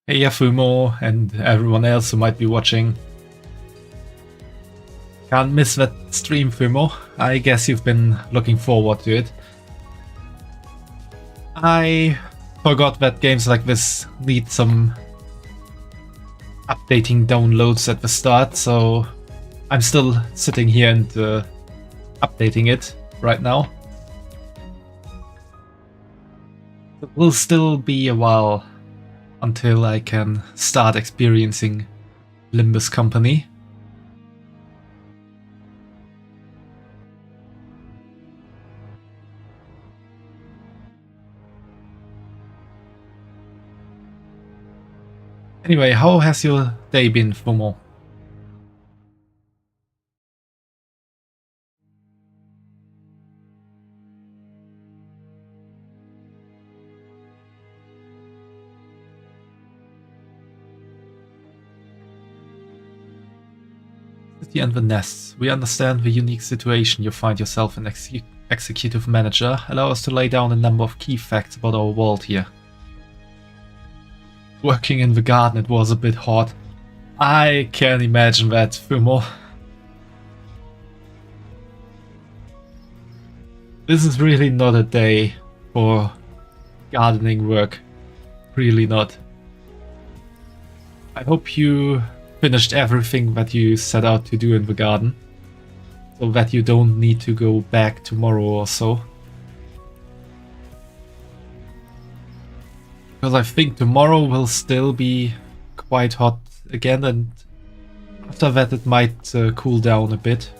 Hey Fumo and everyone else who might be watching. Can't miss that stream, Fumo. I guess you've been looking forward to it. I forgot that games like this need some updating downloads at the start, so I'm still sitting here and updating it right now. It will still be a while until I can start experiencing Limbus company. Anyway, how has your day been, Fumo? City and the nests. We understand the unique situation you find yourself in. Executive manager. Allow us to lay down a number of key facts about our world here. Working in the garden, it was a bit hot. I can imagine that, Fumo. This is really not a day for gardening work. Really not. I hope you finished everything that you set out to do in the garden, so that you don't need to go back tomorrow or so. Because I think tomorrow will still be quite hot again, and after that it might cool down a bit.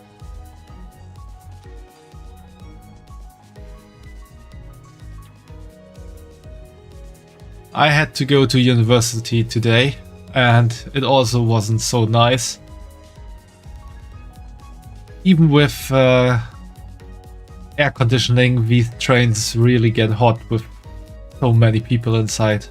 I had to go to university today, and it also wasn't so nice. Even with air conditioning, these trains really get hot with so many people inside.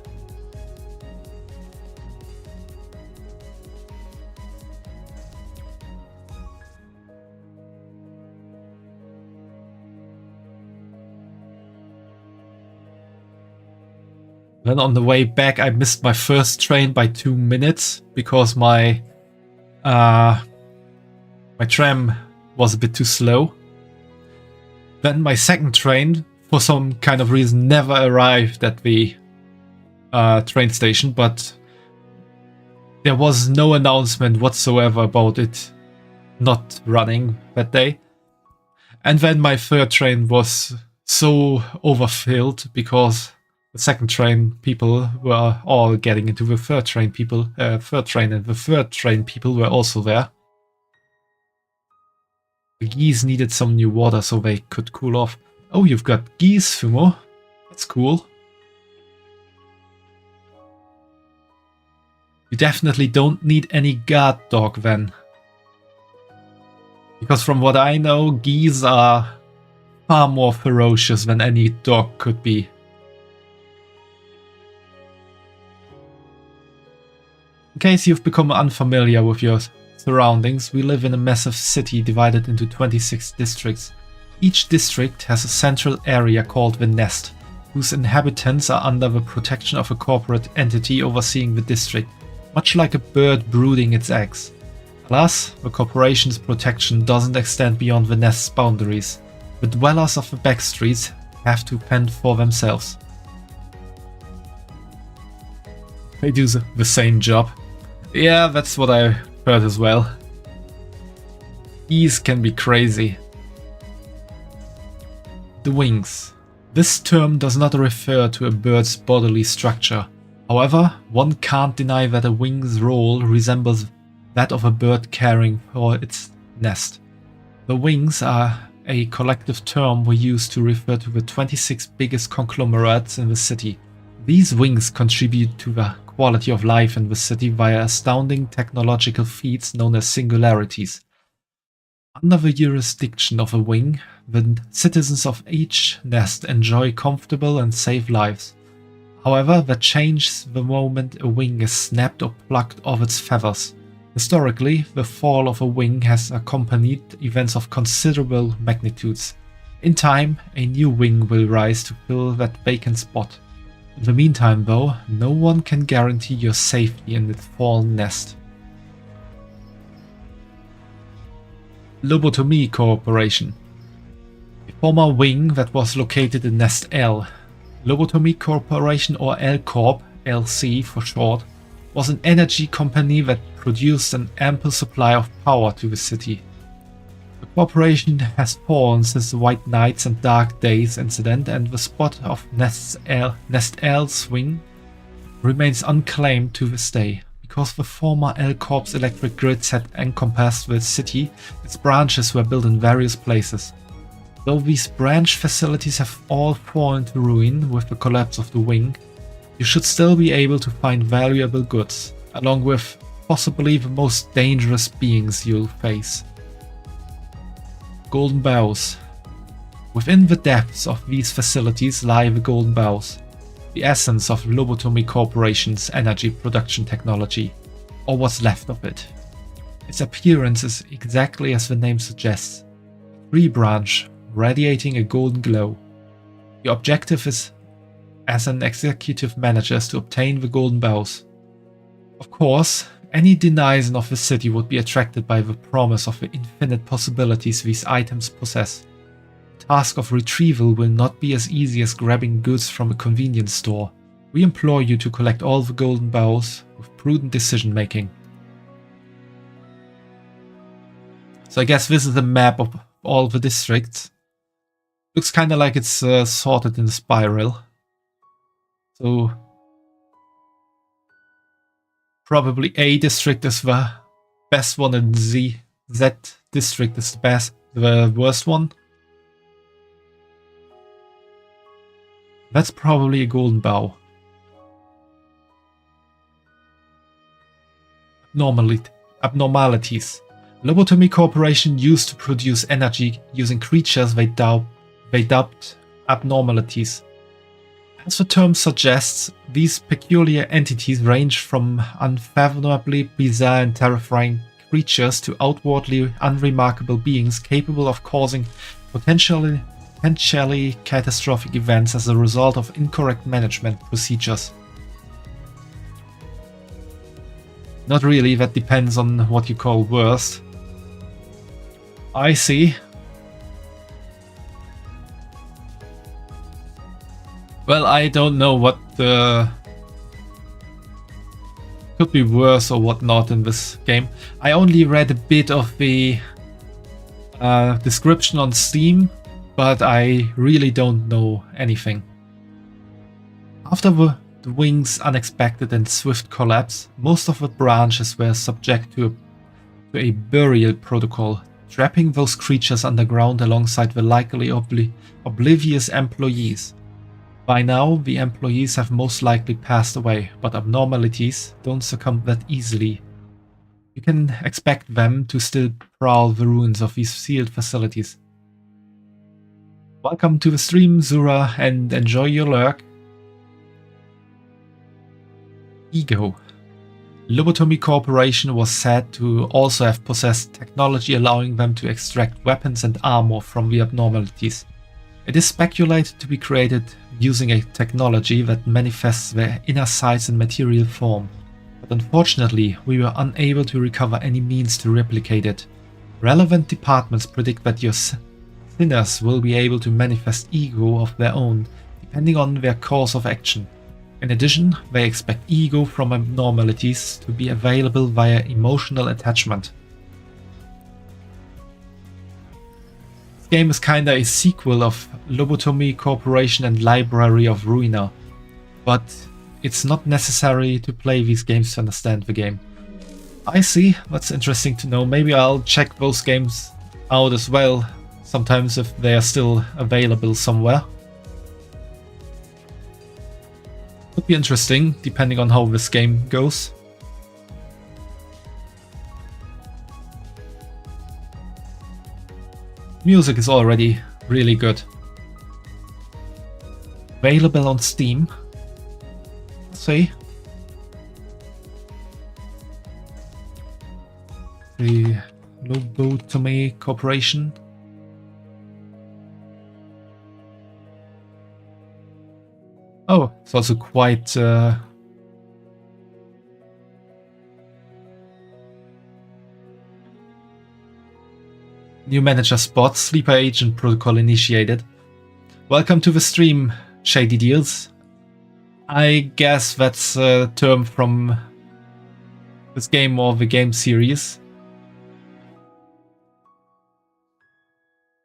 Then on the way back, I missed my first train by 2 minutes because my tram was a bit too slow. Then my second train, for some kind of reason, never arrived at the train station, but there was no announcement whatsoever about it not running that day. And then my third train was so overfilled because the second train people were all getting into the third train and the third train people were also there. The geese needed some new water so they could cool off. Oh, you've got geese, Fumo. That's cool. You definitely don't need any guard dog then. Because from what I know, geese are far more ferocious than any dog could be. In case you've become unfamiliar with your surroundings, we live in a massive city divided into 26 districts. Each district has a central area called the Nest, whose inhabitants are under the protection of a corporate entity overseeing the district, much like a bird brooding its eggs. Plus, the corporation's protection doesn't extend beyond the Nest's boundaries. The dwellers of the backstreets have to fend for themselves. They do the same job. Yeah, that's what I heard as well. Geese can be crazy. The wings. This term does not refer to a bird's bodily structure. However, one can't deny that a wing's role resembles that of a bird caring for its nest. The wings are a collective term we use to refer to the 26 biggest conglomerates in the city. These wings contribute to the quality of life in the city via astounding technological feats known as singularities. Under the jurisdiction of a wing, the citizens of each nest enjoy comfortable and safe lives. However, that changes the moment a wing is snapped or plucked off its feathers. Historically, the fall of a wing has accompanied events of considerable magnitudes. In time, a new wing will rise to fill that vacant spot. In the meantime, though, no one can guarantee your safety in its fallen nest. Lobotomy Corporation. A former wing that was located in Nest L. Lobotomy Corporation, or L Corp, LC for short, was an energy company that produced an ample supply of power to the city. The corporation has fallen since the White Nights and Dark Days incident, and the spot of Nest L's wing remains unclaimed to this day. Because the former L Corp's electric grids had encompassed the city, its branches were built in various places. Though these branch facilities have all fallen to ruin with the collapse of the wing, you should still be able to find valuable goods, along with possibly the most dangerous beings you'll face. Golden Bows. Within the depths of these facilities lie the Golden Bows, the essence of Lobotomy Corporation's energy production technology, or what's left of it. Its appearance is exactly as the name suggests, a tree-branch radiating a golden glow. The objective is, as an executive manager, is to obtain the Golden Bows. Of course, any denizen of the city would be attracted by the promise of the infinite possibilities these items possess. The task of retrieval will not be as easy as grabbing goods from a convenience store. We implore you to collect all the Golden Bows with prudent decision making. So I guess this is a map of all the districts. Looks kind of like it's sorted in a spiral. So probably A district is the best one and Z district is the worst one. That's probably a Golden Bow. Abnormalities. Lobotomy Corporation used to produce energy using creatures they dubbed abnormalities. As the term suggests, these peculiar entities range from unfathomably bizarre and terrifying creatures to outwardly unremarkable beings capable of causing potentially catastrophic events as a result of incorrect management procedures. Not really, that depends on what you call worst. I see. Well, I don't know what could be worse or whatnot in this game. I only read a bit of the description on Steam, but I really don't know anything. After the wing's unexpected and swift collapse, most of the branches were subject to a burial protocol, trapping those creatures underground alongside the likely oblivious employees. By now, the employees have most likely passed away, but abnormalities don't succumb that easily. You can expect them to still prowl the ruins of these sealed facilities. Welcome to the stream, Zura, and enjoy your lurk. Ego. Lobotomy Corporation was said to also have possessed technology allowing them to extract weapons and armor from the abnormalities. It is speculated to be created using a technology that manifests their inner sides in material form, but unfortunately we were unable to recover any means to replicate it. Relevant departments predict that your sinners will be able to manifest ego of their own, depending on their course of action. In addition, they expect ego from abnormalities to be available via emotional attachment. This game is kinda a sequel of Lobotomy Corporation and Library of Ruina, but it's not necessary to play these games to understand the game. I see, that's interesting to know. Maybe I'll check those games out as well, sometimes if they are still available somewhere. Could be interesting, depending on how this game goes. Music is already really good. Available on Steam. Let's see. The Lobotomy Corporation. Oh, it's also quite new manager spot, sleeper agent protocol initiated. Welcome to the stream, Shady Deals. I guess that's a term from this game or the game series.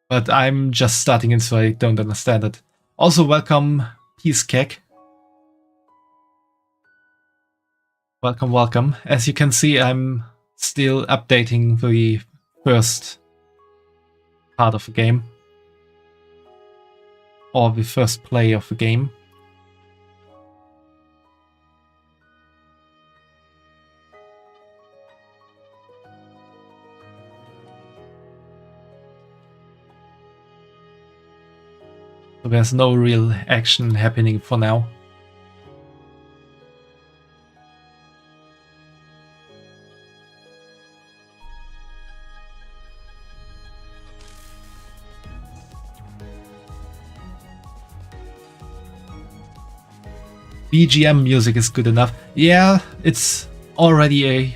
But I'm just starting in, so I don't understand it. Also, welcome, Peacecake. Welcome, welcome. As you can see, I'm still updating the first part of the game. Or the first play of the game. So there's no real action happening for now. BGM music is good enough. Yeah, it's already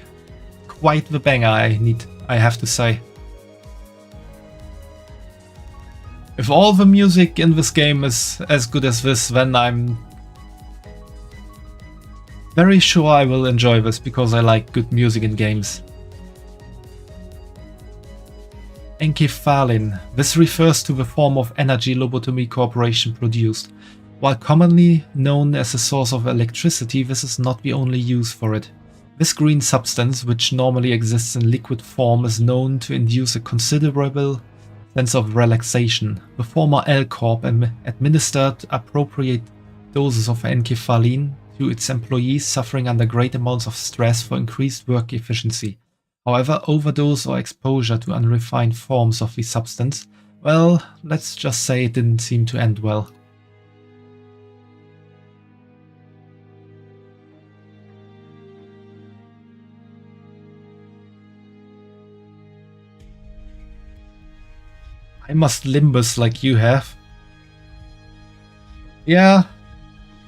quite the banger, I have to say. If all the music in this game is as good as this, then I'm very sure I will enjoy this, because I like good music in games. Enkephalin. This refers to the form of energy Lobotomy Corporation produced. While commonly known as a source of electricity, this is not the only use for it. This green substance, which normally exists in liquid form, is known to induce a considerable sense of relaxation. The former L Corp administered appropriate doses of enkephalin to its employees suffering under great amounts of stress for increased work efficiency. However, overdose or exposure to unrefined forms of the substance, well, let's just say it didn't seem to end well. I must Limbus like you have. Yeah,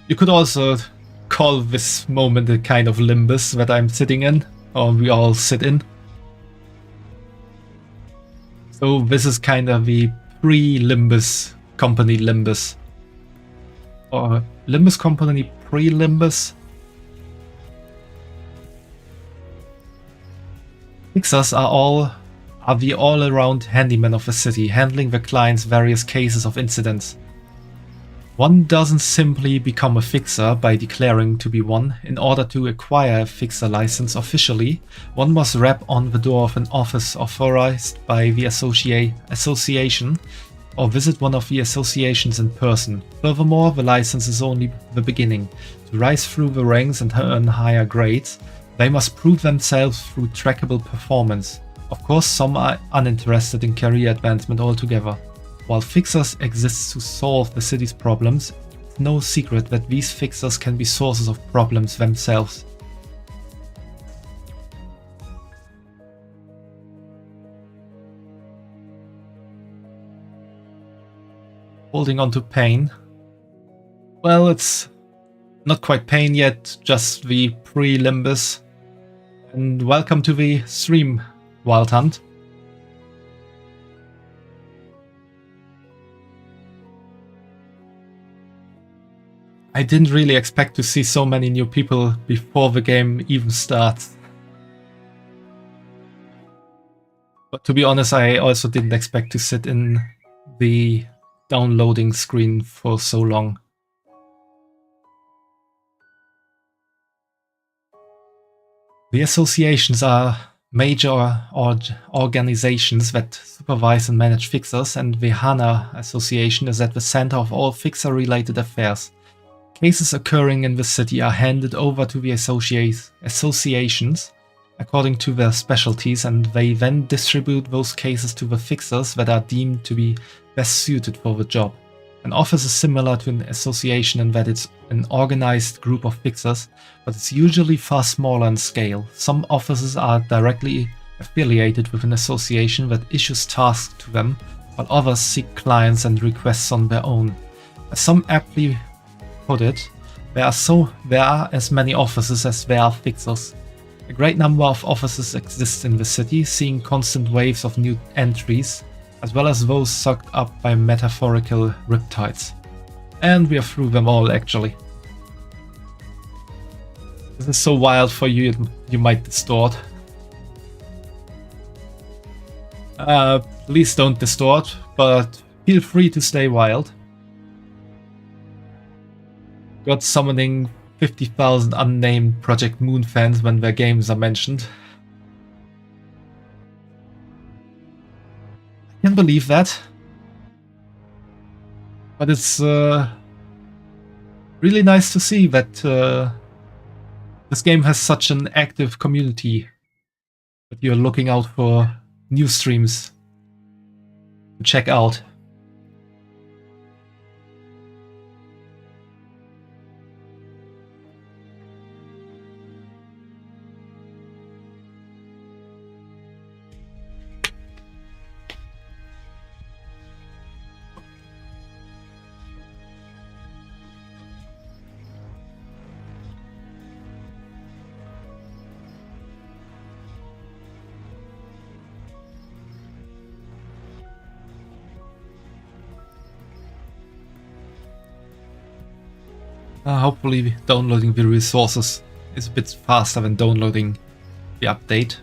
you could also call this moment a kind of Limbus that I'm sitting in, or we all sit in. So this is kind of the pre-Limbus company Limbus. Or Limbus company pre-Limbus. Fixers are the all-around handyman of the city, handling the client's various cases of incidents. One doesn't simply become a fixer by declaring to be one. In order to acquire a fixer license officially, one must rap on the door of an office authorized by the association or visit one of the associations in person. Furthermore, the license is only the beginning. To rise through the ranks and earn higher grades, they must prove themselves through trackable performance. Of course, some are uninterested in career advancement altogether. While fixers exist to solve the city's problems, it's no secret that these fixers can be sources of problems themselves. Holding on to pain. Well, it's not quite pain yet, just the pre-Limbus. And welcome to the stream, Wild Hunt. I didn't really expect to see so many new people before the game even starts. But to be honest, I also didn't expect to sit in the downloading screen for so long. The associations are major organizations that supervise and manage fixers, and the HANA Association is at the center of all fixer-related affairs. Cases occurring in the city are handed over to the associations according to their specialties, and they then distribute those cases to the fixers that are deemed to be best suited for the job. An office is similar to an association in that it's an organized group of fixers, but it's usually far smaller in scale. Some offices are directly affiliated with an association that issues tasks to them, while others seek clients and requests on their own. As some aptly put it, There are as many offices as there are fixers. A great number of offices exist in the city, seeing constant waves of new entries, as well as those sucked up by metaphorical riptides. And we are through them all, actually. This is so wild for you, you might distort. Please don't distort, but feel free to stay wild. God summoning 50,000 unnamed Project Moon fans when their games are mentioned. I can't believe that. But it's really nice to see that this game has such an active community. That you're looking out for new streams to check out. Hopefully downloading the resources is a bit faster than downloading the update.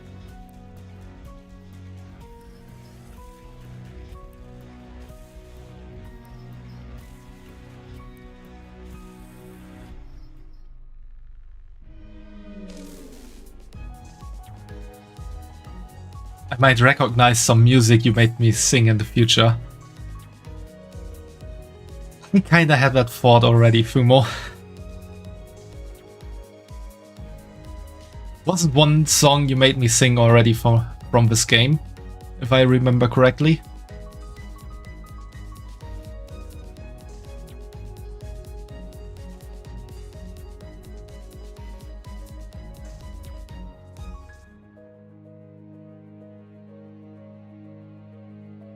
I might recognize some music you made me sing in the future. I kinda had that thought already, Fumo. Wasn't one song you made me sing already from this game, if I remember correctly?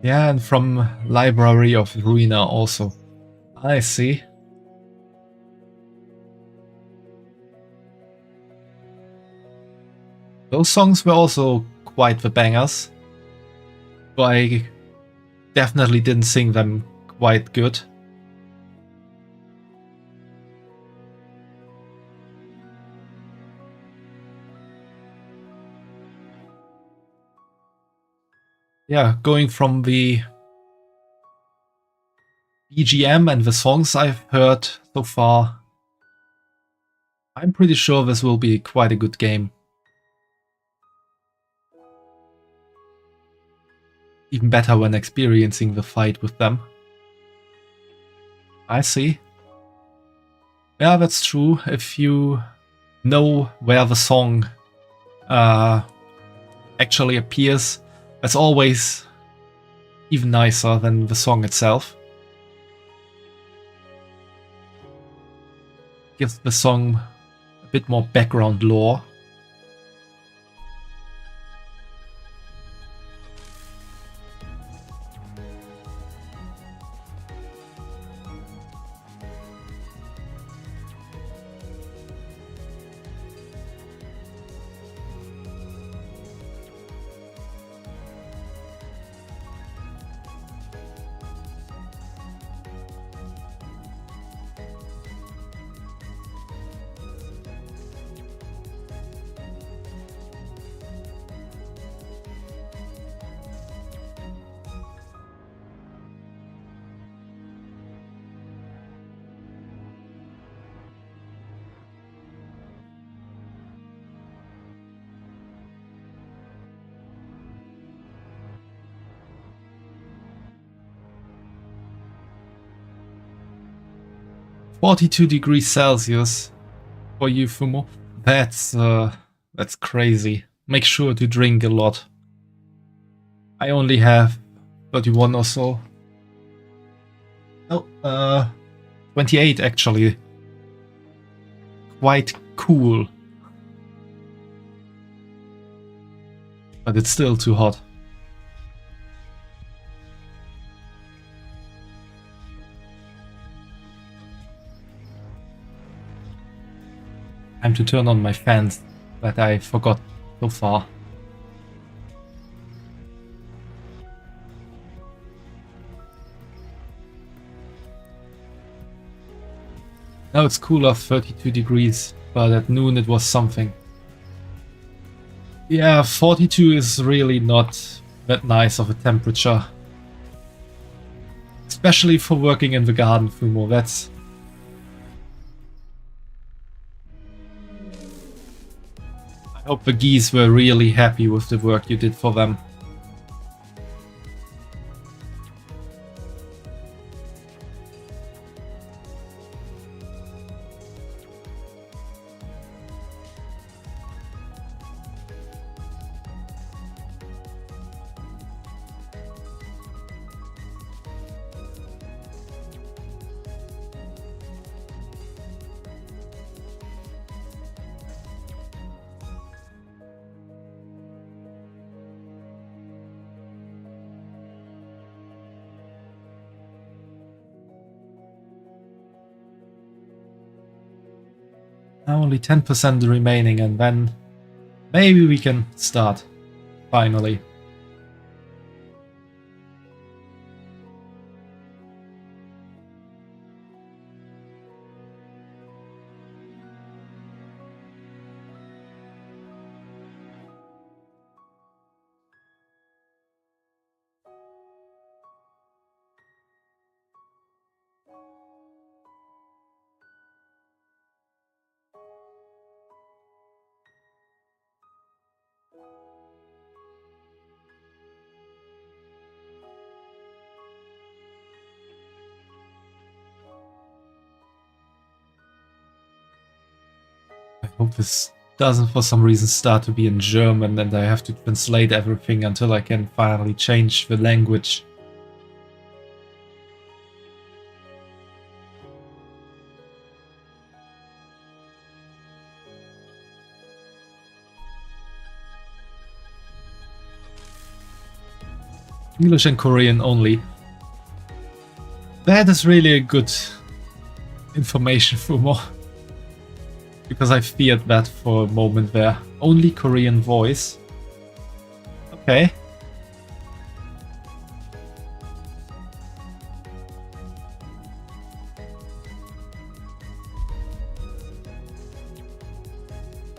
Yeah, and from Library of Ruina also. I see. Those songs were also quite the bangers. So I definitely didn't sing them quite good. Yeah, going from the BGM and the songs I've heard so far, I'm pretty sure this will be quite a good game. Even better when experiencing the fight with them. I see. Yeah, that's true. If you know where the song actually appears, that's always even nicer than the song itself. Gives the song a bit more background lore. -42°C for you, Fumo. That's crazy. Make sure to drink a lot. I only have 31 or so. Oh, 28 actually. Quite cool. But it's still too hot. Time to turn on my fans that I forgot so far. Now it's cooler, 32 degrees, but at noon it was something. Yeah, 42 is really not that nice of a temperature. Especially for working in the garden, Fumo, that's... I hope the geese were really happy with the work you did for them. Now only 10% remaining, and then maybe we can start, finally. I hope this doesn't for some reason start to be in German and I have to translate everything until I can finally change the language. English and Korean only. That is really a good information, Fumo. Because I feared that for a moment there. Only Korean voice. Okay.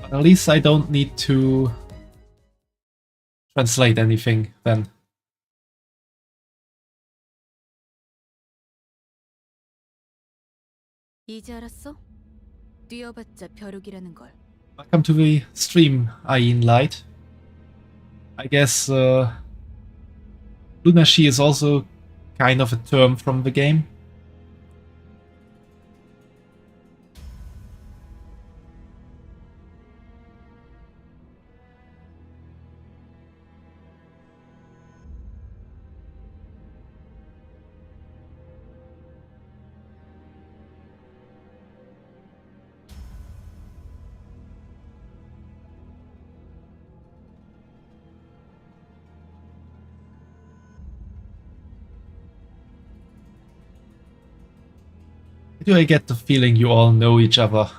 But at least I don't need to translate anything then. 이제 알았어? 뛰어봤자 벼룩이라는 걸. Welcome to the stream, Ayin Light. I guess Lunashi is also kind of a term from the game. Do I get the feeling you all know each other?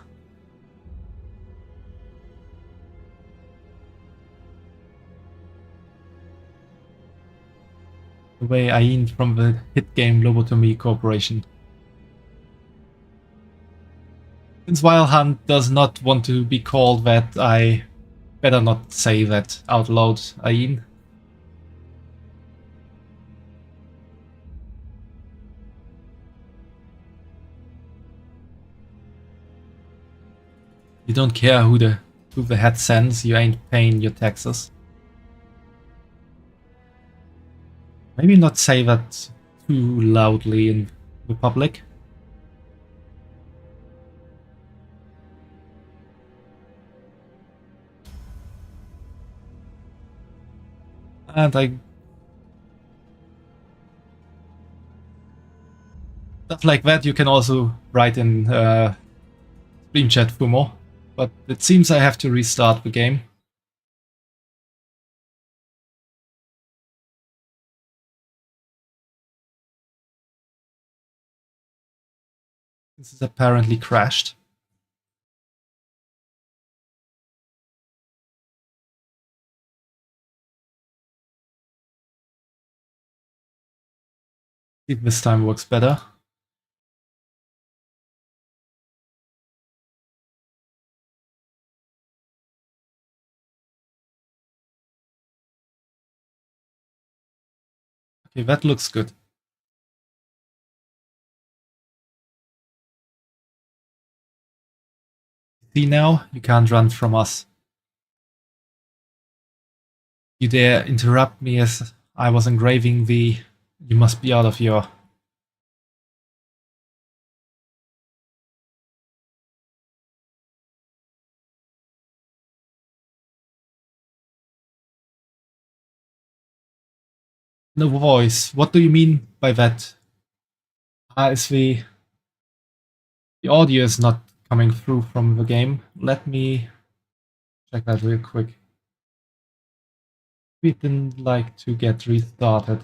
The way Ayin from the hit game Lobotomy Corporation. Since Wild Hunt does not want to be called that, I better not say that out loud, Ayin. You don't care who the head sends, you ain't paying your taxes. Maybe not say that too loudly in the public. And stuff like that you can also write in stream chat, Fumo. But it seems I have to restart the game. This is apparently crashed. See if this time works better. Okay, that looks good. See now, you can't run from us. You dare interrupt me as I was engraving the... You must be out of your... No voice. What do you mean by that? Is the audio is not coming through from the game. Let me check that real quick. We didn't like to get restarted.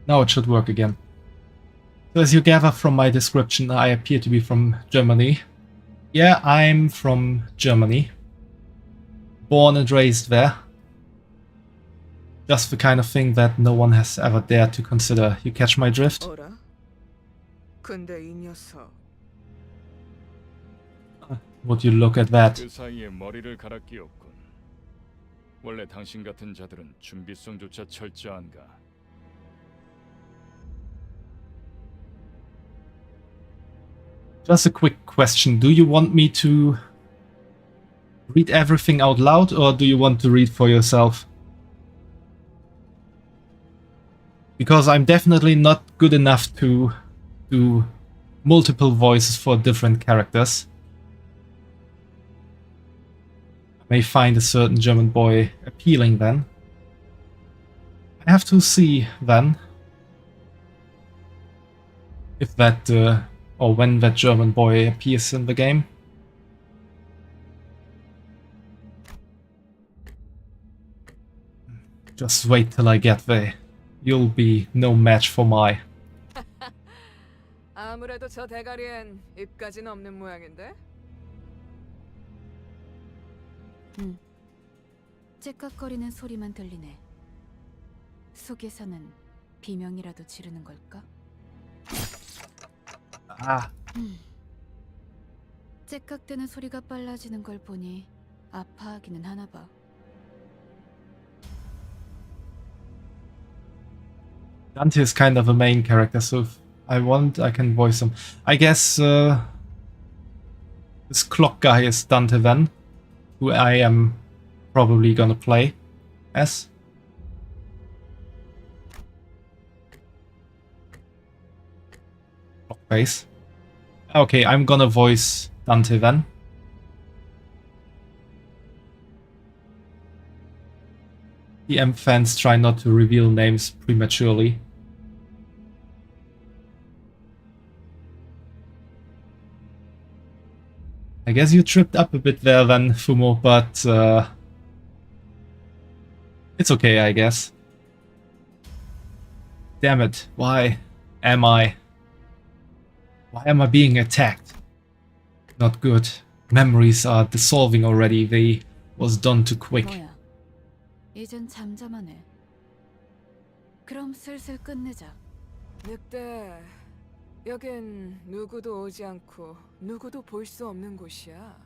Now it should work again. So as you gather from my description, I appear to be from Germany. Yeah, I'm from Germany. Born and raised there. Just the kind of thing that no one has ever dared to consider. You catch my drift? 어라? 근데 이 녀석 Would you look at that? 그 사이에 머리를 갈아 끼웠군. 원래 당신 같은 자들은 준비성조차 철저한가? Just a quick question. Do you want me to read everything out loud, or do you want to read for yourself? Because I'm definitely not good enough to do multiple voices for different characters. I may find a certain German boy appealing then. I have to see then if that or when that German boy appears in the game. Just wait till I get there. You'll be no match for my... 아무래도 저 대가리엔 입까지는 없는 모양인데? 째깍거리는 소리만 들리네. 속에서는 비명이라도 지르는 걸까? Ah, 째깍대는 소리가 빨라지는 걸 보니 아파하기는 하나 봐. Dante is kind of a main character, so if I want, I can voice him. I guess this clock guy is Dante then, who I am probably gonna play as. Clock face. Okay, I'm gonna voice Dante then. DM fans try not to reveal names prematurely. I guess you tripped up a bit there then, Fumo, but it's okay, I guess. Damn it, why am I being attacked? Not good. Memories are dissolving already. They was done too quick. 뭐야? 이젠 잠잠하네. 그럼 슬슬 끝내자. 늑대, 여긴 누구도 오지 않고 누구도 볼 수 없는 곳이야.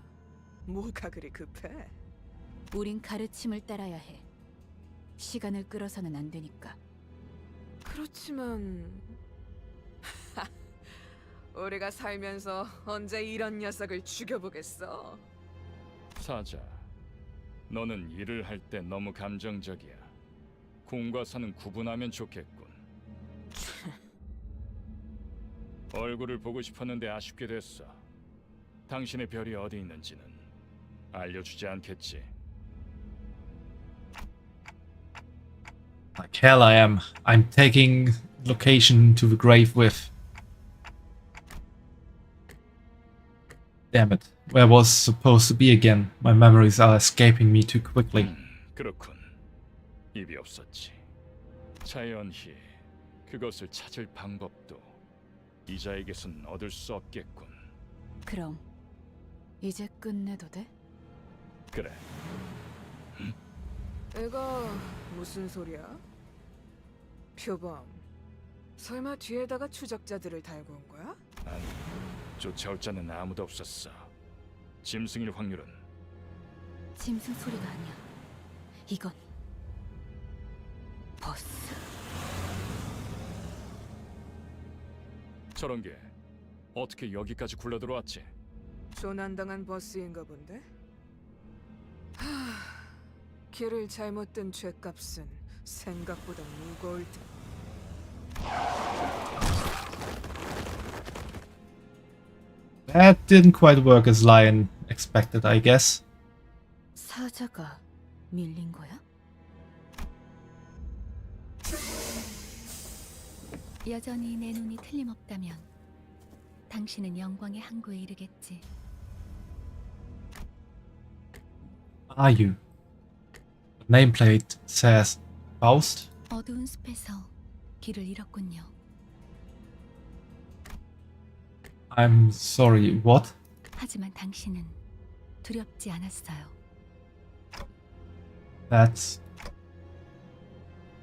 뭐가 그리 급해? 우린 가르침을 따라야 해. 시간을 끌어서는 안 되니까. 그렇지만 우리가 살면서 언제 이런 녀석을 죽여보겠어? 사자, 너는 일을 할 때 너무 감정적이야. 공과 사는 구분하면 좋겠군. 얼굴을 보고 싶었는데 아쉽게 됐어. 당신의 별이 어디 있는지는 알려주지 않겠지. Like hell I am. I'm taking location to the grave with. Damn it. Where was supposed to be again? My memories are escaping me too quickly. 그렇군. 입이 없었지. 자연히 그것을 찾을 방법도 이자에게선 얻을 수 없겠군. 그럼 이제 끝내도 돼? 그래. 애가 무슨 소리야? 표범, 설마 뒤에다가 추적자들을 달고 온 거야? 아니, 쫓아올 자는 아무도 없었어. 짐승일 확률은 짐승 소리가 아니야. 이건 버스. 저런 게 어떻게 여기까지 굴러 들어왔지? 조난당한 버스인가 본데? 하... 길을 잘못 든 죗값은 생각보다 무거울 테. That didn't quite work as Lion expected, I guess. 사자가 밀린 거야? 여전히 내 눈이 틀림없다면 당신은 영광의 항구에 이르겠지. Are you? The nameplate says Faust. 어두운 숲에서 길을 잃었군요. I'm sorry, what? 하지만 당신은 두렵지 않았어요. That's...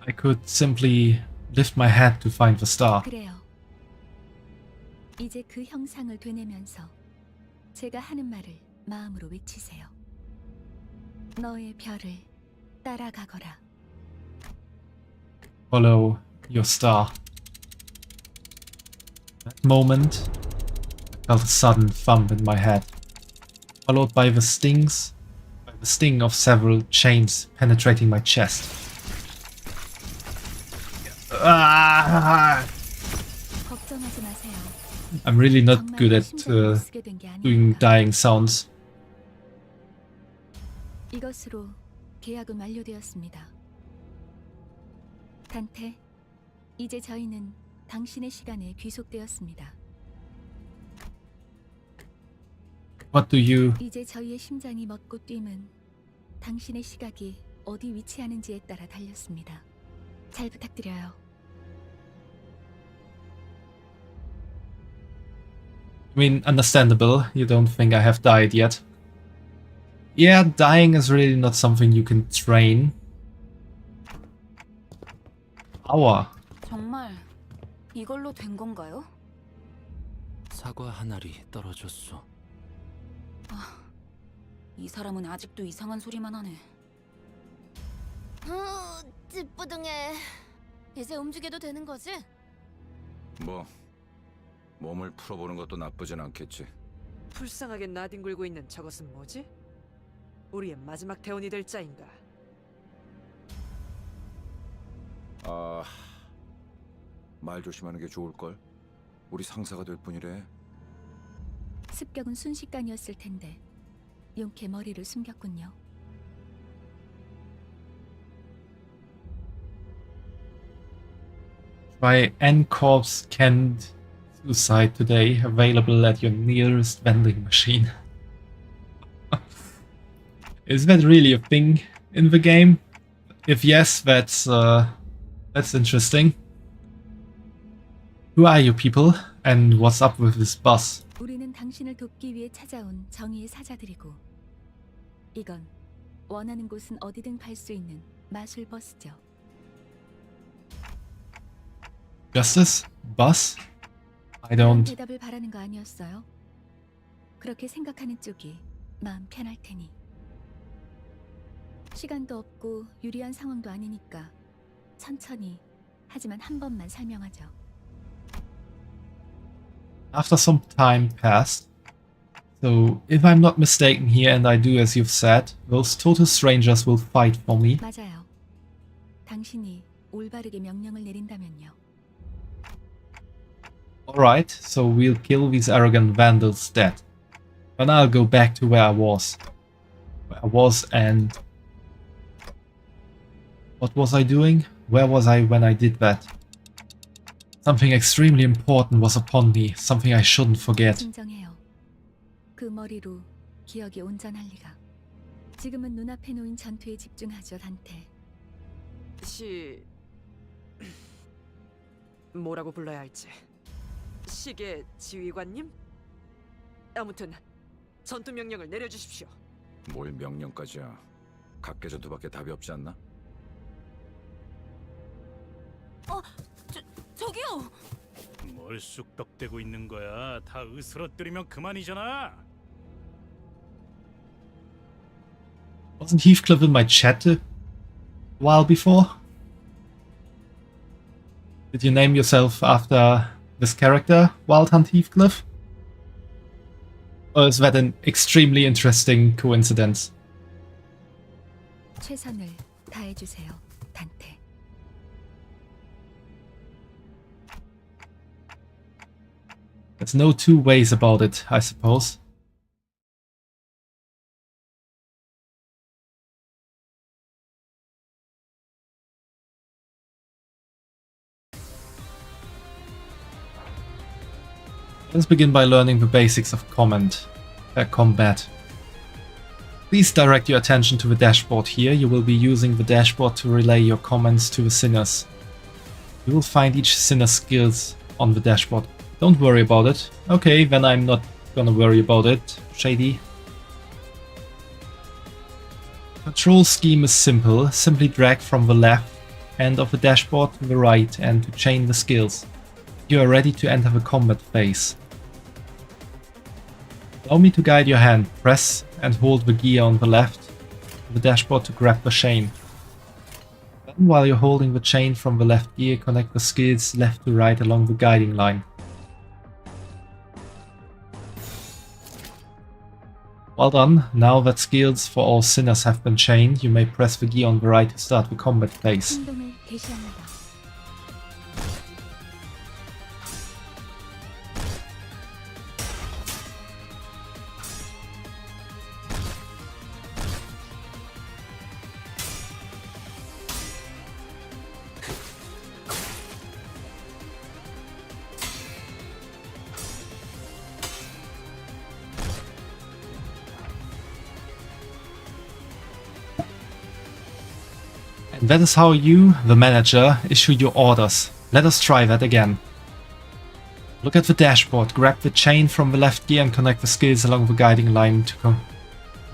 I could simply lift my head to find the star. 그래요. 이제 그 형상을 되뇌면서 제가 하는 말을 마음으로 외치세요. 너의 별을 따라가거라. Follow your star. That moment, I felt a sudden thump in my head, followed by the sting of several chains penetrating my chest. Ah! 걱정하지 마세요. I'm really not 정말 good at 심장을 쓰게 된게 doing 아니니까. dying sounds. 이것으로 계약은 완료되었습니다. 단테, 이제 저희는 당신의 시간에 귀속되었습니다. What do you... 이제 저희의 심장이 멎고 뛰면 당신의 시각이 어디 위치하는지에 따라 달렸습니다. 잘 부탁드려요. I mean, understandable, you don't think I have died yet. Yeah, dying is really not something you can train. Hour. 정말 이걸로 된 건가요? 사과 한 알이 떨어졌어. 이 사람은 아직도 이상한 소리만 하네. 찌뿌둥해. 이제 움직여도 되는 거지? 뭐 몸을 풀어보는 것도 나쁘진 않겠지. 불쌍하게 나뒹굴고 있는 저것은 뭐지? 우리의 마지막 대원이 될 자인가? 아, 말 조심하는 게 좋을걸. 우리 상사가 될 뿐이래. 습격은 순식간이었을 텐데 용케 머리를 숨겼군요. Try N-Corp's canned suicide today, available at your nearest vending machine. Is that really a thing in the game? If yes, that's interesting. Who are you people? And what's up with this bus? 우리는 당신을 돕기 위해 찾아온 정의의 사자들이고 이건 원하는 곳은 어디든 갈 수 있는 마술 버스죠. Justice? Bus? I 그런 don't... 대답을 바라는 거 아니었어요? 그렇게 생각하는 쪽이 마음 편할 테니. 시간도 없고 유리한 상황도 아니니까 천천히 하지만 한 번만 설명하죠. After some time passed, so if I'm not mistaken here and I do as you've said, those total strangers will fight for me. 맞아요. 당신이 올바르게 명령을 내린다면요. Alright, so we'll kill these arrogant vandals dead. Then I'll go back to where I was. And... What was I doing? Where was I when I did that? Something extremely important was upon me, something I shouldn't forget. 진정해요. 그 머리로 기억이 온전할 리가. 지금은 눈앞에 놓인 전투에 집중하죠, 단테. 뭐라고 불러야 할지. 시계 지휘관님? 아무튼 전투 명령을 내려주십시오. 뭘 명령까지야. 각계전투밖에 답이 없지 않나? 저기요. 뭘 쑥덕대고 있는 거야? 다 으스러뜨리면 그만이잖아. Wasn't Heathcliff in my chat a while before? Did you name yourself after this character, Wild Hunt Heathcliff? Or is that an extremely interesting coincidence? 최선을 다해 주세요, 단테. There's no two ways about it, I suppose. Let's begin by learning the basics of combat. Please direct your attention to the dashboard here. You will be using the dashboard to relay your commands to the sinners. You will find each sinner's skills on the dashboard. Don't worry about it. Okay, then I'm not gonna worry about it, Shady. Control scheme is simple. Simply drag from the left end of the dashboard to the right and to chain the skills. You are ready to enter the combat phase. Allow me to guide your hand. Press and hold the gear on the left of the dashboard to grab the chain. Then, while you're holding the chain from the left gear, connect the skills left to right along the guiding line. Well done. Now that skills for all sinners have been chained, you may press the gear on the right to start the combat phase. 행동을 개시합니다. And that is how you, the manager, issue your orders. Let us try that again. Look at the dashboard, grab the chain from the left gear and connect the skills along the guiding line to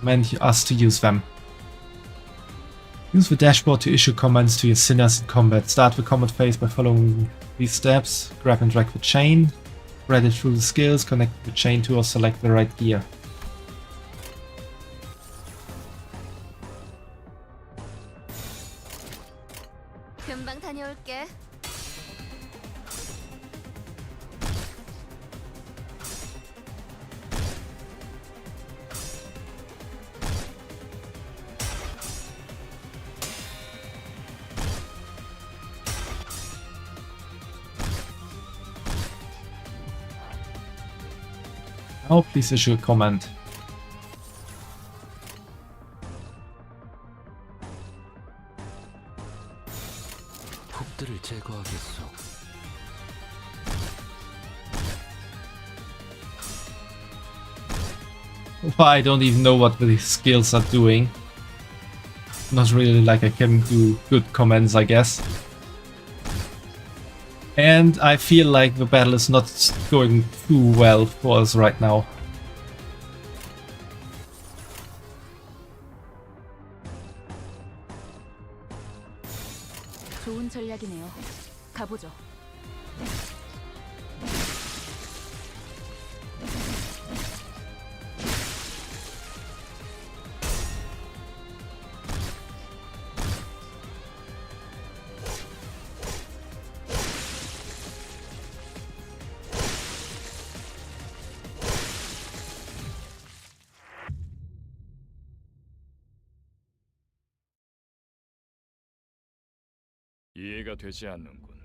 command us to use them. Use the dashboard to issue commands to your sinners in combat. Start the combat phase by following these steps. Grab and drag the chain, thread it through the skills, connect the chain to or select the right gear. 금방 다녀올게. Now please issue a command. 폭들을 제거하겠소. I don't even know what the skills are doing. Not really like I can do good commands, I guess. And I feel like the battle is not going too well for us right now. 좋은 전략이네요. 가보죠. 이해가 되지 않는군.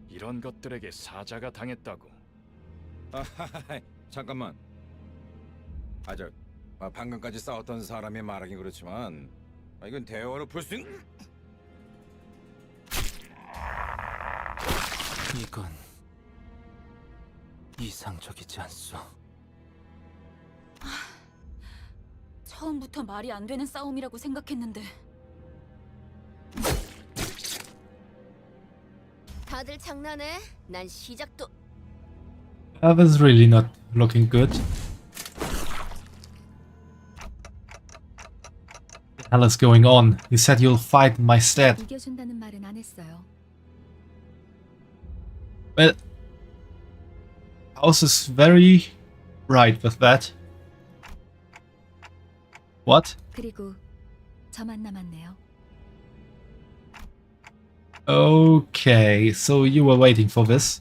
이런 것들에게 사자가 당했다고. 잠깐만. 방금까지 싸웠던 사람이 말하긴 그렇지만 이건 대화로 풀 수 있는... 이건 이상적이지 않소. 처음부터 말이 안 되는 싸움이라고 생각했는데 다들 장난해? 난 시작도... That was really not looking good. What the hell is going on? You said you'll fight in my stead. 이겨준다는 말은 안 했어요. Well, House is very right with that. What? 그리고 저만 남았네요. Okay, so you were waiting for this.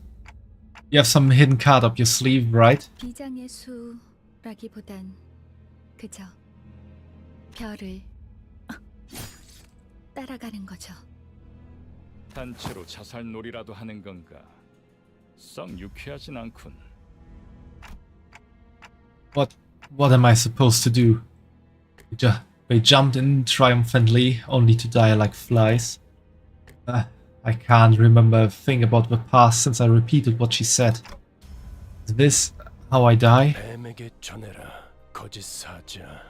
You have some hidden card up your sleeve, right? 비장의 수라기보단 그저 별을 따라가는 거죠. 단체로 자살놀이라도 하는 건가? 썩 유쾌하진 않군. What am I supposed to do? They jumped in triumphantly, only to die like flies. I can't remember a thing about the past since I repeated what she said. Is this how I die? 뱀에게 전해라, 거짓 사자.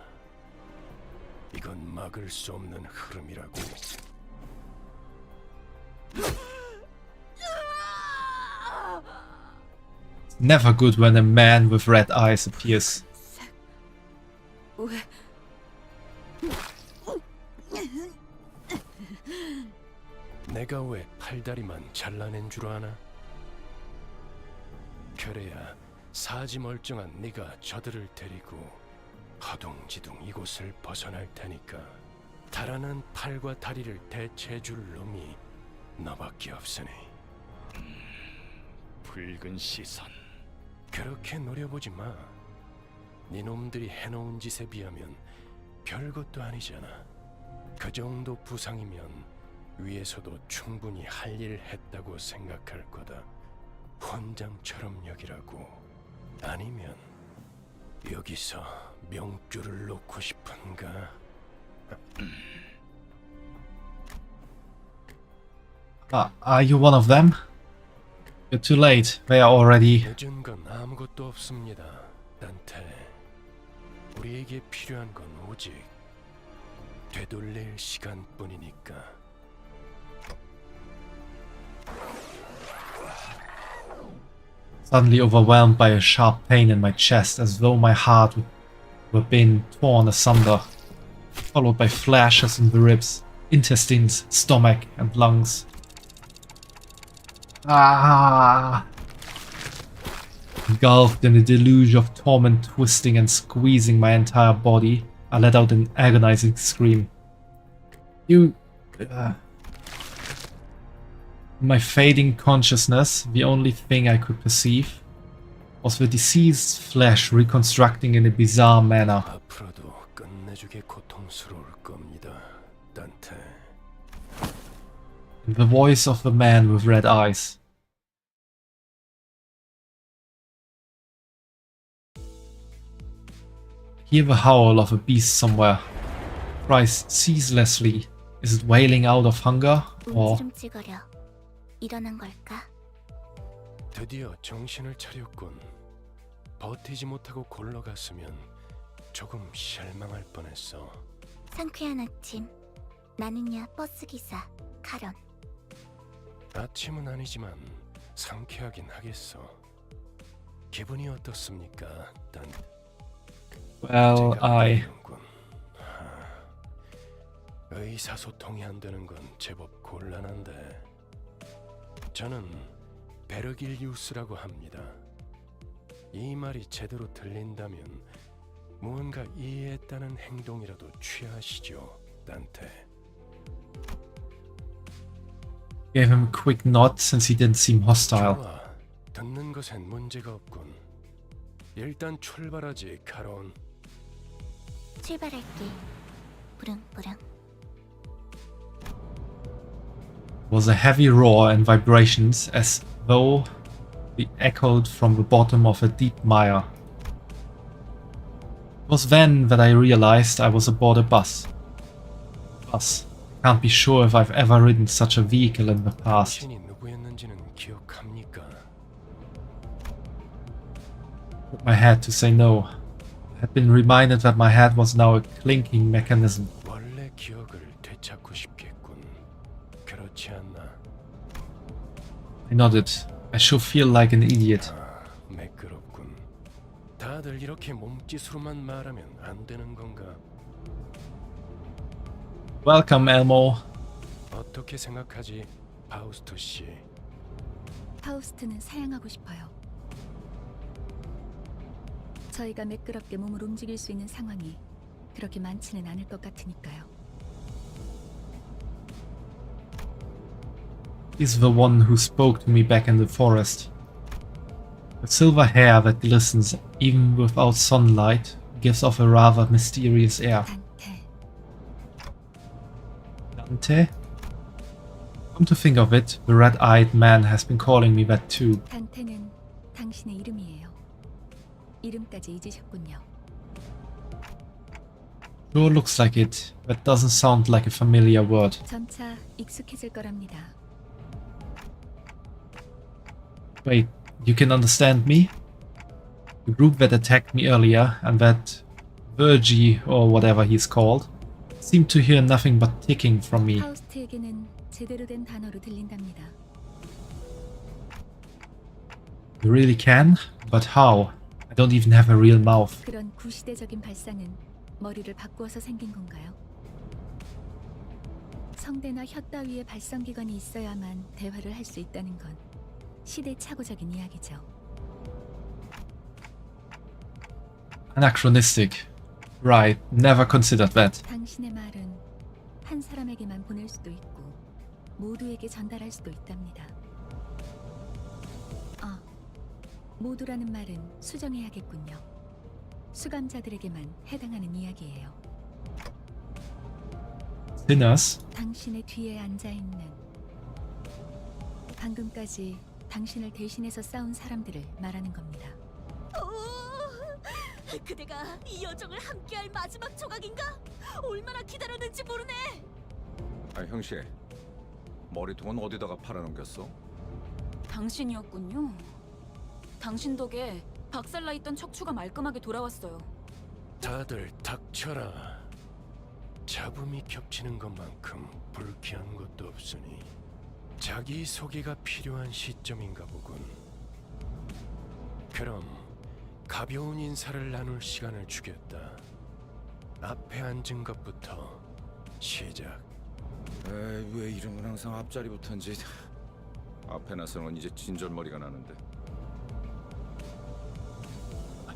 이건 막을 수 없는 흐름이라고. It's never good when a man with red eyes appears. 왜? 내가 왜 팔다리만 잘라낸 줄 아나? 그래야 사지 멀쩡한 네가 저들을 데리고 허둥지둥 이곳을 벗어날 테니까. 달아난 팔과 다리를 대체해줄 놈이 너밖에 없으니. 붉은 시선. 그렇게 노려보지 마. 네 놈들이 해놓은 짓에 비하면 별것도 아니잖아. 그 정도 부상이면 위에서도 충분히 할 일 했다고 생각할 거다. 훈장처럼 여기라고. 아니면 여기서 명줄을 놓고 싶은가? Are you one of them? You're too late. They are already... 늦은 건 아무것도 없습니다, 단테. 우리에게 필요한 건 오직 되돌릴 시간뿐이니까. Suddenly overwhelmed by a sharp pain in my chest, as though my heart were being torn asunder, followed by flashes in the ribs, intestines, stomach, and lungs. Ah! Engulfed in a deluge of torment, twisting and squeezing my entire body, I let out an agonizing scream. In my fading consciousness, the only thing I could perceive was the deceased's flesh reconstructing in a bizarre manner. 앞으로도 끝내주게 고통스러울 겁니다, 단테. And the voice of the man with red eyes. Hear the howl of a beast somewhere. Cries ceaselessly. Is it wailing out of hunger? Or 움찔움찔거려. 일어난 걸까? 드디어 정신을 차렸군. 버티지 못하고 골러갔으면 조금 실망할 뻔했어. 상쾌한 아침. 나는야 버스기사 카런. 아침은 아니지만 상쾌하긴 하겠어. 기분이 어떻습니까, 단? well, I... 의사소통이 안 되는 건 제법 곤란한데. 저는 베르길리우스라고 합니다. 이 말이 제대로 들린다면 무언가 이해했다는 행동이라도 취하시죠, 단테. Gave him a quick nod since he didn't seem hostile. 좋아, 듣는 것엔 문제가 없군. 일단 출발하지, 카론. 출발할게. 부릉부릉. Was a heavy roar and vibrations as though they echoed from the bottom of a deep mire. It was then that I realized I was aboard a bus. Can't be sure if I've ever ridden such a vehicle in the past. 당신이 누구였는지는 기억합니까? Put my head to say no. I had been reminded that my head was now a clinking mechanism. 원래 기억을 되찾고 싶겠군. 그렇지 않나? I nodded. I sure feel like an idiot. 매끄러운 다들 이렇게 몸짓으로만 말하면 안 되는 건가? Welcome, Elmo. 어떻게 생각하지, 파우스토 씨? 파우스트는 사양하고 싶어요. 저희가 매끄럽게 몸을 움직일 수 있는 상황이 그렇게 많지는 않을 것 같으니까요. He's the one who spoke to me back in the forest. The silver hair that glistens even without sunlight gives off a rather mysterious air. 단테, Dante? Come to think of it, the red-eyed man has been calling me that too. 단테는 당신의 이름이에요. 이름까지 잊으셨군요. Sure looks like it. That doesn't sound like a familiar word. 점차 익숙해질 거랍니다. Wait, you can understand me? The group that attacked me earlier and that Virgie or whatever he's called seemed to hear nothing but ticking from me. 파우스트에게는 제대로 된 단어로 들린답니다. You really can? But how? I don't even have a real mouth. 그런 구시대적인 발상은 머리를 바꾸어서 생긴 건가요? 성대나 혀 따위의 발성기관이 있어야만 대화를 할 수 있다는 건 시대착오적인 이야기죠. Anachronistic. Right, never considered that. 당신의 말은 한 사람에게만 보낼 수도 있고 모두에게 전달할 수도 있답니다. 모두라는 말은 수정해야겠군요. 수감자들에게만 해당하는 이야기예요. Sinners? 당신의 뒤에 앉아있는, 방금까지 당신을 대신해서 싸운 사람들을 말하는 겁니다. 그대가 이 여정을 함께할 마지막 조각인가? 얼마나 기다렸는지 모르네. 아 형씨, 머리통은 어디다가 팔아넘겼어? 당신이었군요. 당신 덕에 박살나 있던 척추가 말끔하게 돌아왔어요. 다들 닥쳐라. 잡음이 겹치는 것만큼 불쾌한 것도 없으니 자기 소개가 필요한 시점인가 보군. 그럼 가벼운 인사를 나눌 시간을 주겠다. 앞에 앉은 것부터 시작. 에이, 왜 이런 건 항상 앞자리부터인지. 앞에 나서는 이제 진절머리가 나는데.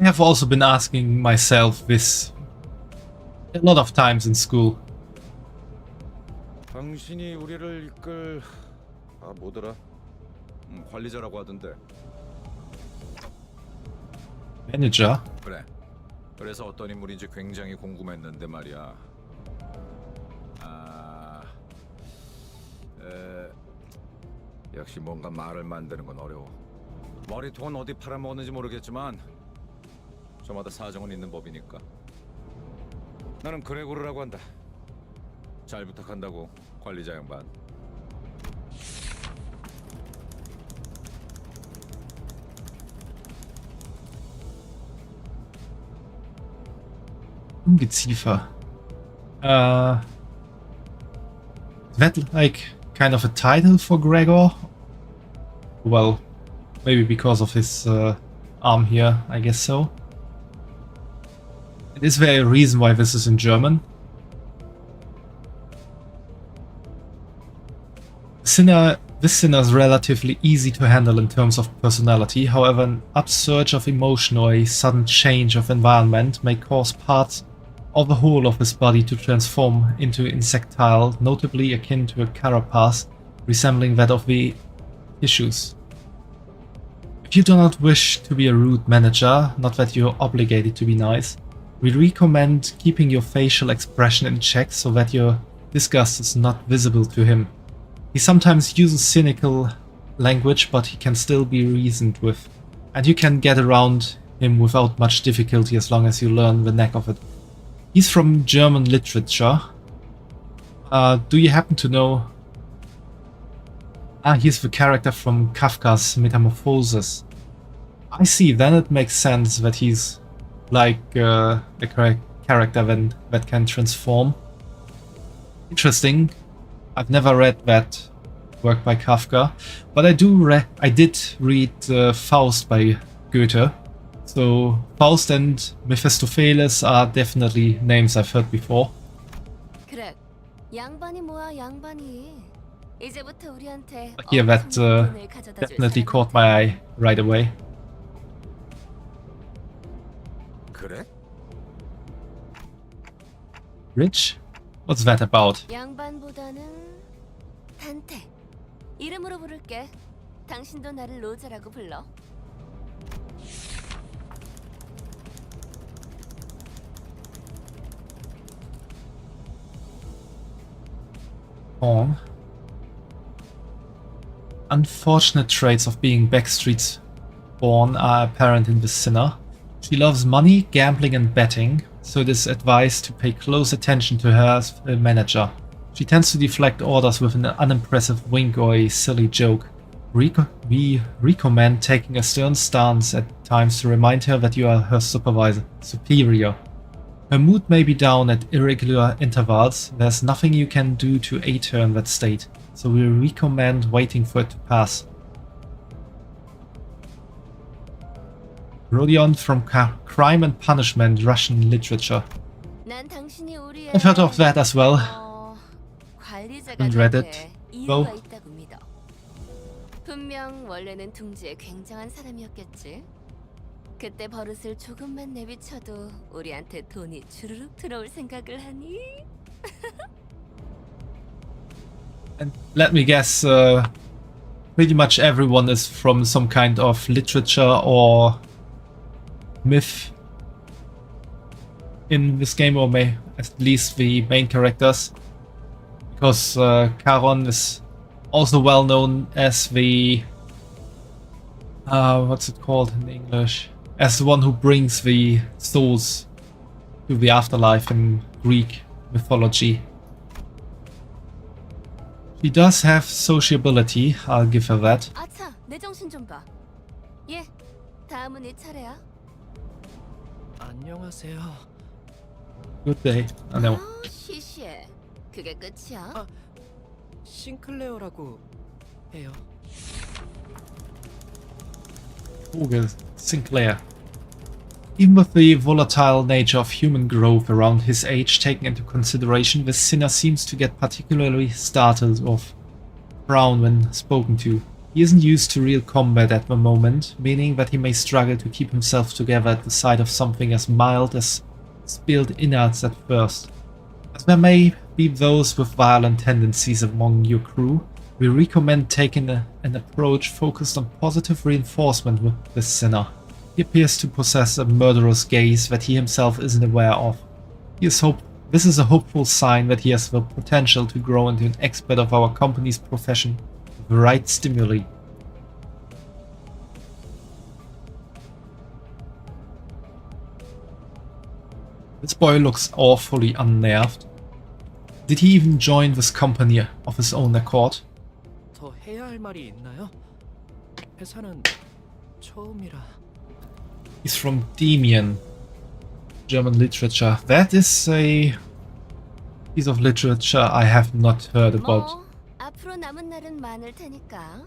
I have also been asking myself this a lot of times in school. 당신이 우리를 이끌 뭐더라? 관리자라고 하던데. Manager? 그래. 그래서 어떤 인물인지 굉장히 궁금했는데 말이야. 역시 뭔가 말을 만드는 건 어려워. 머리통은 어디 팔아먹었는지 모르겠지만 저마다 사정은 있는 법이니까. 나는 그레고르라고 한다. 잘 부탁한다고, 관리자 양반. Ungeziefer. Is that like kind of a title for Gregor? Well, maybe because of his arm here, I guess so. Is there a reason why this is in German? This sinner is relatively easy to handle in terms of personality, however an upsurge of emotion or a sudden change of environment may cause parts or the whole of his body to transform into insectile, notably akin to a carapace resembling that of the tissues. If you do not wish to be a rude manager, not that you're obligated to be nice, we recommend keeping your facial expression in check so that your disgust is not visible to him. He sometimes uses cynical language, but he can still be reasoned with, and you can get around him without much difficulty as long as you learn the knack of it. He's from German literature. Do you happen to know? He's the character from Kafka's Metamorphosis. I see, then it makes sense that he's like a character that can transform. Interesting. I've never read that work by Kafka, but I did read Faust by Goethe, So Faust and Mephistopheles are definitely names I've heard before. 그래, 양반이 뭐야 양반이. 이제부터 우리한테 But yeah, that 돈을 가져다 줄 definitely 사람이 caught my eye right away. 그래? Rich? What's that about? 양반보다는 단테. 이름으로 부를게. 당신도 나를 로저라고 불러. Pawn. Unfortunate traits of being Backstreet's born are apparent in this sinner. She loves money, gambling and betting, so it is advised to pay close attention to her as a manager. She tends to deflect orders with an unimpressive wink or a silly joke. We recommend taking a stern stance at times to remind her that you are her superior. Her mood may be down at irregular intervals. There's nothing you can do to aid her in that state, so we recommend waiting for it to pass. Rodion from Crime and Punishment, Russian literature. 난 당신이 우리의 I've heard of that as well. 관리자가 And read it, 될 though. 이유가 있다고 믿어. 분명 원래는 둥지에 굉장한 사람이었겠지. 그때 버릇을 조금만 내비쳐도 우리한테 돈이 주르륵 들어올 생각을 하니? And let me guess, pretty much everyone is from some kind of literature or myth in this game, or at least the main characters. Because Charon is also well known as the... what's it called in English? As the one who brings the souls to the afterlife in Greek mythology. She does have sociability, I'll give her that. 아차, 내 정신 좀 봐. 예, 다음은 네 차례야. 안녕하세요. Good day. I know. 아, 시시해. 그게 끝이야? 싱클레어라고 해요. Google Sinclair. Even with the volatile nature of human growth around his age taken into consideration, the sinner seems to get particularly startled or frown when spoken to. He isn't used to real combat at the moment, meaning that he may struggle to keep himself together at the sight of something as mild as spilled innards at first. As there may be those with violent tendencies among your crew, we recommend taking an approach focused on positive reinforcement with this sinner. He appears to possess a murderous gaze that he himself isn't aware of. This is a hopeful sign that he has the potential to grow into an expert of our company's profession with the right stimuli. This boy looks awfully unnerved. Did he even join this company of his own accord? 더 해야 할 말이 있나요? 회사는 처음이라. He's from Demian, German literature. That is a piece of literature I have not heard about. 뭐 앞으로 남은 날은 많을 테니까.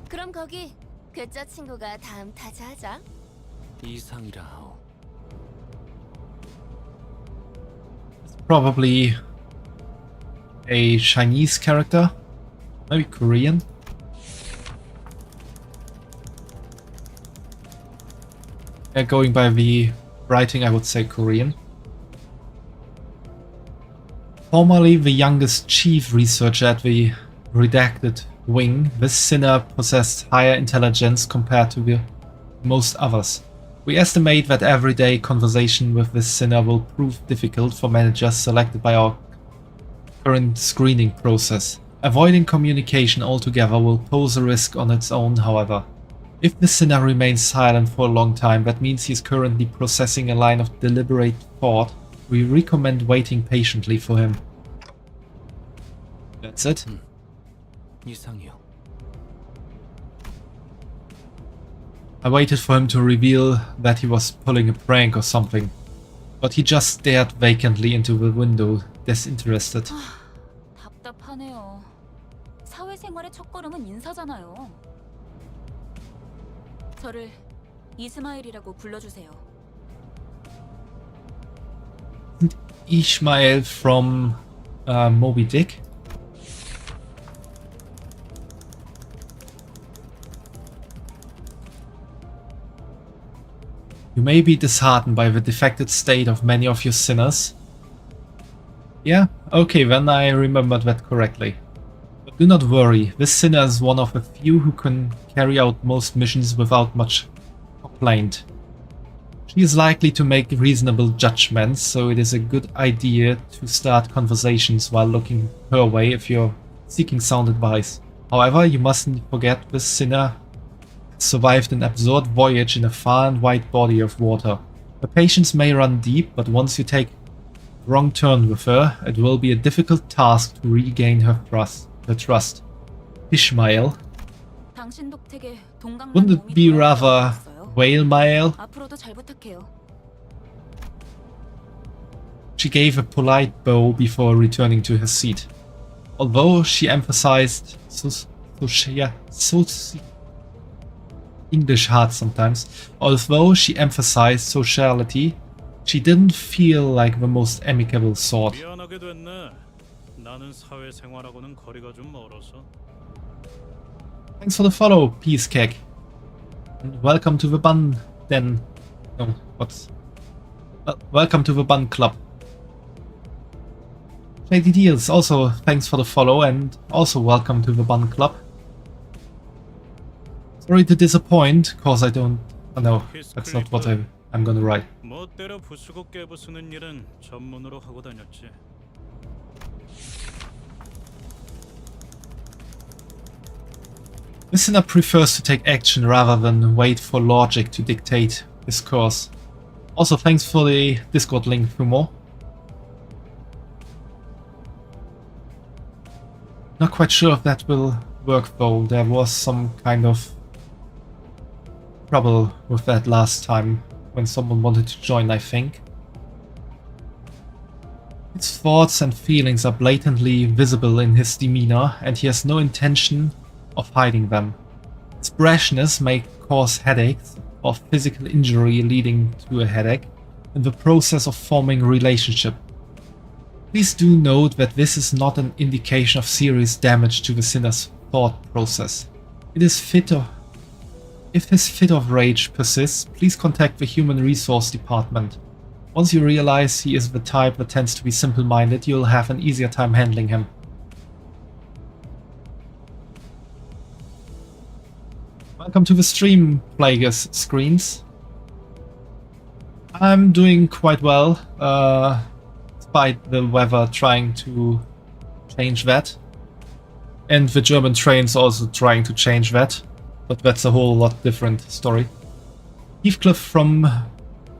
그럼 거기 괴짜 친구가 다음 타자하자. 이상이라. Probably a Chinese character, maybe Korean. Yeah, going by the writing, I would say Korean. Formerly the youngest chief researcher at the redacted wing, this sinner possessed higher intelligence compared to most others. We estimate that everyday conversation with this sinner will prove difficult for managers selected by our current screening process. Avoiding communication altogether will pose a risk on its own, however. If the sinner remains silent for a long time, that means he is currently processing a line of deliberate thought. We recommend waiting patiently for him. That's it. 이상이요. I waited for him to reveal that he was pulling a prank or something, but he just stared vacantly into the window, disinterested. 답답하네요. 사회생활의 첫걸음은 인사잖아요. 저를 이스마일이라고 불러주세요. Ishmael from Moby Dick. You may be disheartened by the defected state of many of your sinners. Yeah, okay, then I remembered that correctly. But do not worry, this sinner is one of the few who can carry out most missions without much complaint. She is likely to make reasonable judgments, so it is a good idea to start conversations while looking her way if you're seeking sound advice. However, you mustn't forget this sinner survived an absurd voyage in a far and wide body of water. Her patience may run deep, but once you take a wrong turn with her, it will be a difficult task to regain her trust. Ishmael. 당신 독택에 동강만 Wouldn't it 몸이 be 돌아가는 rather 거 없어요? Whalemail? 앞으로도 잘 부탁해요. She gave a polite bow before returning to her seat. Although she emphasized English hard sometimes. Although she emphasized sociality, she didn't feel like the most amicable sort. 미안하게 됐네. 나는 사회생활하고는 거리가 좀 멀어서. Thanks for the follow, Peace Cake. And welcome to the Bun Den. No, what's... welcome to the Bun Club. Shady Deals, also thanks for the follow and also welcome to the Bun Club. Sorry to disappoint, cause I don't... Oh no, that's not what I'm gonna write. 멋대로 부수고 깨부수는 일은 전문으로 하고 다녔지. Listener prefers to take action rather than wait for logic to dictate his course. Also, thanks for the Discord link, Fumo. Not quite sure if that will work though. There was some kind of trouble with that last time when someone wanted to join, I think. His thoughts and feelings are blatantly visible in his demeanor, and he has no intention of hiding them. His brashness may cause headaches or physical injury leading to a headache in the process of forming a relationship. Please do note that this is not an indication of serious damage to the sinner's thought process. It is if his fit of rage persists, please contact the Human Resource Department. Once you realize he is the type that tends to be simple-minded, you'll have an easier time handling him. Welcome to the stream, Plagueis Screens. I'm doing quite well, despite the weather trying to change that. And the German trains also trying to change that. But that's a whole lot different story. Heathcliff from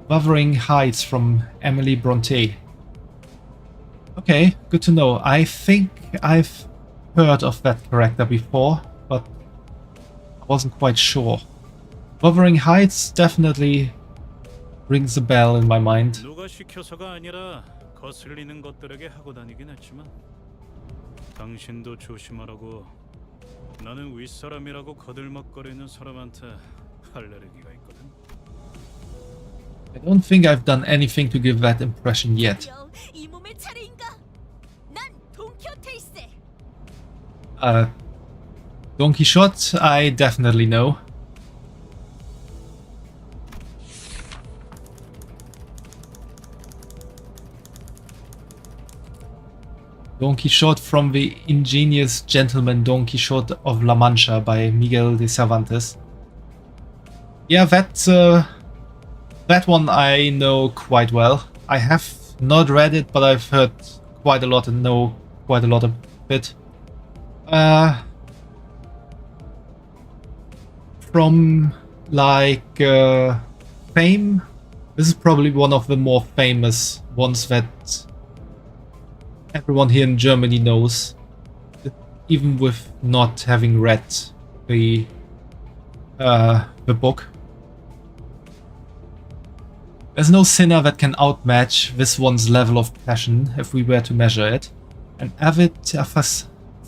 Wuthering Heights from Emily Bronte. Okay, good to know. I think I've heard of that character before, but I wasn't quite sure. Wuthering Heights definitely rings a bell in my mind. 누가 시켜서가 아니라 거슬리는 것들에게 하고 다니긴 했지만 당신도 조심하라고. 나는 윗사람이라고 거들먹거리는 사람한테 알레르기가 있거든. I don't think I've done anything to give that impression yet. 이 몸의 차례인가? 난 돈키호테일세. Don Quixote, I definitely know. Don Quixote from the Ingenious Gentleman Don Quixote of La Mancha by Miguel de Cervantes. Yeah, that one I know quite well. I have not read it, but I've heard quite a lot and know quite a lot of it. From like fame, this is probably one of the more famous ones that everyone here in Germany knows, even with not having read the book. There's no sinner that can outmatch this one's level of passion if we were to measure it. An avid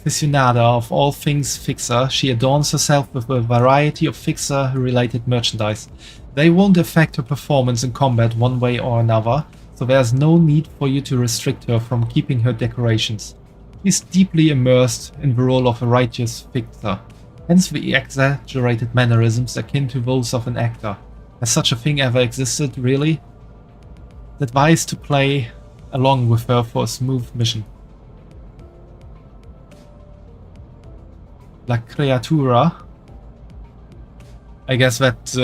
aficionada of all things Fixer, she adorns herself with a variety of Fixer-related merchandise. They won't affect her performance in combat one way or another, so there's no need for you to restrict her from keeping her decorations. She's deeply immersed in the role of a righteous Fixer, hence the exaggerated mannerisms akin to those of an actor. Has such a thing ever existed, really? It's advised to play along with her for a smooth mission. La Criatura. I guess that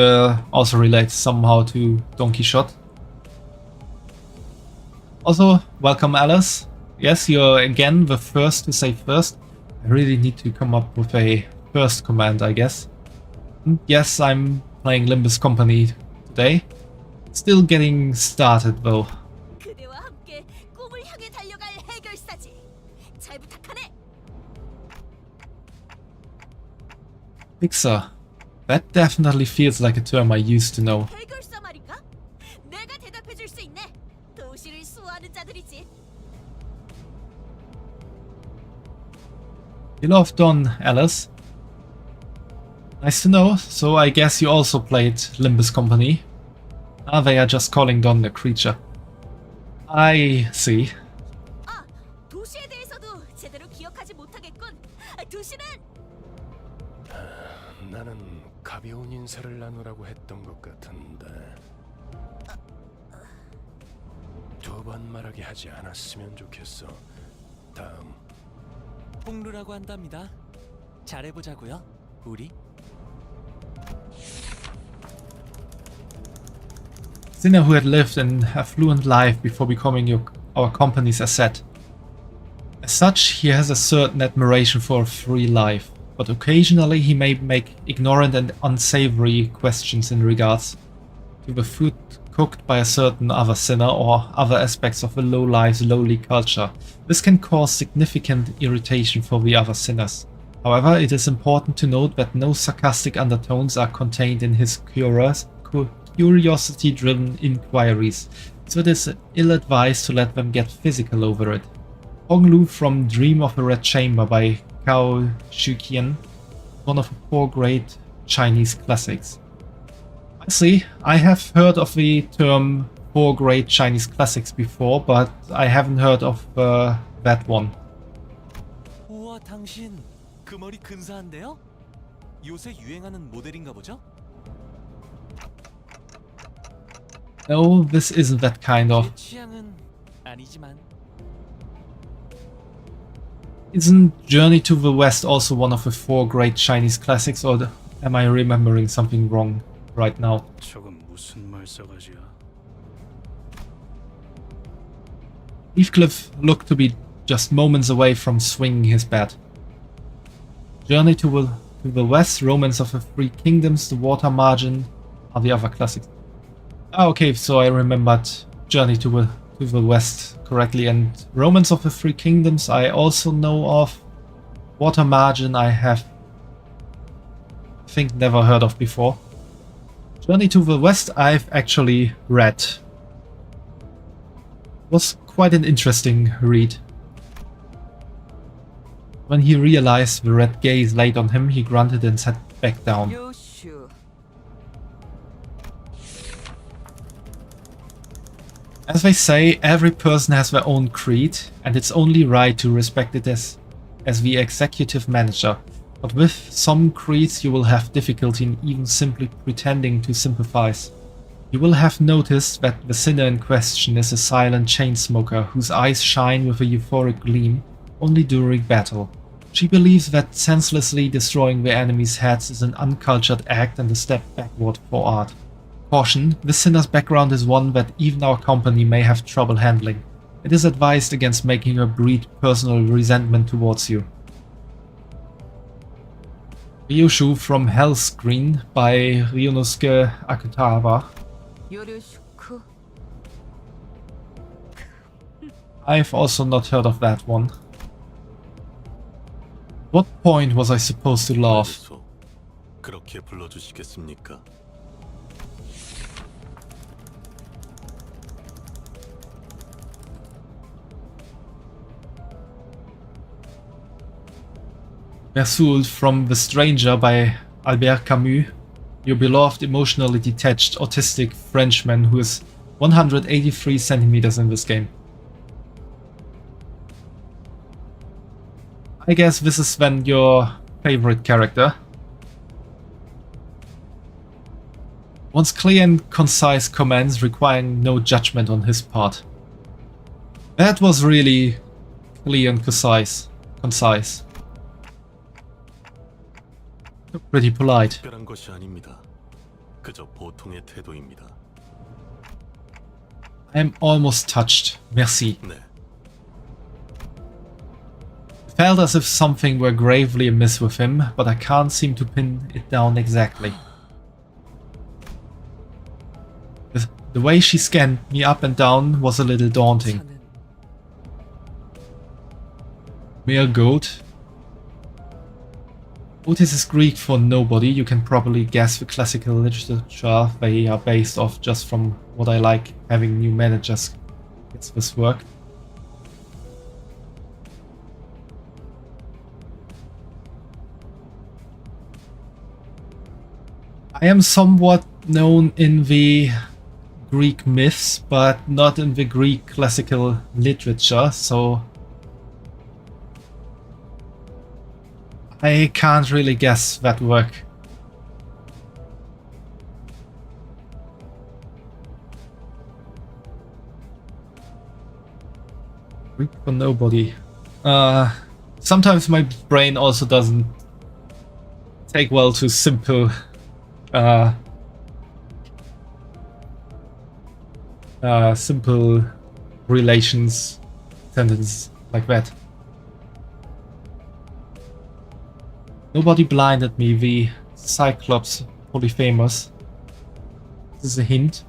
also relates somehow to Don Quixote. Also, welcome Alice. Yes, you're again the first to say first. I really need to come up with a first command, I guess. And yes, I'm playing Limbus Company today. Still getting started though. 그대와 함께 꿈을 향해 달려갈 해결사지. 잘 부탁하네. Fixer. That definitely feels like a term I used to know. 해결사 말인가? 내가 대답해 줄 수 있네. 도시를 수호하는 자들이지. You love Don, Alice. Nice to know, so I guess you also played Limbus Company. Ah, they are just calling Don a creature. I see. 아, 도시에 대해서도 제대로 기억하지 못하겠군. 도시는 나는 가벼운 인사를 나누라고 했던 것 같은데 두 번 말하게 하지 않았으면 좋겠어. 다음. 홍루라고 한답니다. 잘해보자고요, 우리. Sinner who had lived an affluent life before becoming our company's asset. As such, he has a certain admiration for a free life, but occasionally he may make ignorant and unsavory questions in regards to the food cooked by a certain other sinner or other aspects of the low-life's lowly culture. This can cause significant irritation for the other sinners. However, it is important to note that no sarcastic undertones are contained in his curiosity-driven inquiries, so it is ill-advised to let them get physical over it. Honglu from Dream of a Red Chamber by Cao Shuqian, one of the 4 great Chinese classics. I see, I have heard of the term 4 great Chinese classics before, but I haven't heard of that one. 우와, 당신 그 머리 근사한데요? 요새 유행하는 모델인가 보죠? No, this isn't that kind of. 내 취향은 아니지만. Isn't Journey to the West also one of the 4 great Chinese classics, or am I remembering something wrong right now? 저건 무슨 말싸가지야? Heathcliff looked to be just moments away from swinging his bat. Journey to the West, Romance of the Three Kingdoms, The Water Margin are the other classics. Ah, okay, so I remembered Journey to the West correctly, and Romance of the Three Kingdoms I also know of. Water Margin I have, I think, never heard of before. Journey to the West I've actually read. Was quite an interesting read. When he realized the red gaze laid on him, he grunted and sat back down. 요슈. As they say, every person has their own creed, and it's only right to respect it as the executive manager. But with some creeds you will have difficulty in even simply pretending to sympathize. You will have noticed that the sinner in question is a silent chain smoker whose eyes shine with a euphoric gleam only during battle. She believes that senselessly destroying their enemies' heads is an uncultured act and a step backward for art. Caution, this sinner's background is one that even our company may have trouble handling. It is advised against making her breed personal resentment towards you. Ryushu from Hell's Green by Ryunosuke Akutagawa. 요르슈크. I've also not heard of that one. What point was I supposed to laugh? 그렇게 불러주시겠습니까? Vesoul from The Stranger by Albert Camus, your beloved, emotionally detached, autistic Frenchman who is 183 centimeters in this game. I guess this is then your favorite character. Wants clear and concise commands requiring no judgment on his part. That was really clear and concise. Pretty polite. 특별한 것이 아닙니다. 그저 보통의 태도입니다. I'm almost touched. Merci. 네. Felt as if something were gravely amiss with him, but I can't seem to pin it down exactly. The way she scanned me up and down was a little daunting. 저는 Mere goat. Otis is Greek for nobody. You can probably guess the classical literature they are based off just from what I like having new managers gets this work. I am somewhat known in the Greek myths, but not in the Greek classical literature, so I can't really guess that work. Greek for nobody. Sometimes my brain also doesn't take well to simple simple relations sentences like that. Nobody blinded me, the Cyclops Polyphemus. This is a hint.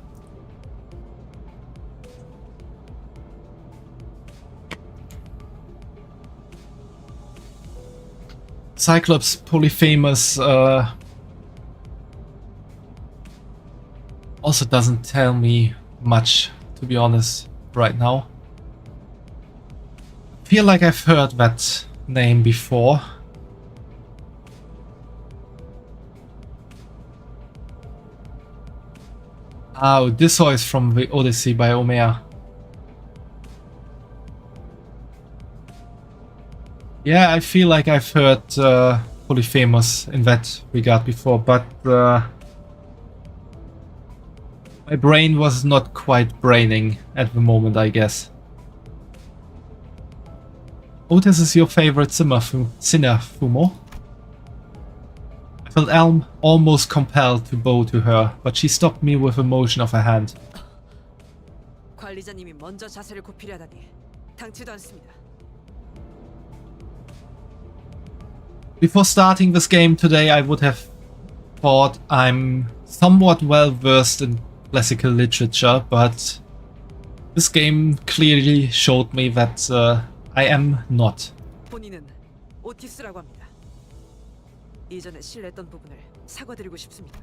Cyclops Polyphemus also doesn't tell me much, to be honest, right now. I feel like I've heard that name before. Oh, Odysseus from the Odyssey by Homer. Yeah, I feel like I've heard Polyphemus in that regard before, but my brain was not quite braining at the moment, I guess. Otis is your favorite sinner, Fumo? I felt almost compelled to bow to her, but she stopped me with a motion of her hand. 관리자님이 먼저 자세를 굽히려 하다니 당치도 않습니다. Before starting this game today, I would have thought I'm somewhat well versed in classical literature, but this game clearly showed me that I am not. 본인은 오티스라고 합니다. 이전에 실례했던 부분을 사과드리고 싶습니다.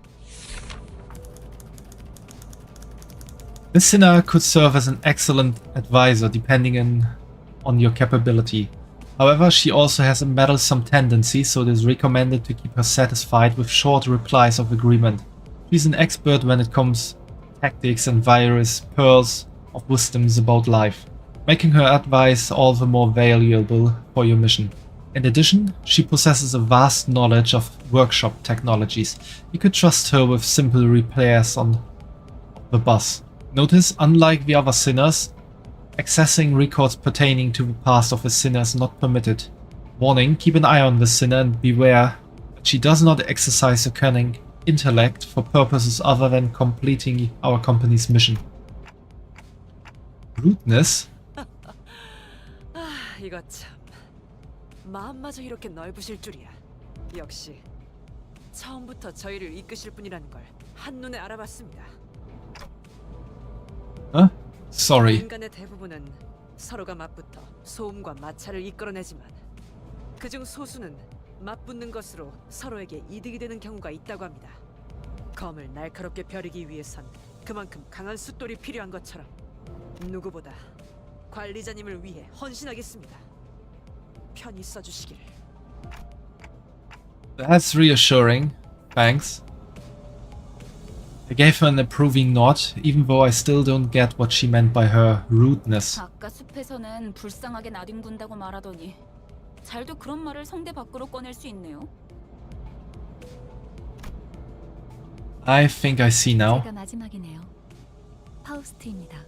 This sinner could serve as an excellent advisor depending on your capability. However, she also has a meddlesome tendency, so it is recommended to keep her satisfied with short replies of agreement. She's an expert when it comes to tactics and various pearls of wisdoms about life, making her advice all the more valuable for your mission. In addition, she possesses a vast knowledge of workshop technologies. You could trust her with simple repairs on the bus. Notice, unlike the other sinners, accessing records pertaining to the past of a sinner is not permitted. Warning, keep an eye on the sinner and beware that she does not exercise her cunning intellect for purposes other than completing our company's mission. Rudeness? 이거 참 마음마저 이렇게 넓으실 줄이야. 역시 처음부터 저희를 이끄실 분이라는 걸 한눈에 알아봤습니다. Huh? Sorry. 인간의 대부분은 서로가 맞붙어 소음과 마찰을 이끌어내지만 그중 소수는 맞붙는 것으로 서로에게 이득이 되는 경우가 있다고 합니다. 검을 날카롭게 벼리기 위해선 그만큼 강한 숫돌이 필요한 것처럼 누구보다 관리자님을 위해 헌신하겠습니다. 편히 써주시기를. That's reassuring. Thanks. I gave her an approving nod, even though I still don't get what she meant by her rudeness. 아까 숲에서는 불쌍하게 나뒹군다고 말하더니 잘도 그런 말을 성대 밖으로 꺼낼 수 있네요. I think I see now. 제가 마지막이네요. 파우스트입니다.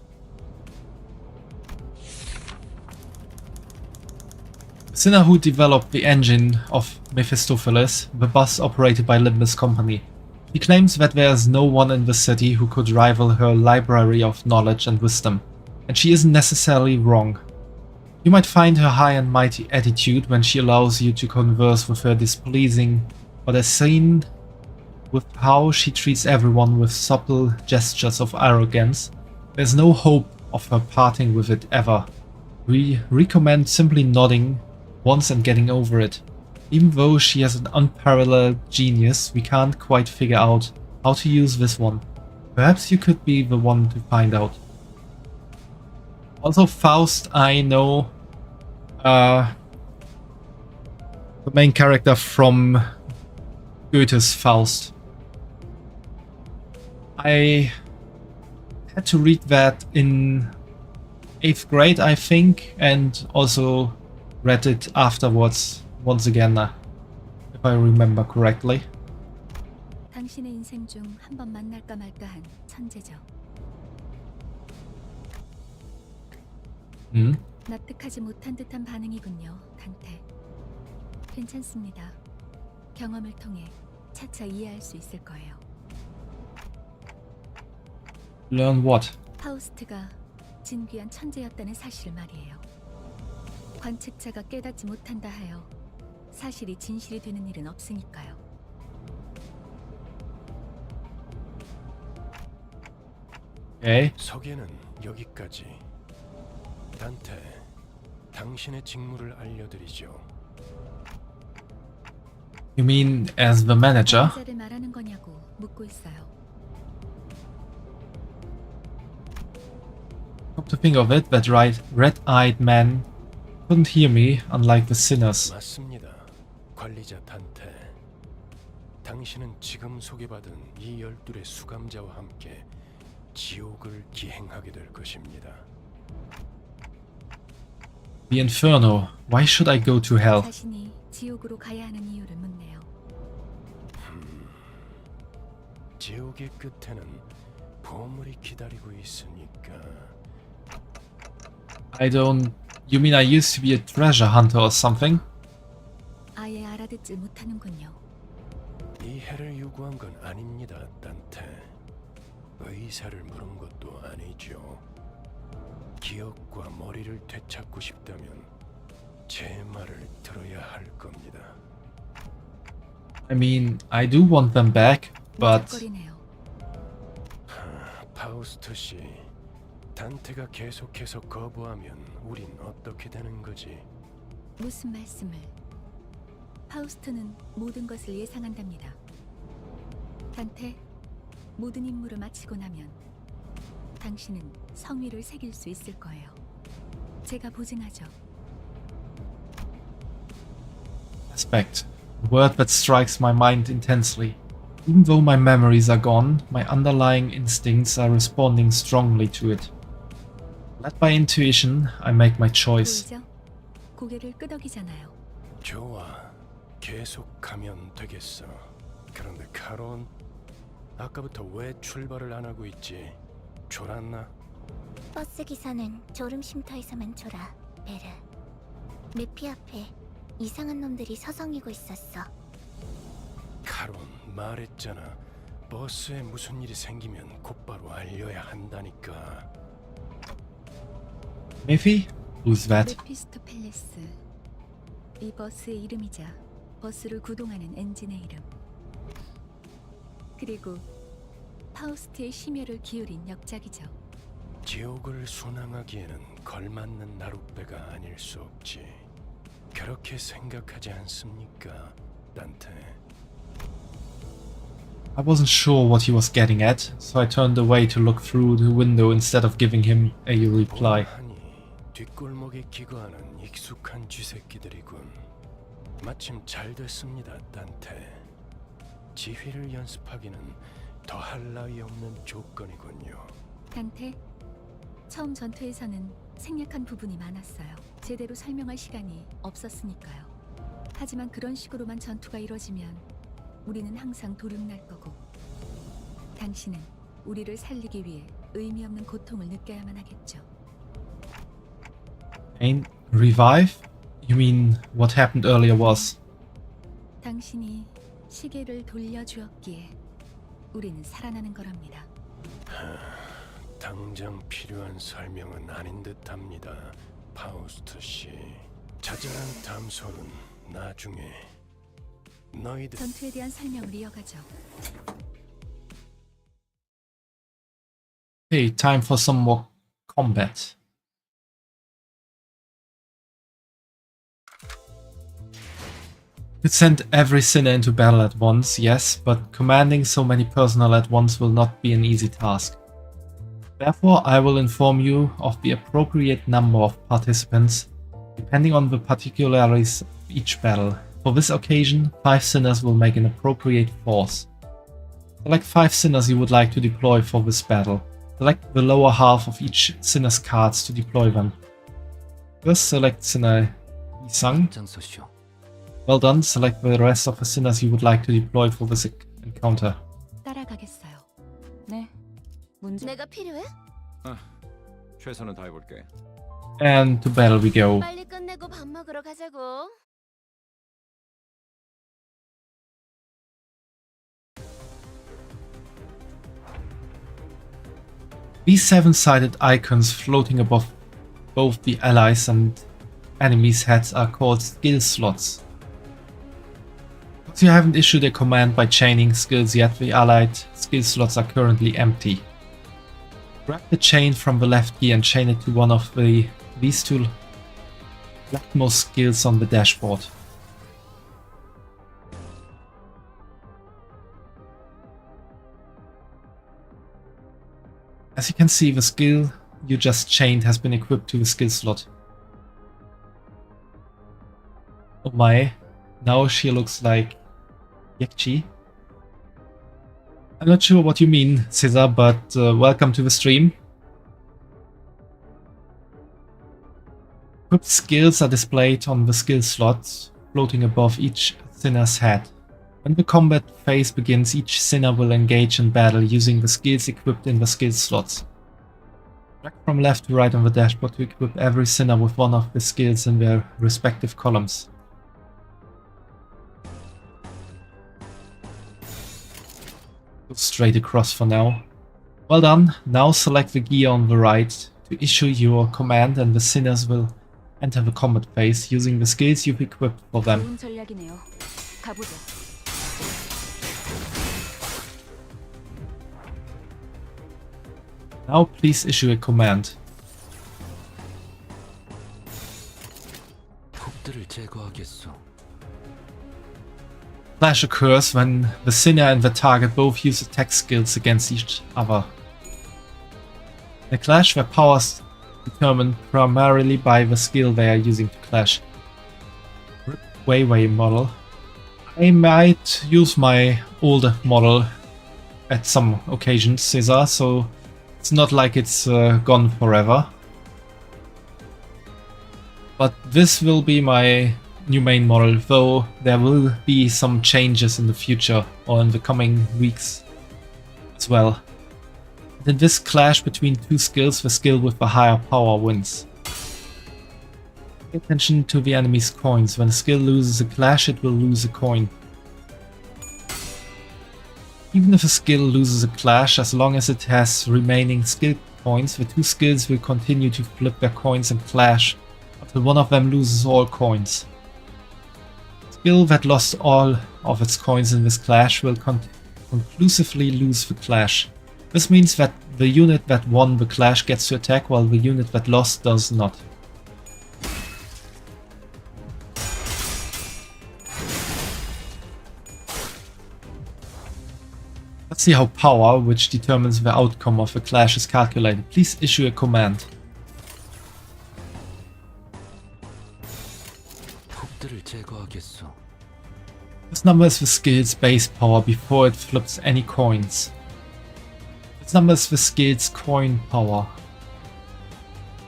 Sinner who developed the engine of Mephistopheles, the bus operated by Limbus Company. He claims that there is no one in the city who could rival her library of knowledge and wisdom, and she isn't necessarily wrong. You might find her high and mighty attitude when she allows you to converse with her displeasing, but as seen with how she treats everyone with subtle gestures of arrogance, there's no hope of her parting with it ever. We recommend simply nodding once and getting over it. Even though she has an unparalleled genius, we can't quite figure out how to use this one. Perhaps you could be the one to find out. Also, Faust, I know the main character from Goethe's Faust. I had to read that in 8th grade, I think, and also read it afterwards once again, if I remember correctly. 당신의 인생 중 한 번 만날까 말까한 천재죠. 납득하지 못한 듯한 반응이군요, 단테. 괜찮습니다. 경험을 통해 차차 이해할 수 있을 거예요. Learn what? 파우스트가 진귀한 천재였다는 사실을 말이에요. 관측자가 깨닫지 못한다 하여 사실이 진실이 되는 일은 없으니까요. Okay. 소개는 여기까지. 단테, 당신의 직무를 알려드리죠. You mean as the manager? 자를 말하는 거냐고 묻고 있어요. Come to think of it, that red-eyed man couldn't hear me, unlike the sinners. 맞습니다. 관리자 단테. 당신은 지금 소개받은 이 12의 수감자와 함께 지옥을 기행하게 될 것입니다. The Inferno. Why should I go to hell? 자신이 지옥으로 가야 하는 이유를 묻네요. 지옥의 끝에는 보물이 기다리고 있으니까. I don't... You mean I used to be a treasure hunter or something? 아예 알아듣질 못하는군요. 이 해를 요구한 건 아닙니다, 단테. 의사를 물은 것도 아니죠. 기억과 머리를 되찾고 싶다면 제 말을 들어야 할 겁니다. I mean, I do want them back, but... 무적거리네요. 파우스트 씨, 단테가 계속해서 거부하면 우린 어떻게 되는 거지? 무슨 말씀을? 파우스트는 모든 것을 예상한답니다. 단테, 모든 임무를 마치고 나면 당신은 성위를 새길 수 있을 거예요. 제가 보증하죠. Aspect. A word that strikes my mind intensely. Even though my memories are gone, my underlying instincts are responding strongly to it. Led by intuition, I make my choice. 보이죠? 고개를 끄덕이잖아요. 좋아, 계속 가면 되겠어. 그런데 카론, 아까부터 왜 출발을 안 하고 있지? 졸았나? 버스 기사는 졸음 쉼터에서만 졸아, 베르. 메피 앞에 이상한 놈들이 서성이고 있었어. 카론, 말했잖아. 버스에 무슨 일이 생기면 곧바로 알려야 한다니까. Miffy? Who's that? 메피스토펠레스. 이 버스의 이름이자 버스를 구동하는 엔진의 이름. 그리고 파우스트의 심혈을 기울인 역작이죠. 지옥을 순항하기에는 걸맞는 나룻배가 아닐 수 없지. 그렇게 생각하지 않습니까, 단테? I wasn't sure what he was getting at, so I turned away to look through the window instead of giving him a reply. 보아하니 뒷골목에 기거하는 익숙한 쥐새끼들이군. 마침 잘 됐습니다, 딴테. 지휘를 연습하기는 더할 나위 없는 조건이군요. 단테, 처음 전투에서는 생략한 부분이 많았어요. 제대로 설명할 시간이 없었으니까요. 하지만 그런 식으로만 전투가 이루어지면 우리는 항상 도륙날 거고, 당신은 우리를 살리기 위해 의미 없는 고통을 느껴야만 하겠죠. Pain revive? You mean what happened earlier was? 당신이 시계를 돌려주었기에 우리는 살아나는 거랍니다. 당장 필요한 설명은 아닌 듯합니다, 파우스트 씨. 자잘한 담소는 나중에. 너희들 전투에 대한 설명을 이어가죠. Okay, time for some more combat. You could send every sinner into battle at once, yes, but commanding so many personnel at once will not be an easy task. Therefore, I will inform you of the appropriate number of participants, depending on the particularities of each battle. For this occasion, 5 sinners will make an appropriate force. Select 5 sinners you would like to deploy for this battle. Select the lower half of each sinner's cards to deploy them. First, select sinner Isang. Well done, select the rest of the sinners you would like to deploy for this encounter. 따라가겠어요. 네. 문제. 내가 필요해? 최선을 다해볼게. And to battle we go. 빨리 끝내고 밥 먹으러 가자고. These 7-sided icons floating above both the allies and enemies' heads are called skill slots. Because you haven't issued a command by chaining skills yet, the allied skill slots are currently empty. Grab the chain from the left key and chain it to one of these two leftmost skills on the dashboard. As you can see, the skill you just chained has been equipped to the skill slot. Oh my, now she looks like Yekchi. I'm not sure what you mean, Caesar, but welcome to the stream. Equipped skills are displayed on the skill slots, floating above each sinner's head. When the combat phase begins, each sinner will engage in battle using the skills equipped in the skill slots. Drag from left to right on the dashboard to equip every sinner with one of the skills in their respective columns. Go straight across for now. Well done. Now select the gear on the right to issue your command, and the sinners will enter the combat phase using the skills you've equipped for them. 좋은 전략이네요. 가보자. Now please issue a command. 폭들을 제거하겠소. Clash occurs when the sinner and the target both use attack skills against each other. In a clash, their powers determined primarily by the skill they are using to clash. Weiwei model. I might use my older model at some occasions, Caesar, so it's not like it's gone forever. But this will be my new main model, though there will be some changes in the future or in the coming weeks as well. And in this clash between two skills, the skill with the higher power wins. Pay attention to the enemy's coins. When a skill loses a clash, it will lose a coin. Even if a skill loses a clash, as long as it has remaining skill points, the two skills will continue to flip their coins and clash until one of them loses all coins. The skill that lost all of its coins in this clash will conclusively lose the clash. This means that the unit that won the clash gets to attack, while the unit that lost does not. Let's see how power, which determines the outcome of a clash, is calculated. Please issue a command. 곡들을 제거하겠어. This number is the skill's base power before it flips any coins. This number is the skill's coin power.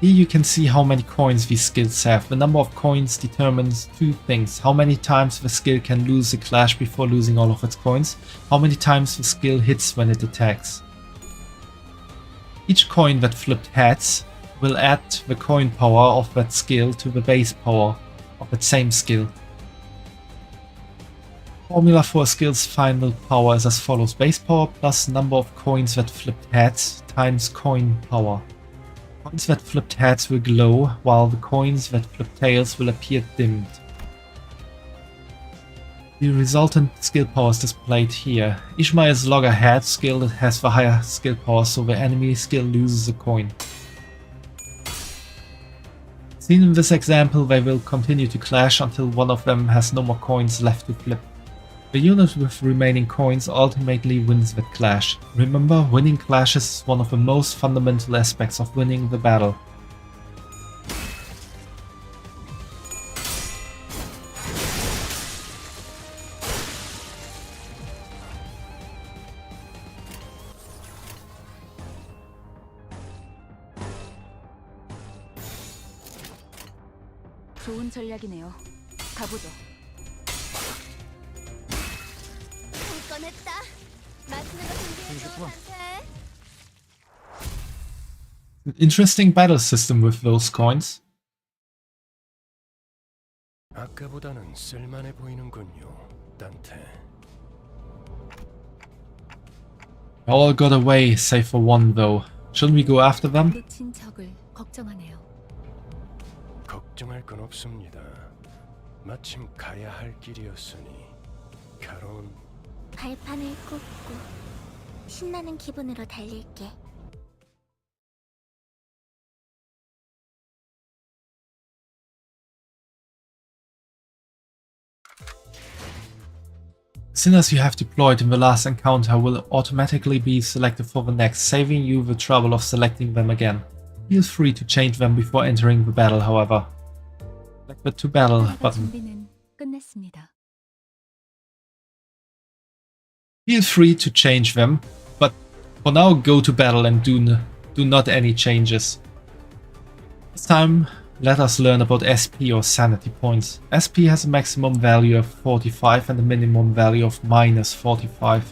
Here you can see how many coins these skills have. The number of coins determines two things: how many times the skill can lose a clash before losing all of its coins, how many times the skill hits when it attacks. Each coin that flipped heads will add the coin power of that skill to the base power of that same skill. Formula for a skill's final power is as follows: base power plus number of coins that flipped heads times coin power. Coins that flipped heads will glow, while the coins that flipped tails will appear dimmed. The resultant skill power is displayed here. Ishmael's loggerhead skill has the higher skill power, so the enemy skill loses a coin. Seen in this example, they will continue to clash until one of them has no more coins left to flip. The unit with remaining coins ultimately wins that clash. Remember, winning clashes is one of the most fundamental aspects of winning the battle. 좋은 전략이네요. 가보죠. 꺼냈다. 맛있는 거 준비해줘, 단테. Interesting battle system with those coins. 아까보다는 쓸만해 보이는군요, 단테. All got away, save for one though. Shouldn't we go after them? 놓친 적을 걱정하네요. 걱정할 건 없습니다. 마침 가야 할 길이었으니 가론. 발판을 꽂고 신나는 기분으로 달릴게. Sinners you have deployed in the last encounter will automatically be selected for the next, saving you the trouble of selecting them again. Feel free to change them before entering the battle, however. Select the to battle button. 준비는 끝났습니다. Feel free to change them, but for now go to battle and do not any changes. This time, let us learn about SP or sanity points. SP has a maximum value of 45 and a minimum value of -45.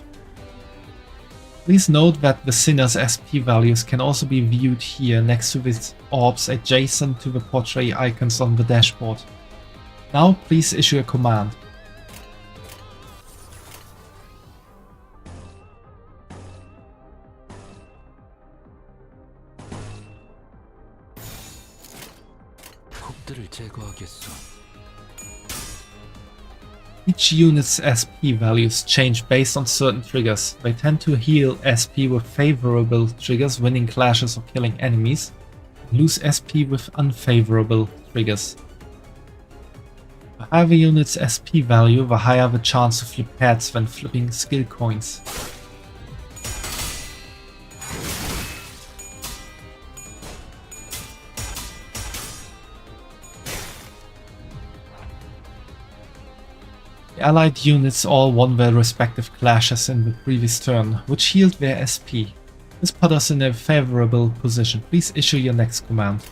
Please note that the Sinner's SP values can also be viewed here next to the orbs adjacent to the portrait icons on the dashboard. Now please issue a command. 곡들을 제거하겠어. Each unit's SP values change based on certain triggers. They tend to heal SP with favorable triggers, winning clashes or killing enemies, and lose SP with unfavorable triggers. The higher the unit's SP value, the higher the chance to flip heads when flipping skill coins. The allied units all won their respective clashes in the previous turn, which healed their SP. This put us in a favorable position. Please issue your next command.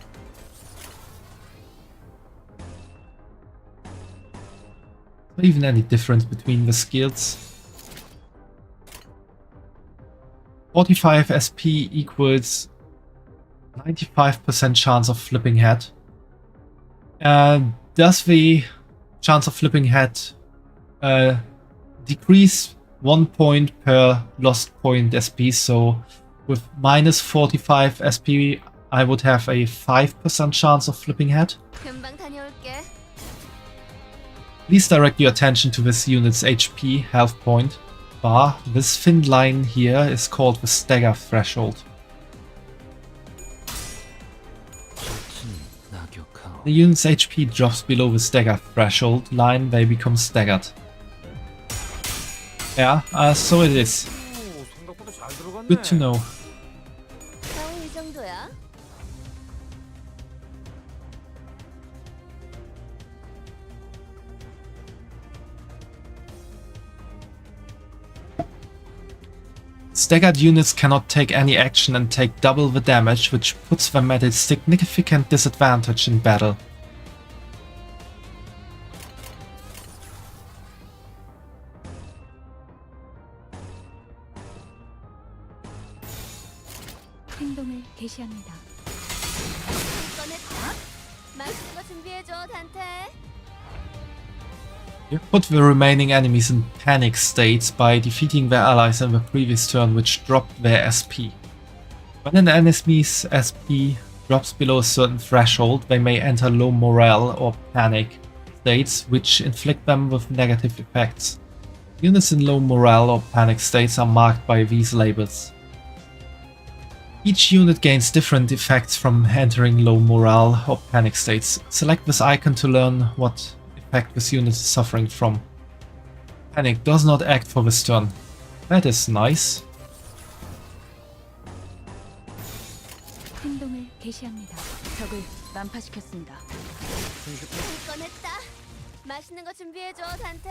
Is there even any difference between the skills? 45 SP equals 95% chance of flipping head. Does the chance of flipping head decrease 1 point per lost point SP? So with -45 SP I would have a 5% chance of flipping head. 금방 다녀올게. Please direct your attention to this unit's HP health point bar. This thin line here is called the stagger threshold. The unit's HP drops below the stagger threshold line, they become staggered. Yeah, so it is. Good to know. 상황 이 정도야. Staggered units cannot take any action and take double the damage, which puts them at a significant disadvantage in battle. 행동을 개시합니다. 꺼냈다. 맛있는 거 준비해줘, 단테. You put the remaining enemies in panic states by defeating their allies in the previous turn, which dropped their SP. When an enemy's SP drops below a certain threshold, they may enter low morale or panic states, which inflict them with negative effects. Units in low morale or panic states are marked by these labels. Each unit gains different effects from entering low morale or panic states. Select this icon to learn what effect this unit is suffering from. Panic does not act for this turn. That is nice. 행동을 개시합니다. 적을 난파시켰습니다. 꺼냈다. 맛있는 거 준비해줘, 단테.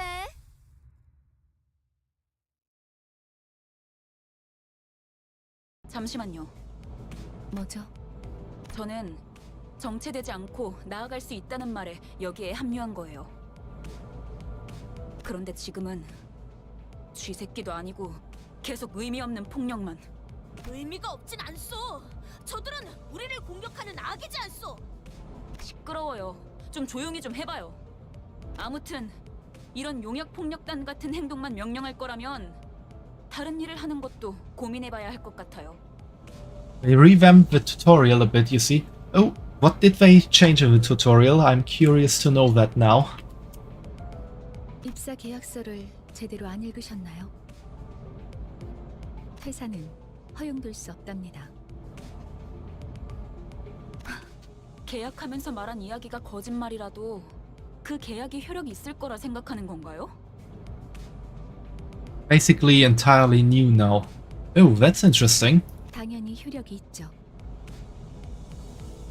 잠시만요. 뭐죠? 저는 정체되지 않고 나아갈 수 있다는 말에 여기에 합류한 거예요. 그런데 지금은 쥐새끼도 아니고 계속 의미 없는 폭력만. 의미가 없진 않소. 저들은 우리를 공격하는 악이지 않소. 시끄러워요. 좀 조용히 좀 해봐요. 아무튼 이런 용역 폭력단 같은 행동만 명령할 거라면 다른 일을 하는 것도 고민해봐야 할 것 같아요. They revamped the tutorial a bit, you see. Oh, what did they change in the tutorial? I'm curious to know that now. 입사 계약서를 제대로 안 읽으셨나요? 퇴사는 허용될 수 없답니다. 계약하면서 말한 이야기가 거짓말이라도 그 계약이 효력이 있을 거라 생각하는 건가요? Basically entirely new now. Oh, that's interesting. 당연히 효력이 있죠.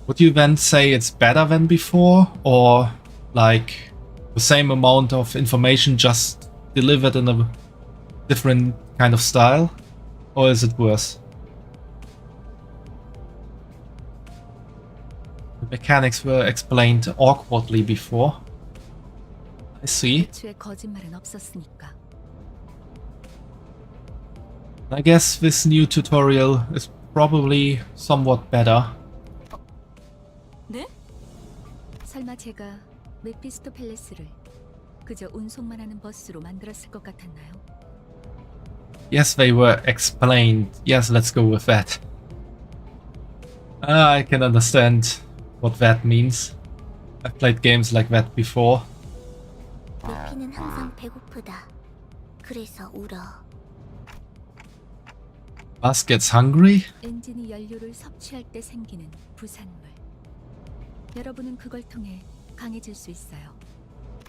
Would you then say it's better than before? Or like the same amount of information just delivered in a different kind of style? Or is it worse? The mechanics were explained awkwardly before. I see. 애초에 거짓말은 없었으니까. I guess this new tutorial is probably somewhat better. 네? 설마 제가 메피스토 팰레스를 그저 운송만 하는 버스로 만들었을 것 같았나요? Yes, they were explained. Yes, let's go with that. I can understand what that means. I've played games like that before. 루피는 항상 배고프다. 그래서 울어. Bus gets hungry? 엔진이 연료를 섭취할 때 생기는 부산물. 여러분은 그걸 통해 강해질 수 있어요.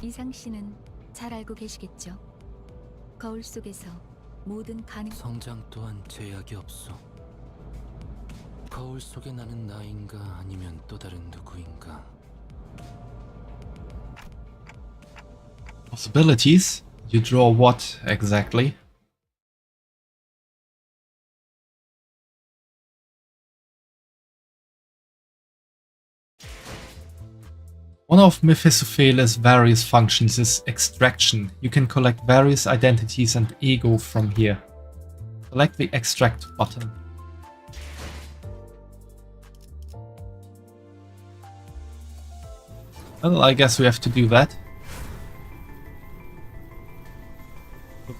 이상 씨는 잘 알고 계시겠죠? 거울 속에서 모든 가능... 성장 또한 제약이 없어. 거울 속에 나는 나인가 아니면 또 다른 누구인가. Possibilities? You draw what exactly? One of Mephistopheles' various functions is extraction. You can collect various identities and ego from here. Select the extract button. Well, I guess we have to do that.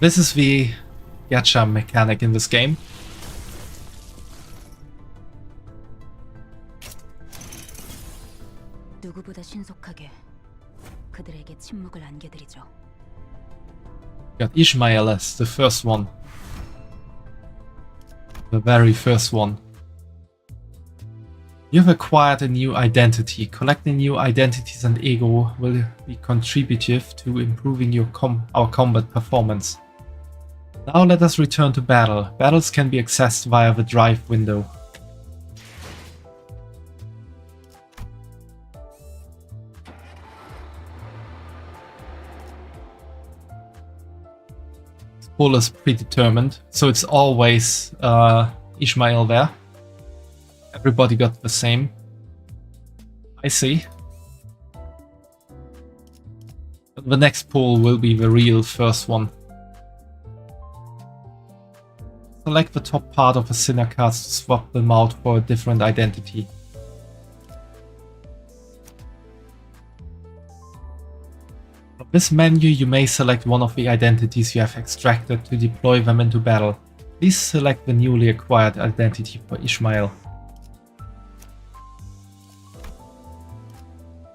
This is the gacha mechanic in this game. 누구보다 신속하게 그들에게 침묵을 안겨드리죠. Got Ishmael as the first one. The very first one. You've acquired a new identity. Collecting new identities and ego will be contributive to improving our combat performance. Now let us return to battle. Battles can be accessed via the drive window. pull is predetermined, so it's always Ishmael there. Everybody got the same. I see. The next pull will be the real first one. Select the top part of the Sinner cards to swap them out for a different identity. From this menu, you may select one of the identities you have extracted to deploy them into battle. Please select the newly acquired identity for Ishmael.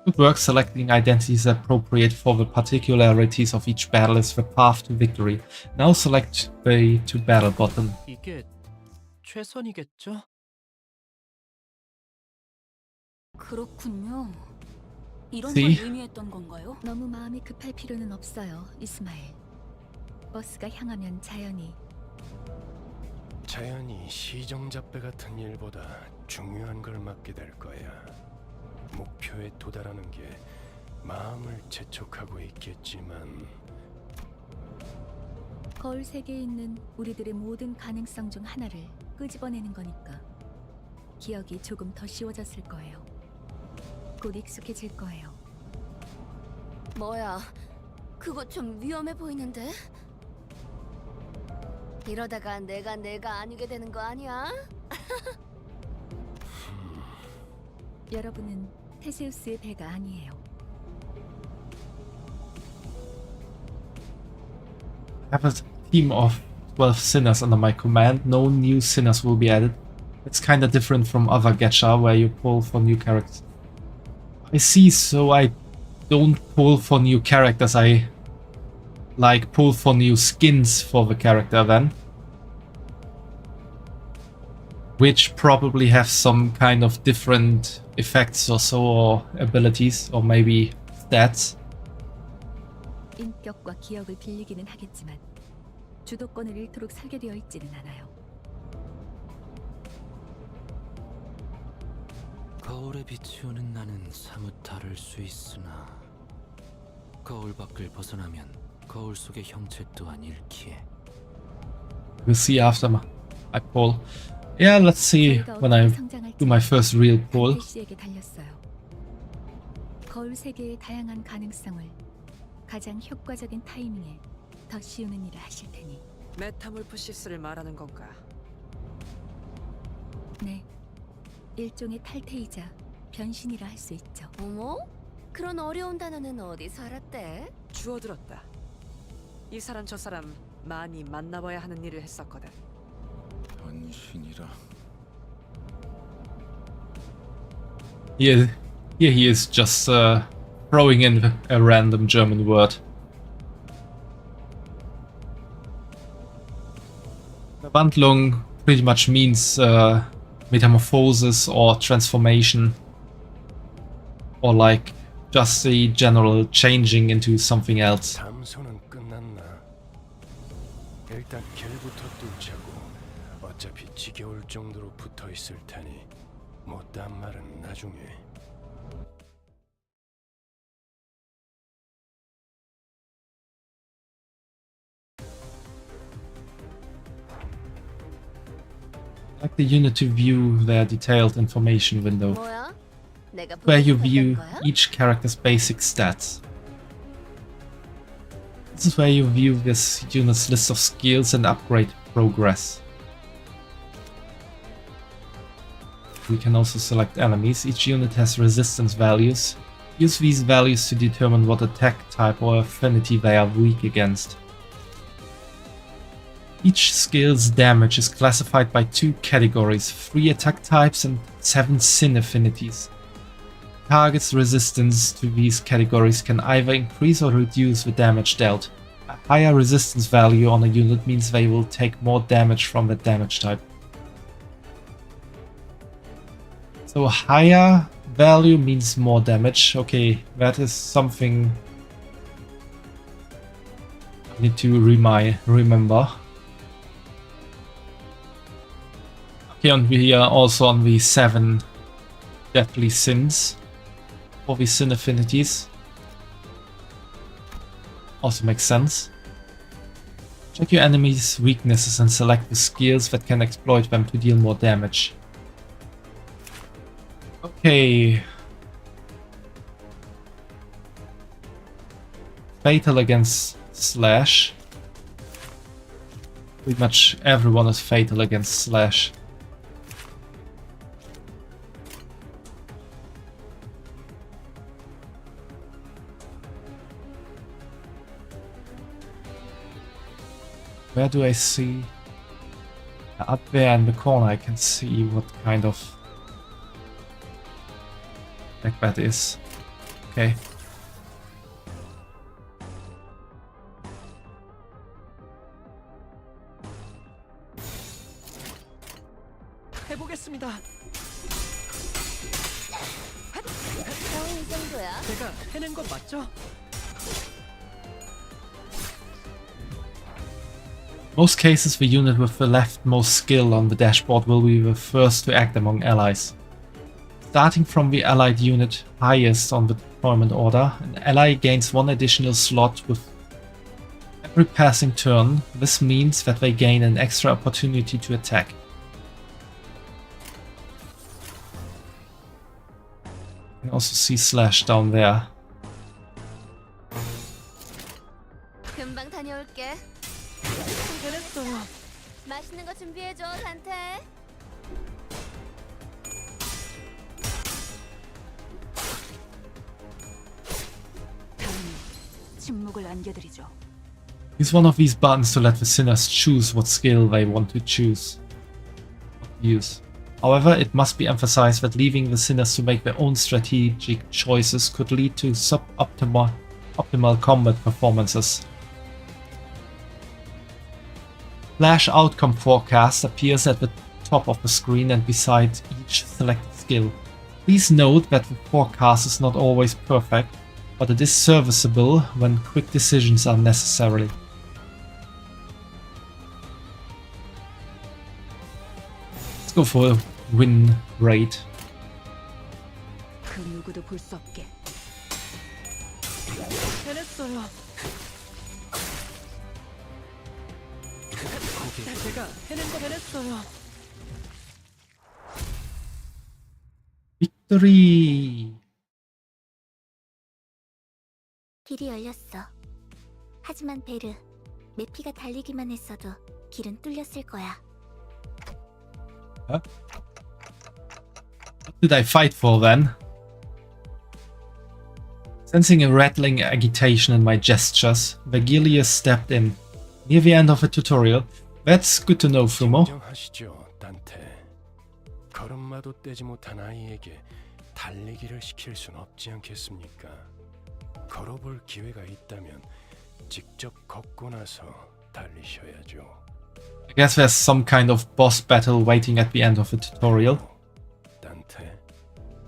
Good work. Selecting identities appropriate for the particularities of each battle is the path to victory. Now select the to battle button. 이게 최선이겠죠? 그렇군요. 이런 See? 걸 의미했던 건가요? 너무 마음이 급할 필요는 없어요, 이스마엘. 버스가 향하면 자연히 시정잡배 같은 일보다 중요한 걸 맡게 될 거야. 목표에 도달하는 게 마음을 재촉하고 있겠지만 거울 세계에 있는 우리들의 모든 가능성 중 하나를 끄집어내는 거니까 기억이 조금 더 쉬워졌을 거예요. 곧 익숙해질 거예요. 뭐야, 그거 좀 위험해 보이는데? 이러다가 내가 아니게 되는 거 아니야? 여러분은 테세우스의 배가 아니에요. I have a team of 12 sinners under my command. No new sinners will be added. It's kinda different from other gacha where you pull for new characters. I see, so I don't pull for new characters, I like pull for new skins for the character then. Which probably have some kind of different effects or so, or abilities, or maybe stats. 인격과 기억을 빌리기는 하겠지만 주도권을 잃도록 설계되어 있지는 않아요. 거울에 비추는 나는 사뭇 다를 수 있으나 거울 밖을 벗어나면 거울 속의 형체 또한 잃기에. We'll see after I pull. Yeah, let's see when I do my first real pull. 씨에게 달렸어요. 거울 세계의 다양한 가능성을 가장 효과적인 타이밍에 더 씌우는 일을 하실 테니. 메타몰프시스를 말하는 건가? 네, 일종의 탈퇴이자 변신이라 할 수 있죠. 어머? 그런 어려운 단어는 어디서 알았대? 주워들었다. 이 사람 저 사람 많이 만나봐야 하는 일을 했었거든. 변신이라. Here he is just throwing in a random German word. Verwandlung pretty much means metamorphosis or transformation, or like just the general changing into something else. 담소는 끝났나? 일단 길부터 뚫자고. 어차피 지겨울 정도로 붙어 있을 테니 못한 말은 나중에. Like the unit to view their detailed information window, 뭐야? 내가 where you 보고 view 있었던 거야? each character's basic stats. This is where you view this unit's list of skills and upgrade progress. We can also select enemies. Each unit has resistance values. Use these values to determine what attack type or affinity they are weak against. Each skill's damage is classified by 2 categories, 3 attack types and 7 sin affinities. Target's resistance to these categories can either increase or reduce the damage dealt. A higher resistance value on a unit means they will take more damage from that damage type. So a higher value means more damage. Okay, that is something I need to remember. Okay, and we are also on the 7 deadly sins for the sin affinities. Also makes sense. Check your enemy's weaknesses and select the skills that can exploit them to deal more damage. Okay. Fatal against Slash. Pretty much everyone is fatal against Slash. Where do I see? Up there in the corner I can see what kind of deck that is. Okay. 해보겠습니다. 겨우 이 정도야. 제가 해낸 건 맞죠? Most cases, the unit with the leftmost skill on the dashboard will be the first to act among allies. Starting from the allied unit highest on the deployment order, an ally gains one additional slot with every passing turn. This means that they gain an extra opportunity to attack. You can also see Slash down there. 금방 다녀올게. 해냈어요. 맛있는 거 준비해줘, 단테. 침묵을 안겨드리죠. Use one of these buttons to let the sinners choose what skill they want to use. However, it must be emphasized that leaving the sinners to make their own strategic choices could lead to suboptimal combat performances. Flash outcome forecast appears at the top of the screen and beside each selected skill. Please note that the forecast is not always perfect, but it is serviceable when quick decisions are necessary. Let's go for a win rate. 그 누구도 볼 수 없게. 해냈어요. 제가 해낸 거 해냈어요. Victory! 길이 열렸어. 하지만 베르, 메피가 달리기만 했어도 길은 뚫렸을 거야. Huh? What did I fight for then? Sensing a rattling agitation in my gestures, Vergilius stepped in. Near the end of the tutorial. That's good to know, Fumo. 인정하시죠, 단테. 걸음마도 떼지 못한 아이에게 달리기를 시킬 순 없지 않겠습니까? 걸어볼 기회가 있다면 직접 걷고 나서 달리셔야죠. I guess there's some kind of boss battle waiting at the end of the tutorial. 단테,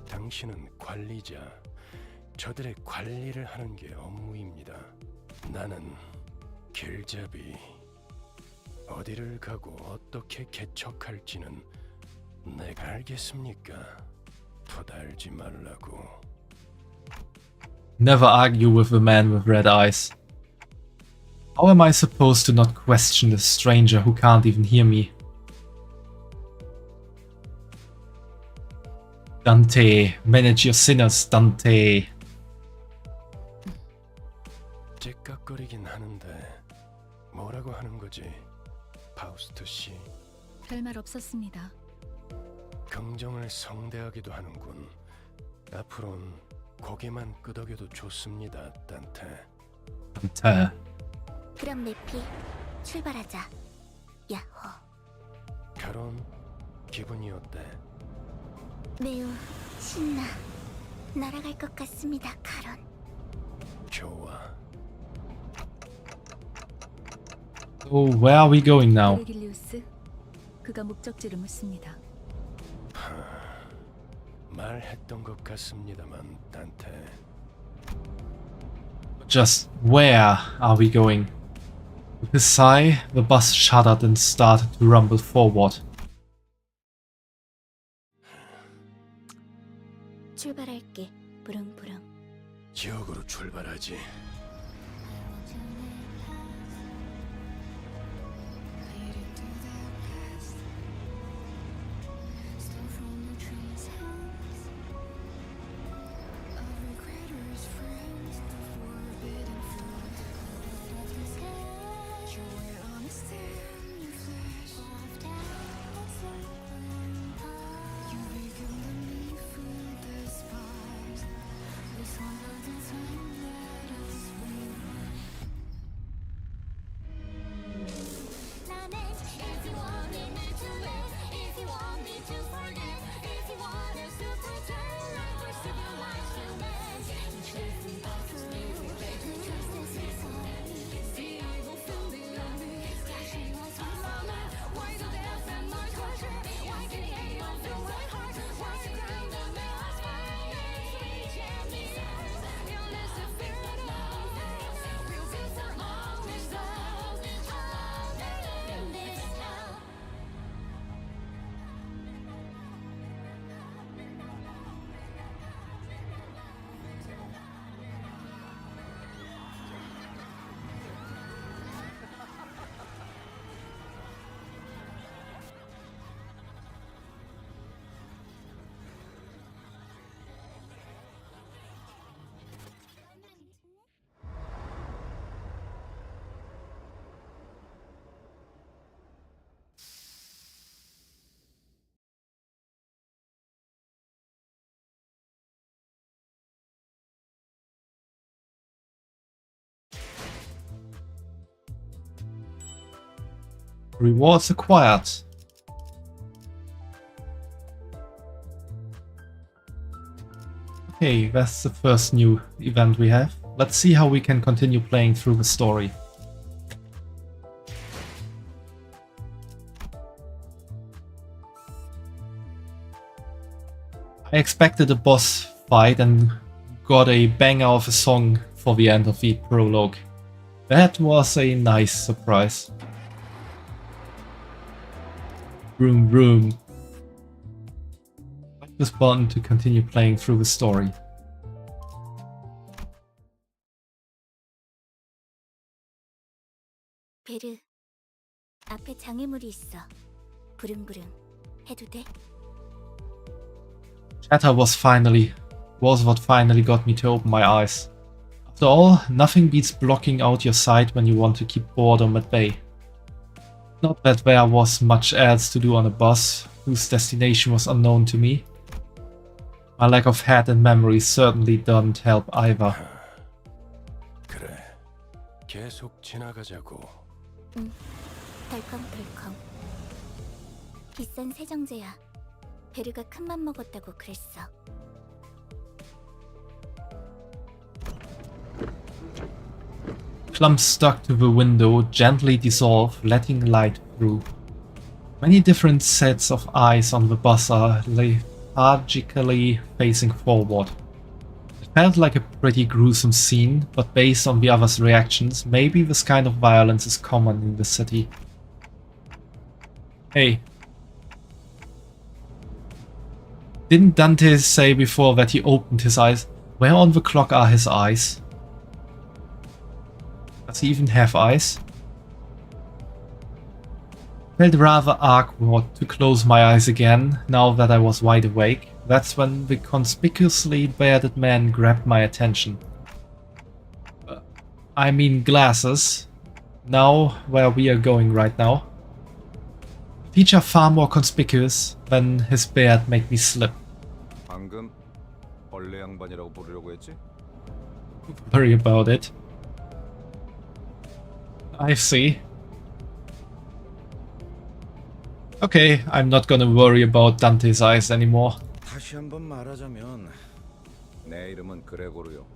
당신은 관리자. 저들의 관리를 하는 게 업무입니다. 나는 길잡이. 어디를 가고 어떻게 개척할지는 내가 알겠습니까? 토달지 말라고. Never argue with the man with red eyes. How am I supposed to not question a stranger who can't even hear me? Dante, manage your sinners, Dante. 째깍거리긴 하는데 뭐라고 하는 거지, 파우스트 씨? 별말 없었습니다. 긍정을 성대하기도 하는군. 앞으론 고개만 끄덕여도 좋습니다, 단테. Dante. 그럼 메피, 출발하자. 야호. 가론, 기분이 어때? 매우 신나. 날아갈 것 같습니다, 가론. 좋아. So where are we going now? 베르길리우스, 그가 목적지를 묻습니다. 말했던 것 같습니다만, 단테. Just where are we going? With a sigh, the bus shuddered and started to rumble forward. 출발할게. 부릉부릉. 지역으로 출발하지. Rewards acquired. Okay, that's the first new event we have. Let's see how we can continue playing through the story. I expected a boss fight and got a banger of a song for the end of the prologue. That was a nice surprise. Vroom vroom. Click this button to continue playing through the story. 베르, 앞에 장애물이 있어. 부릉부릉 해도 돼? Chatter was what finally got me to open my eyes. After all, nothing beats blocking out your sight when you want to keep boredom at bay. Not that there was much else to do on a bus whose destination was unknown to me. My lack of head and memory certainly doesn't help either. 그래. 계속 지나가자고. 응, 덜컹덜컹. 비싼 세정제야. 베르가 큰맘 먹었다고 그랬어. Clumps stuck to the window gently dissolve, letting light through. Many different sets of eyes on the bus are lethargically facing forward. It felt like a pretty gruesome scene, but based on the others' reactions, maybe this kind of violence is common in the city. Hey. Didn't Dante say before that he opened his eyes? Where on the clock are his eyes? Does he even have eyes? Felt rather awkward to close my eyes again, now that I was wide awake. That's when the conspicuously bearded man grabbed my attention. I mean glasses. Now, where we are going right now. Feature far more conspicuous than his beard made me slip. 방금 벌레 양반이라고 부르려고 했지? Worry about it. I see. Okay, I'm not gonna worry about Dante's eyes anymore. 다시 한번 말하자면 내 이름은 그레고르요.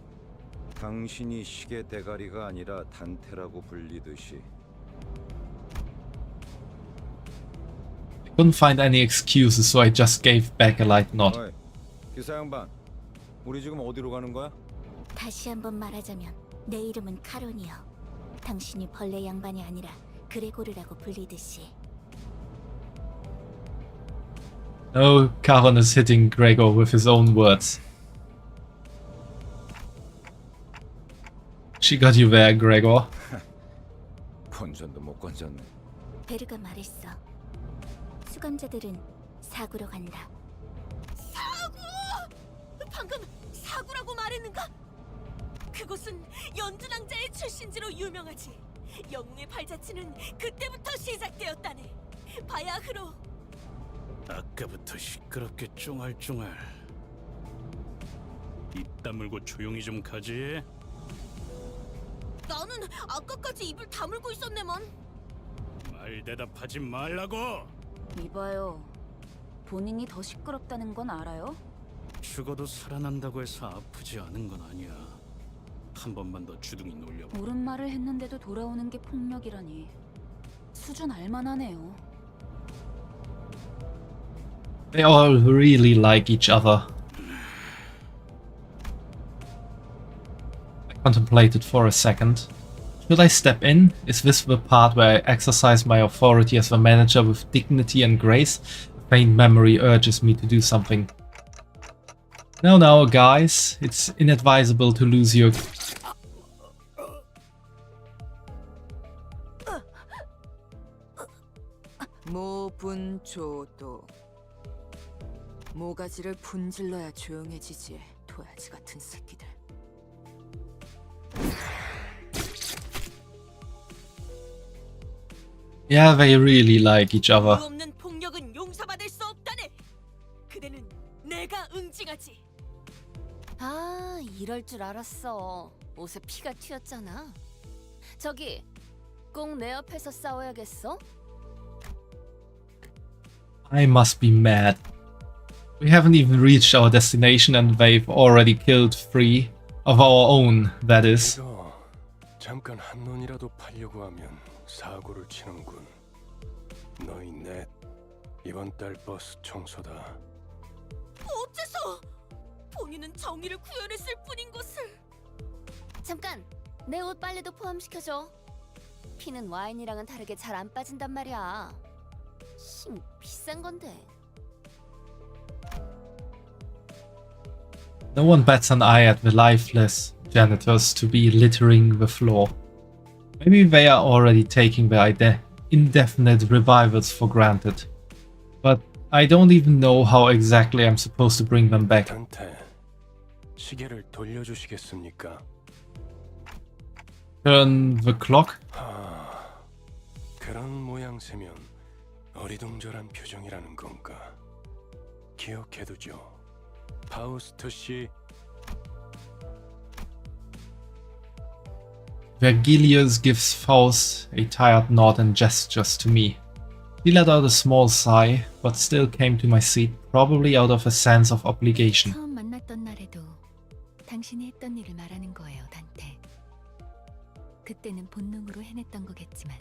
당신이 시계 대가리가 아니라 단테라고 불리듯이. I couldn't find any excuses, so I just gave back a light nod. 어이, 기사 양반, 우리 지금 어디로 가는 거야? 다시 한번 말하자면 내 이름은 카론이요. 당신이 벌레 양반이 아니라 그레고르라고 불리듯이. No, Caron is hitting Gregor with his own words. She got you there, Gregor. 본전도 못 건졌네. 베르가 말했어. 수감자들은 사구로 간다. 사구! 방금 사구라고 말했는가? 그곳은 연두낭자의 출신지로 유명하지. 영웅의 발자취는 그때부터 시작되었다네. 바야흐로. 아까부터 시끄럽게 쫑알쫑알. 입 다물고 조용히 좀 가지. 나는 아까까지 입을 다물고 있었네만. 말 대답하지 말라고. 이봐요. 본인이 더 시끄럽다는 건 알아요? 죽어도 살아난다고 해서 아프지 않은 건 아니야. 한 번만 더 주둥이 놀려봐. 옳은 말을 했는데도 돌아오는 게 폭력이라니. 수준 알만하네요. They all really like each other. I contemplated for a second. Should I step in? Is this the part where I exercise my authority as the manager with dignity and grace? A faint memory urges me to do something. No, guys. It's inadvisable to lose your... 모분조도. 모가지를 분질러야 조용해지지. 도야지 같은 새끼들. Yeah, they really like each other. 그 없는 폭력은 용서받을 수 없다네. 그대는 내가 응징하지. 아, 이럴 줄 알았어. 옷에 피가 튀었잖아. 저기, 꼭 내 옆에서 싸워야겠어? I must be mad. We haven't even reached our destination and they've already killed 3 of our own, that is. 이거 잠깐 한눈이라도 팔려고 하면 사고를 치는군. 너희 넷 이번 달 버스 청소다. 어째서 본인은 정의를 구현했을 뿐인 것을. 잠깐, 내 옷 빨래도 포함시켜줘. 피는 와인이랑은 다르게 잘 안 빠진단 말이야. 심 비싼 건데. No one bats an eye at the lifeless janitors to be littering the floor. Maybe they are already taking the indefinite revivals for granted. But I don't even know how exactly I'm supposed to bring them back. 단테, 시계를 돌려주시겠습니까? Turn the clock? 그런 모양새면 어리둥절한 표정이라는 건가? 기억해두죠. 파우스트 씨. Vergilius gives Faust a tired nod and gestures to me. He let out a small sigh, but still came to my seat, probably out of a sense of obligation. 처음 만났던 날에도 당신이 했던 일을 말하는 거예요, 단테. 그때는 본능으로 해냈던 거겠지만.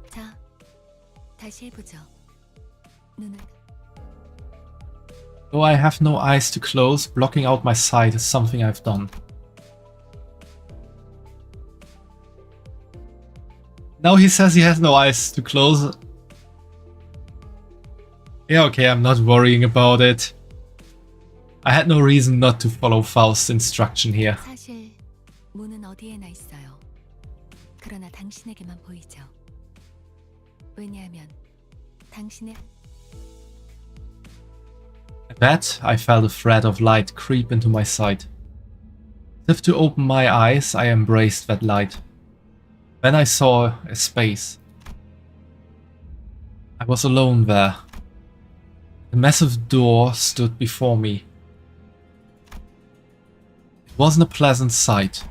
자, 다시 해보죠. 눈을. Though I have no eyes to close, blocking out my sight is something I've done. Now he says he has no eyes to close. Yeah, okay, I'm not worrying about it. I had no reason not to follow Faust's instruction here. 사실 문은 어디에나 있어요. 그러나 당신에게만 보이죠. 왜냐하면 당신의 At that, I felt a thread of light creep into my sight. As if to open my eyes, I embraced that light. Then I saw a space. I was alone there. A massive door stood before me. It wasn't a pleasant sight.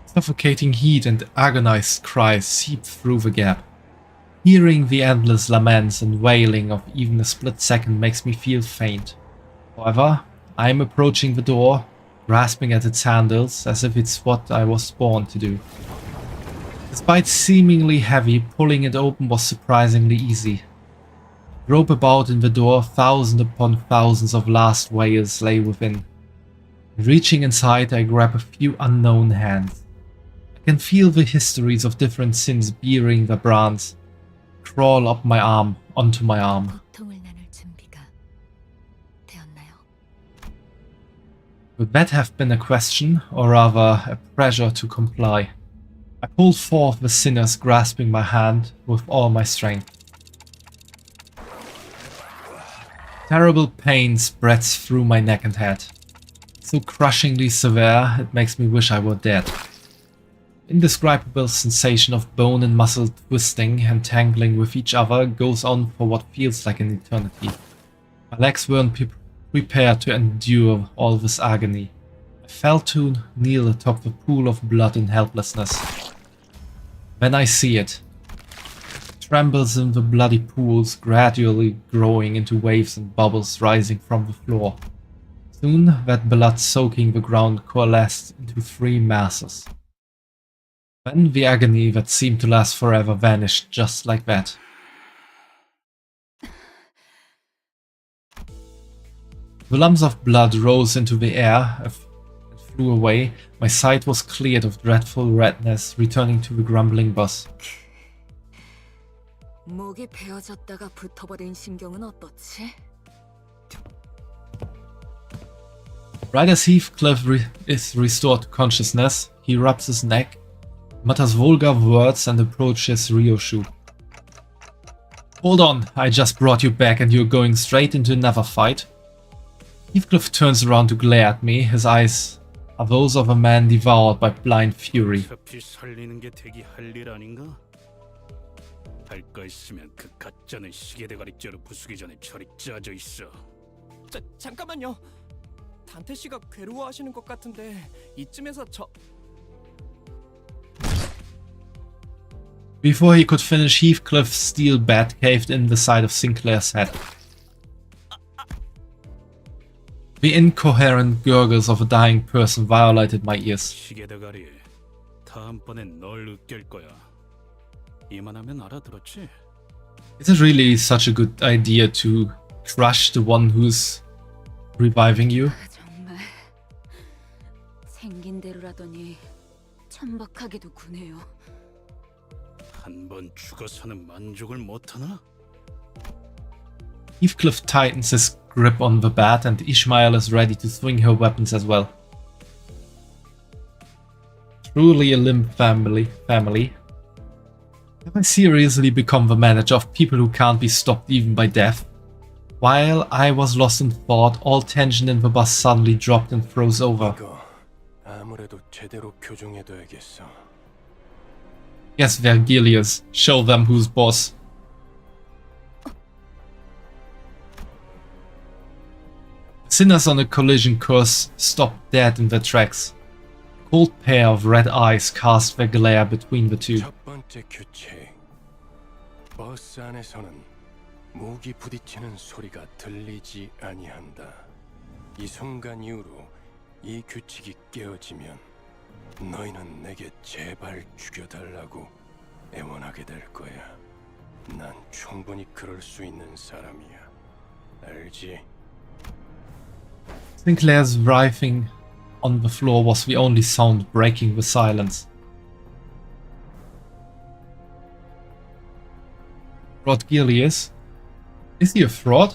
Suffocating heat and agonized cries seeped through the gap. Hearing the endless laments and wailing of even a split second makes me feel faint. However, I am approaching the door, grasping at its handles as if it's what I was born to do. Despite seemingly heavy, pulling it open was surprisingly easy. I grope about in the door, thousands upon thousands of last wails lay within. Reaching inside, I grab a few unknown hands. I can feel the histories of different sins bearing their brands. Crawl up my arm, onto my arm. 고통을 나눌 준비가 되었나요? Would that have been a question, or rather a pressure to comply? I pulled forth the sinners, grasping my hand with all my strength. Terrible pain spreads through my neck and head. So crushingly severe, it makes me wish I were dead. Indescribable sensation of bone and muscle twisting and tangling with each other goes on for what feels like an eternity. My legs weren't prepared to endure all this agony. I fell to kneel atop the pool of blood in helplessness. Then I see it. It trembles in the bloody pools, gradually growing into waves and bubbles rising from the floor. Soon, that blood soaking the ground coalesced into 3 masses. Then the agony that seemed to last forever vanished just like that. The lumps of blood rose into the air and flew away. My sight was cleared of dreadful redness, returning to the grumbling bus. 목이 베어졌다가 붙어버린 신경은 어떻지? Right as Heathcliff is restored to consciousness, he rubs his neck, mutters vulgar words and approaches Ryoshu. Hold on, I just brought you back and you're going straight into another fight? Heathcliff turns around to glare at me, his eyes are those of a man devoured by blind fury. 어차피 살리는 게 대기 할 일 아닌가? 할 거 있으면 그 가짜는 시계 대가리 째로 부수기 전에 저리 짜져 있어. 잠깐만요. 단테 씨가 괴로워하시는 것 같은데 이쯤에서 저 Before he could finish, Heathcliff's steel bat caved in the side of Sinclair's head. The incoherent gurgles of a dying person violated my ears. 시계 대가리, 다음번엔 널 으깰 거야. 이만하면 알아들었지? Is it really such a good idea to crush the one who's reviving you? 정말 생긴 대로라더니 천박하게도 구네요. 한 번 죽어서는 만족을 못하나? Heathcliff tightens his grip on the bat and Ishmael is ready to swing her weapons as well. Truly a limb family. Have I seriously become the manager of people who can't be stopped even by death? While I was lost in thought, all tension in the bus suddenly dropped and froze over. 이거 아무래도 제대로 교정해둬야겠어. Yes, Vergilius, show them who's boss. Sinners on a collision course stopped dead in their tracks. A cold pair of red eyes cast their glare between the two. 첫 번째 규칙. 버스 안에서는 무기 부딪히는 소리가 들리지 아니한다. 이 순간 이후로 이 규칙이 깨어지면 너희는 내게 제발 죽여달라고 애원하게 될 거야. 난 충분히 그럴 수 있는 사람이야. 알지? Sinclair's writhing on the floor was the only sound breaking the silence. Rodgilius? Is he a fraud?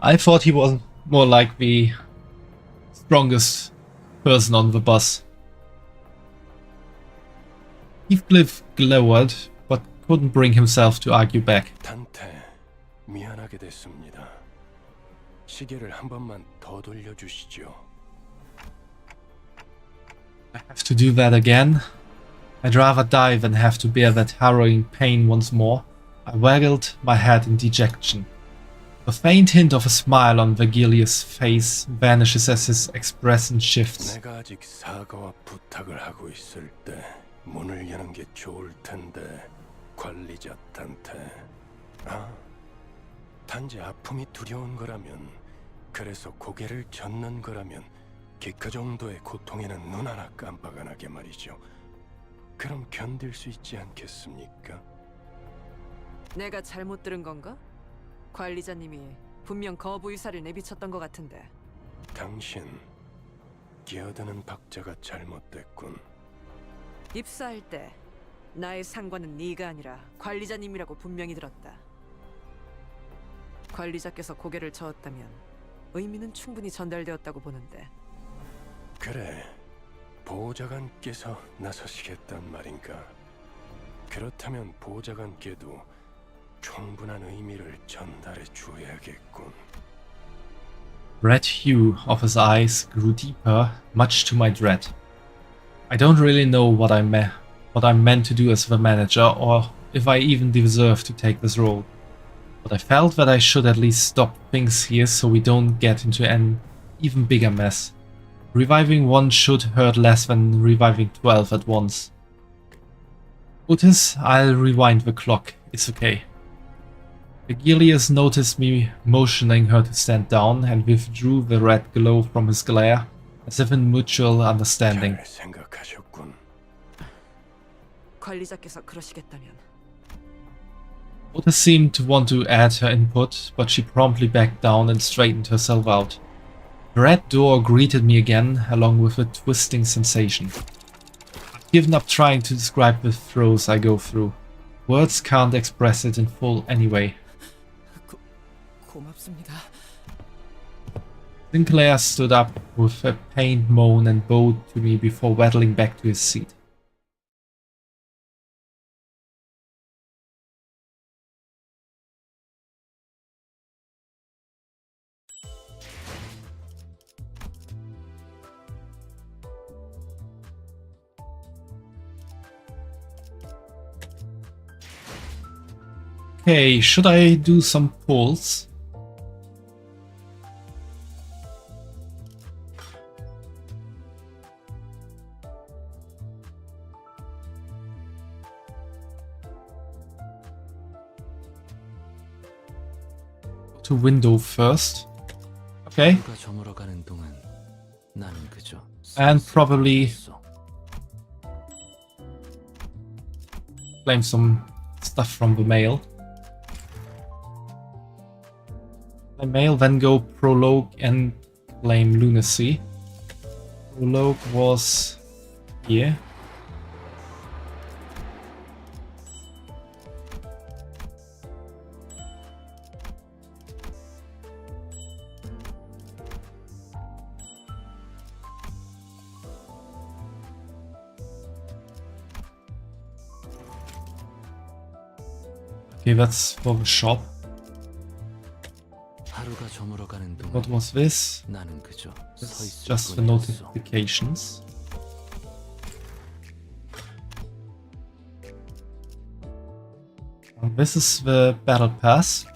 I thought he was more like the strongest person on the bus. Heathcliff glowered, but couldn't bring himself to argue back. 단테, 미안하게 됐습니다. 시계를 한 번만 더 돌려주시죠. I have to do that again? I'd rather die than have to bear that harrowing pain once more. I waggled my head in dejection. The faint hint of a smile on Vergilius' face vanishes as his expression shifts. 내가 아직 사과와 부탁을 하고 있을 때 문을 여는 게 좋을 텐데, 관리자 단테. 아, 단지 아픔이 두려운 거라면, 그래서 고개를 젓는 거라면 그 정도의 고통에는 눈 하나 깜빡 안 하게 말이죠. 그럼 견딜 수 있지 않겠습니까? 내가 잘못 들은 건가? 관리자님이 분명 거부 의사를 내비쳤던 것 같은데. 당신, 끼어드는 박자가 잘못됐군. 입사할 때 나의 상관은 네가 아니라 관리자님이라고 분명히 들었다. 관리자께서 고개를 저었다면 의미는 충분히 전달되었다고 보는데. 그래, 보좌관께서 나서시겠단 말인가? 그렇다면 보좌관께도 충분한 의미를 전달해 줘야겠군. Red hue of his eyes grew deeper, much to my dread. I don't really know what I'm meant to do as the manager, or if I even deserve to take this role. But I felt that I should at least stop things here so we don't get into an even bigger mess. Reviving one should hurt less than reviving 12 at once. Otis, I'll rewind the clock, it's okay. Vergilius noticed me motioning her to stand down and withdrew the red glow from his glare, as if in mutual understanding. 잘 생각하셨군. 관리자께서 그러시겠다면. Otis seemed to want to add her input, but she promptly backed down and straightened herself out. The red door greeted me again, along with a twisting sensation. I've given up trying to describe the throes I go through. Words can't express it in full anyway. 고맙습니다. Sinclair stood up with a pained moan and bowed to me before waddling back to his seat. Okay, should I do some pulls? To window first. Okay. 하루가 저물어가는 동안 나는 그저 And probably claim some stuff from the mail. The mail, then go prologue and claim lunacy. Prologue was here. Okay, that's for the shop. 하루가 저물어가는 동안 What was this? 나는 그저 서 It's 있을 just the 뿐이었어. notifications. This is the battle pass.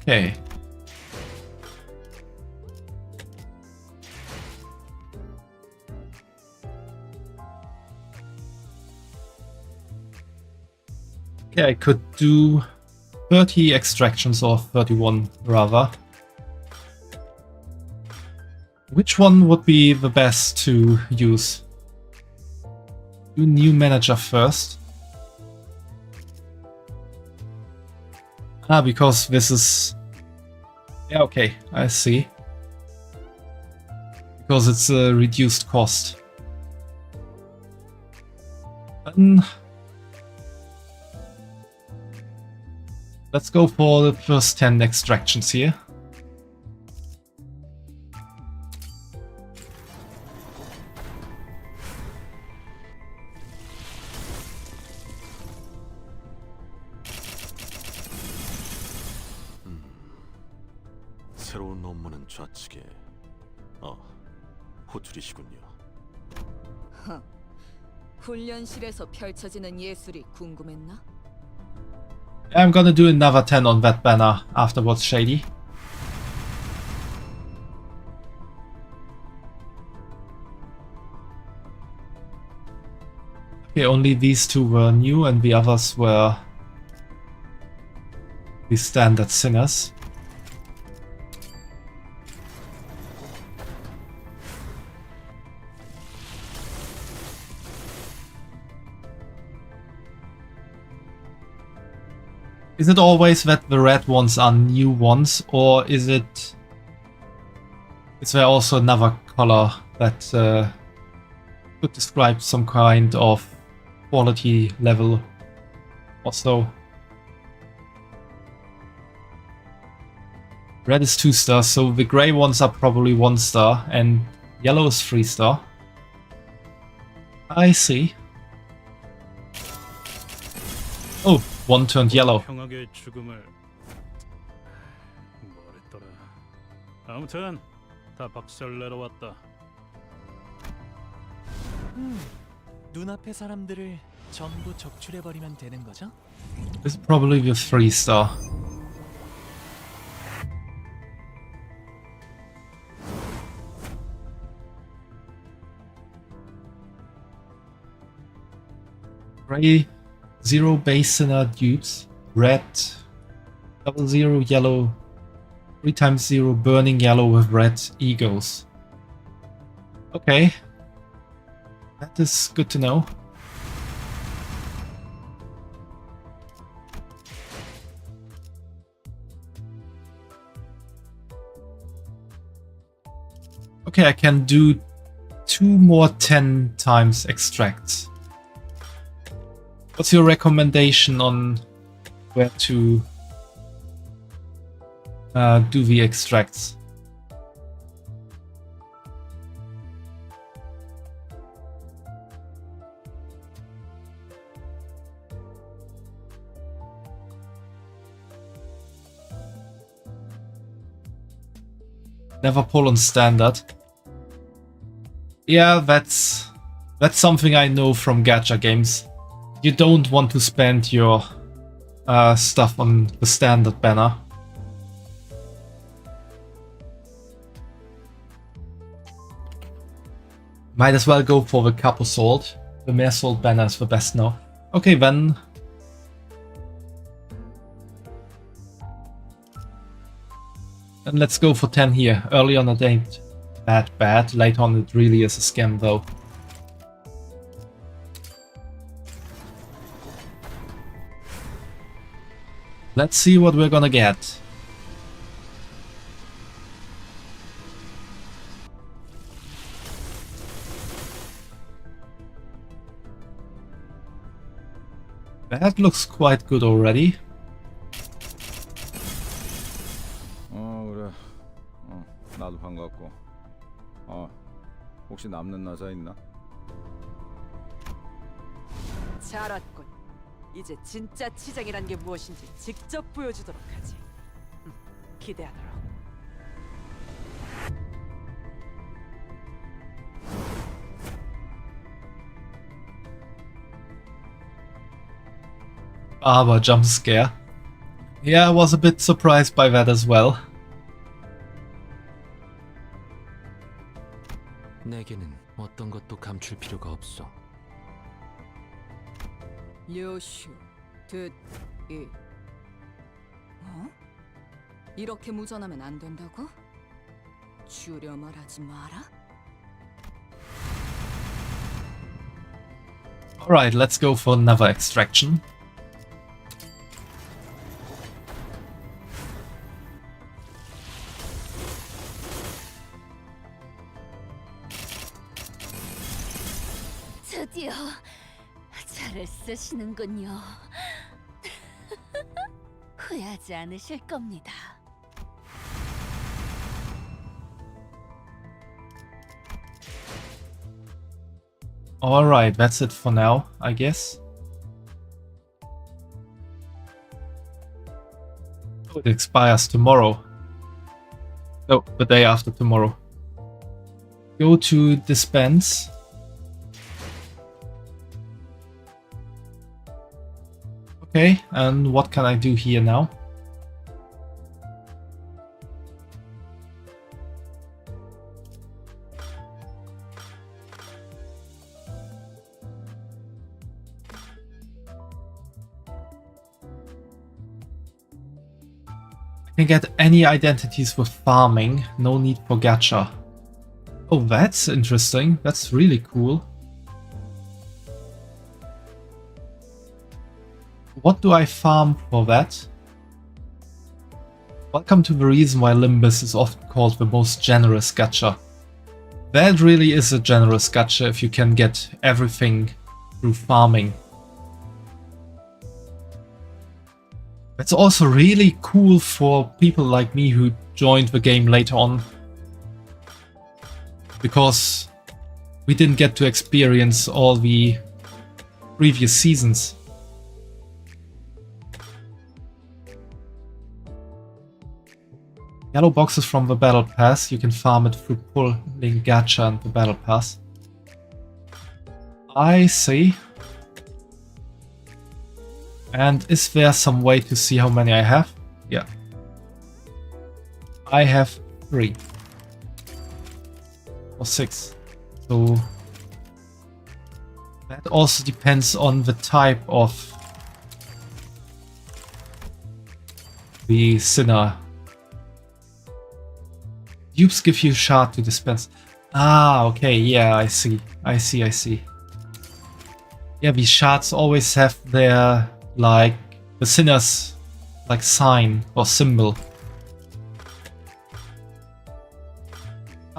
Okay. Okay, I could do 30 extractions or 31 rather. Which one would be the best to use? Do new manager first. Ah, because this is... Yeah, okay, I see. Because it's a reduced cost. Let's go for the first 10 extractions here. 새로운 업무는 좌측에 호출이시군요. 훈련실에서 펼쳐지는 예술이 궁금했나? I'm gonna do another 10 on that banner afterwards, Shady. Okay, only these two were new and the others were the standard singers. Is it always that the red ones are new ones, or is there also another color that could describe some kind of quality level or so? Red is 2 stars, so the grey ones are probably 1 star, and yellow is 3 star. I see. Oh, one turned yellow. 평화의 죽음을 뭐랬더라. 아무튼 다 박살내러 왔다. 눈앞의 사람들을 전부 적출해버리면 되는 거죠? This is probably the 3 star. Grey 0 base sinner dupes, red 00 yellow 3 times 0 burning yellow with red egos. Okay, that is good to know. Okay, I can do 2 more 10 times extracts. What's your recommendation on where to do the extracts? Never pull on standard. Yeah, that's something I know from gacha games. You don't want to spend your stuff on the standard banner. Might as well go for the Capo Salt. The Mare Salt banner is the best now. Okay, then. And let's go for 10 here. Early on it ain't that bad. Late on it really is a scam though. Let's see what we're gonna get. That looks quite good already. 그래. 나도 반갑고. 혹시 남는 나사 있나? 잘 왔군. 이제 진짜 치장이란 게 무엇인지 직접 보여주도록 하지. 기대하도록. But jump scare. Yeah, I was a bit surprised by that as well. 내게는 어떤 것도 감출 필요가 없어. 요슈, 이렇게 무전하면 안 된다고? 주려 말하지 마라. Alright, let's go for another extraction. 드디어 잘을 쓰시는군요. 후회하지 않으실 겁니다. Alright, that's it for now, I guess. Oh, it expires tomorrow. No, the day after tomorrow. Go to dispense. Okay, and what can I do here now? I can get any identities with farming, no need for gacha. Oh, that's interesting. That's really cool. What do I farm for that? Welcome to the reason why Limbus is often called the most generous gacha. That really is a generous gacha if you can get everything through farming. That's also really cool for people like me who joined the game later on, because we didn't get to experience all the previous seasons. Yellow boxes from the Battle Pass, you can farm it through pulling gacha and the Battle Pass. I see. And is there some way to see how many I have? Yeah. I have 3. Or 6. So that also depends on the type of the sinner. Dupes give you shard to dispense. Ah, okay, yeah, I see. Yeah, these shards always have their, like, the sinner's, like, sign or symbol.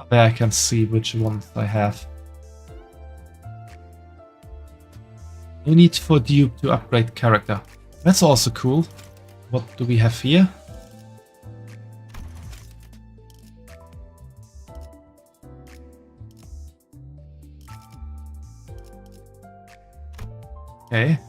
There I can see which ones I have. No need for dupe to upgrade character. That's also cool. What do we have here? Okay.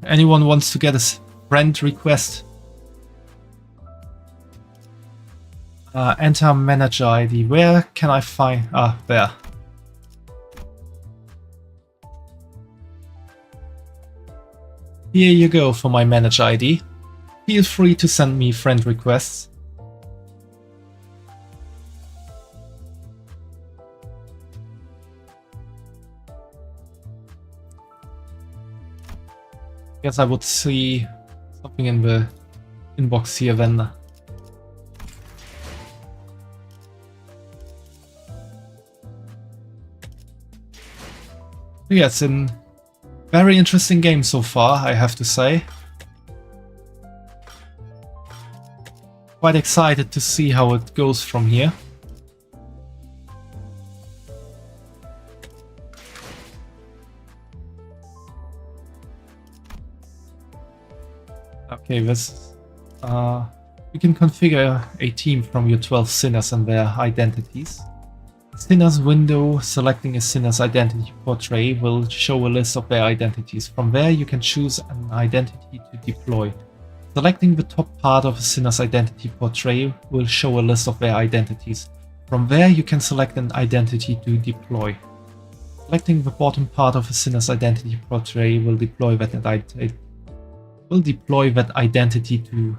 Anyone wants to get a friend request? Enter manager ID. Where can I find... Ah, there. Here you go for my manager ID. Feel free to send me friend requests. Guess I would see something in the inbox here then. Yeah, it's a very interesting game so far, I have to say. Quite excited to see how it goes from here. Okay, this you can configure a team from your 12 sinners and their identities. Sinner's window, selecting a sinner's identity portrait will show a list of their identities. From there you can choose an identity to deploy. Selecting the top part of a sinner's identity portrait will show a list of their identities. From there you can select an identity to deploy. Selecting the bottom part of a sinner's identity portrait will deploy that identity to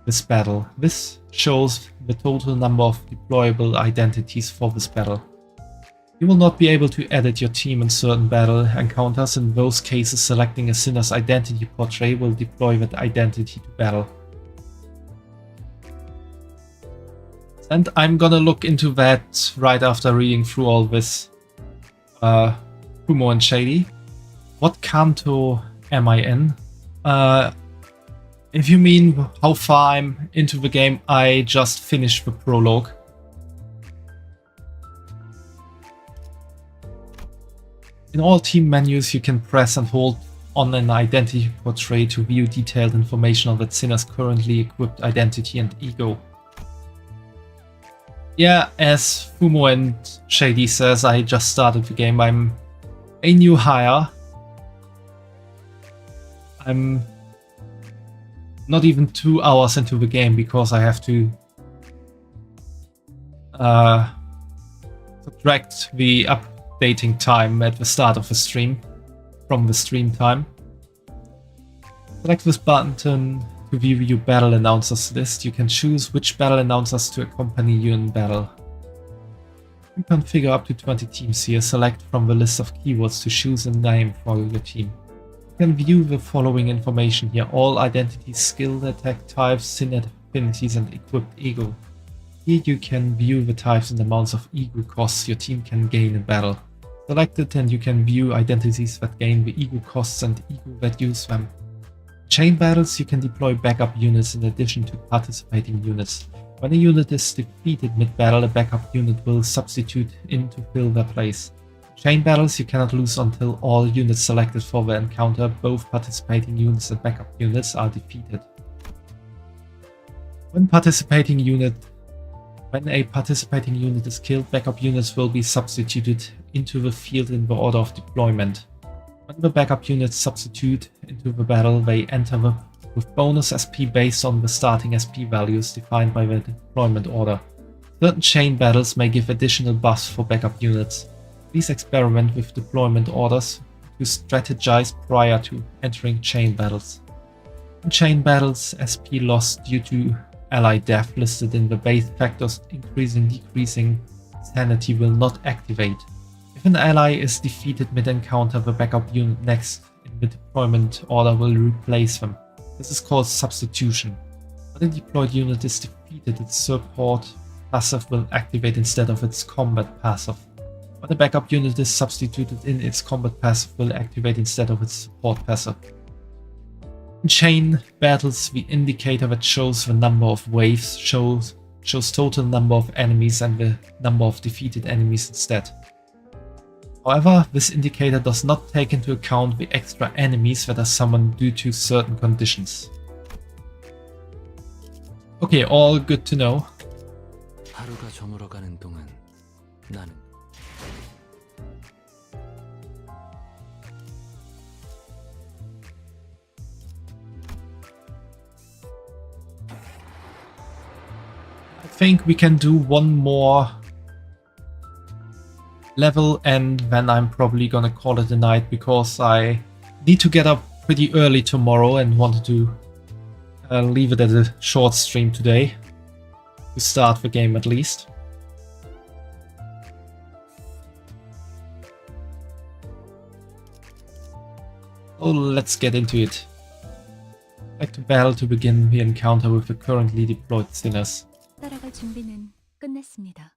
this battle. This shows the total number of deployable identities for this battle. You will not be able to edit your team in certain battle encounters. In those cases, selecting a sinner's identity portrait will deploy that identity to battle. And I'm gonna look into that right after reading through all this. Fumo and Shady. What canto am I in? If you mean how far I'm into the game, I just finished the prologue. In all team menus, you can press and hold on an identity portrait to view detailed information on that sinner's currently equipped identity and ego. Yeah, as Fumo and Shady says, I just started the game. I'm a new hire. I'm not even 2 hours into the game because I have to subtract the updating time at the start of the stream from the stream time. Select this button to view your battle announcers list. You can choose which battle announcers to accompany you in battle. You can configure up to 20 teams here. Select from the list of keywords to choose a name for your team. You can view the following information here: all identities, skill, attack types, sin affinities, and equipped ego. Here you can view the types and amounts of ego costs your team can gain in battle. Select it and you can view identities that gain the ego costs and ego that use them. In chain battles, you can deploy backup units in addition to participating units. When a unit is defeated mid-battle, a backup unit will substitute in to fill their place. Chain battles you cannot lose until all units selected for the encounter, both participating units and backup units, are defeated. When a participating unit is killed, backup units will be substituted into the field in the order of deployment. When the backup units substitute into the battle, they enter with bonus SP based on the starting SP values defined by the deployment order. Certain chain battles may give additional buffs for backup units. Please experiment with deployment orders to strategize prior to entering chain battles. In chain battles, SP loss due to ally death listed in the base factors increasing decreasing sanity will not activate. If an ally is defeated mid-encounter, the backup unit next in the deployment order will replace them. This is called substitution. When a deployed unit is defeated, its support passive will activate instead of its combat passive. When a backup unit is substituted in, its combat passive will activate instead of its support passive. In chain battles, the indicator that shows the number of waves shows total number of enemies and the number of defeated enemies instead. However, this indicator does not take into account the extra enemies that are summoned due to certain conditions. Okay, all good to know. 하루가 저물어가는 동안 나는 I think we can do one more level and then I'm probably gonna call it a night because I need to get up pretty early tomorrow and wanted to leave it as a short stream today to start the game at least. So let's get into it. Back to battle to begin the encounter with the currently deployed sinners. 따라갈 준비는 끝났습니다.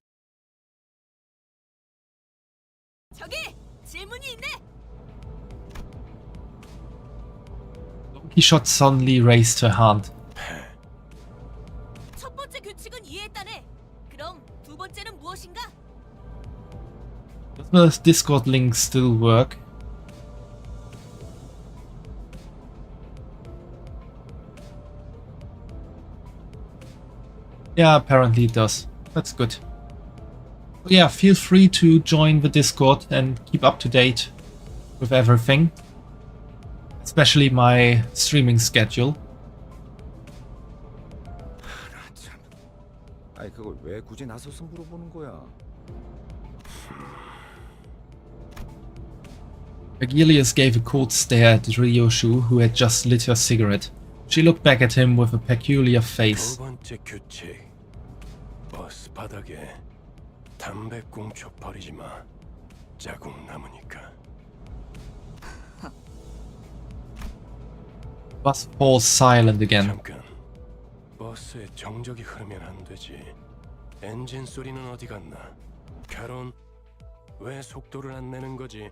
저기 질문이 있네. Don Quixote suddenly raised her hand. 첫 번째 규칙은 이해했다네. 그럼 두 번째는 무엇인가? Does the Discord link still work? Yeah, apparently it does. That's good. So yeah, feel free to join the Discord and keep up to date with everything. Especially my streaming schedule. 아니 그걸 왜 굳이 나서서 물어보는 거야? Vergilius gave a cold stare at Ryoshu, who had just lit her cigarette. She looked back at him with a peculiar face. 두 번째 규칙. 버스 바닥에 담배 꽁초 버리지 마. 자국 남으니까. Bus falls silent again. 잠깐. 버스에 정적이 흐르면 안 되지. 엔진 소리는 어디 갔나? 캐론, 왜 속도를 안 내는 거지?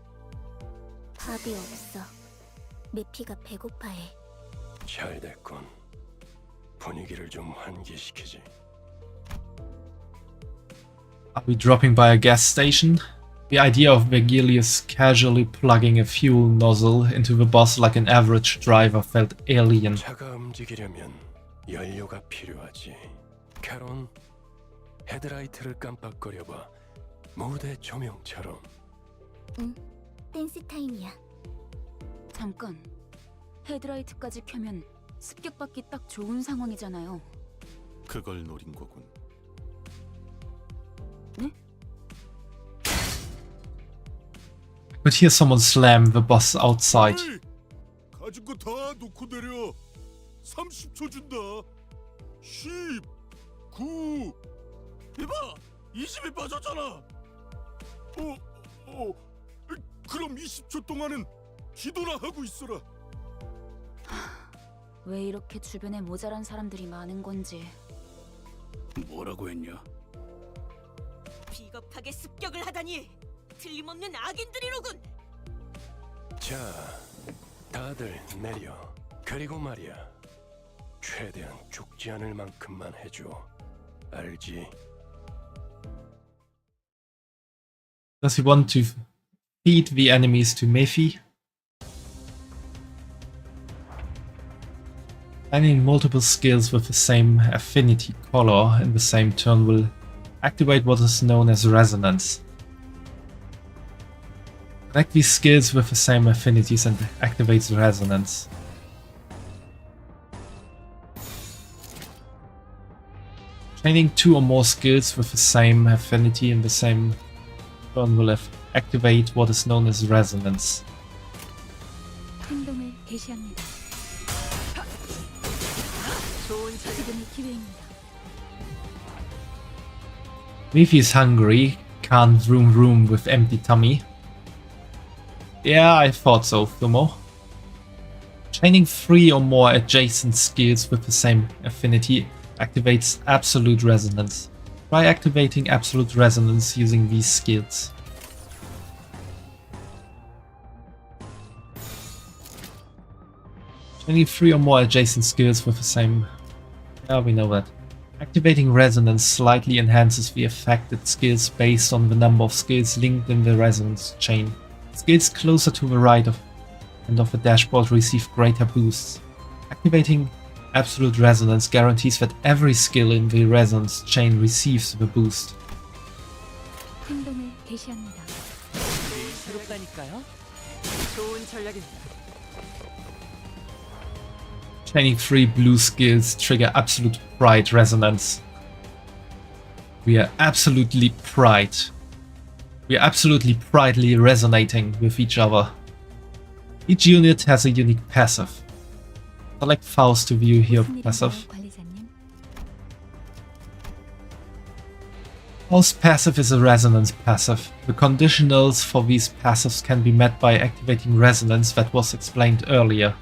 밥이 없어. 메피가 배고파해. 잘 됐군. 분위기를 좀 환기시키지. Are we dropping by a gas station? The idea of Vergilius casually plugging a fuel nozzle into the bus like an average driver felt alien. 차가 움직이려면 연료가 필요하지. 캐론, 헤드라이트를 깜빡거려봐. 무대 조명처럼. 응, 댄스 타임이야. 잠깐. 헤드라이트까지 켜면 습격받기 딱 좋은 상황이잖아요. 그걸 노린 거군. 네? I could hear someone slam the bus outside. 에이, 가진 거 다 놓고 내려. 30초 준다. 10, 9. 이봐, 20이 빠졌잖아. 그럼 20초 동안은 기도나 하고 있어라. 왜 이렇게 주변에 모자란 사람들이 많은 건지. 뭐라고 했냐? 비겁하게 습격을 하다니. 틀림없는 악인들이로군. 자, 다들 내려. 그리고 말이야. 최대한 죽지 않을 만큼만 해줘. 알지? Does he want to feed the enemies to Mephi? Finding multiple skills with the same affinity color in the same turn will activate what is known as resonance. Connect these skills with the same affinities and activates resonance. Chaining 2 or more skills with the same affinity in the same turn will activate what is known as resonance. 행동을 개시합니다. 좋은 자 지금이 기회입니다. Mephi is hungry, can't vroom with empty tummy. Yeah, I thought so, Thumo. Chaining 3 or more adjacent skills with the same affinity activates absolute resonance. Try activating absolute resonance using these skills. Chaining 3 or more adjacent skills with the same... Yeah, we know that. Activating resonance slightly enhances the affected skills based on the number of skills linked in the resonance chain. Skills closer to the right end of the dashboard receive greater boosts. Activating absolute resonance guarantees that every skill in the resonance chain receives the boost. 행동을 개시합니다. 부럽다니까요. 좋은 전략입니다. Chaining 3 blue skills trigger absolute bright resonance. We are absolutely brightly resonating with each other. Each unit has a unique passive. Select Faust to view your passive. 관리자님. Faust's passive is a resonance passive. The conditionals for these passives can be met by activating resonance that was explained earlier.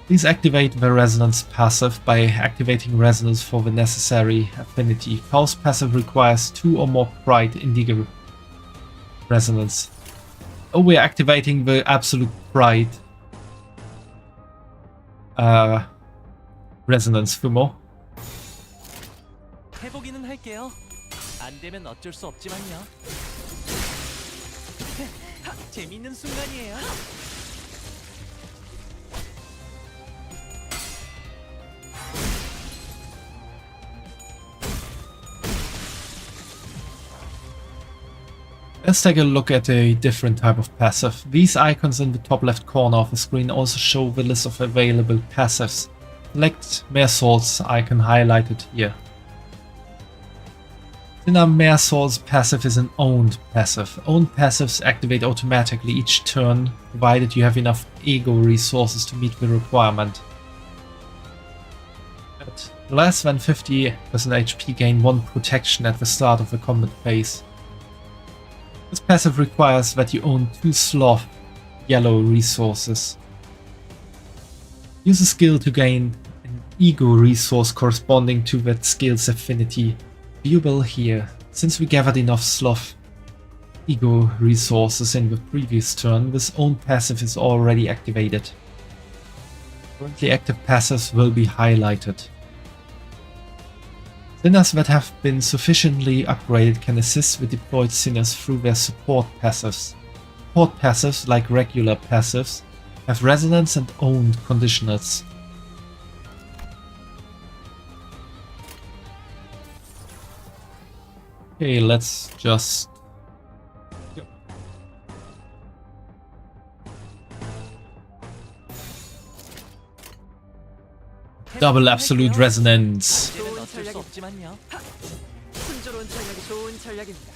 Please activate the resonance passive by activating resonance for the necessary affinity. Faust's passive requires 2 or more bright indigo resonance. Oh, we're activating the absolute bright resonance, Fumo. 해보기는 할게요. 안 되면 어쩔 수 없지만요. 재밌는 순간이에요. Let's take a look at a different type of passive. These icons in the top left corner of the screen also show the list of available passives. Select Mersault's icon highlighted here. Sinna Mersault's passive is an owned passive. Owned passives activate automatically each turn, provided you have enough ego resources to meet the requirement. At less than 50% HP, gain 1 protection at the start of the combat phase. This passive requires that you own 2 sloth yellow resources. Use a skill to gain an ego resource corresponding to that skill's affinity. Viewable here. Since we gathered enough sloth ego resources in the previous turn, this own passive is already activated. Currently active passives will be highlighted. Sinners that have been sufficiently upgraded can assist the deployed sinners through their support passives. Support passives, like regular passives, have resonance and owned conditionals. Okay, let's just... Double absolute resonance. 이제는 어쩔 수 없지만요. 순조로운 전략이 좋은 전략입니다.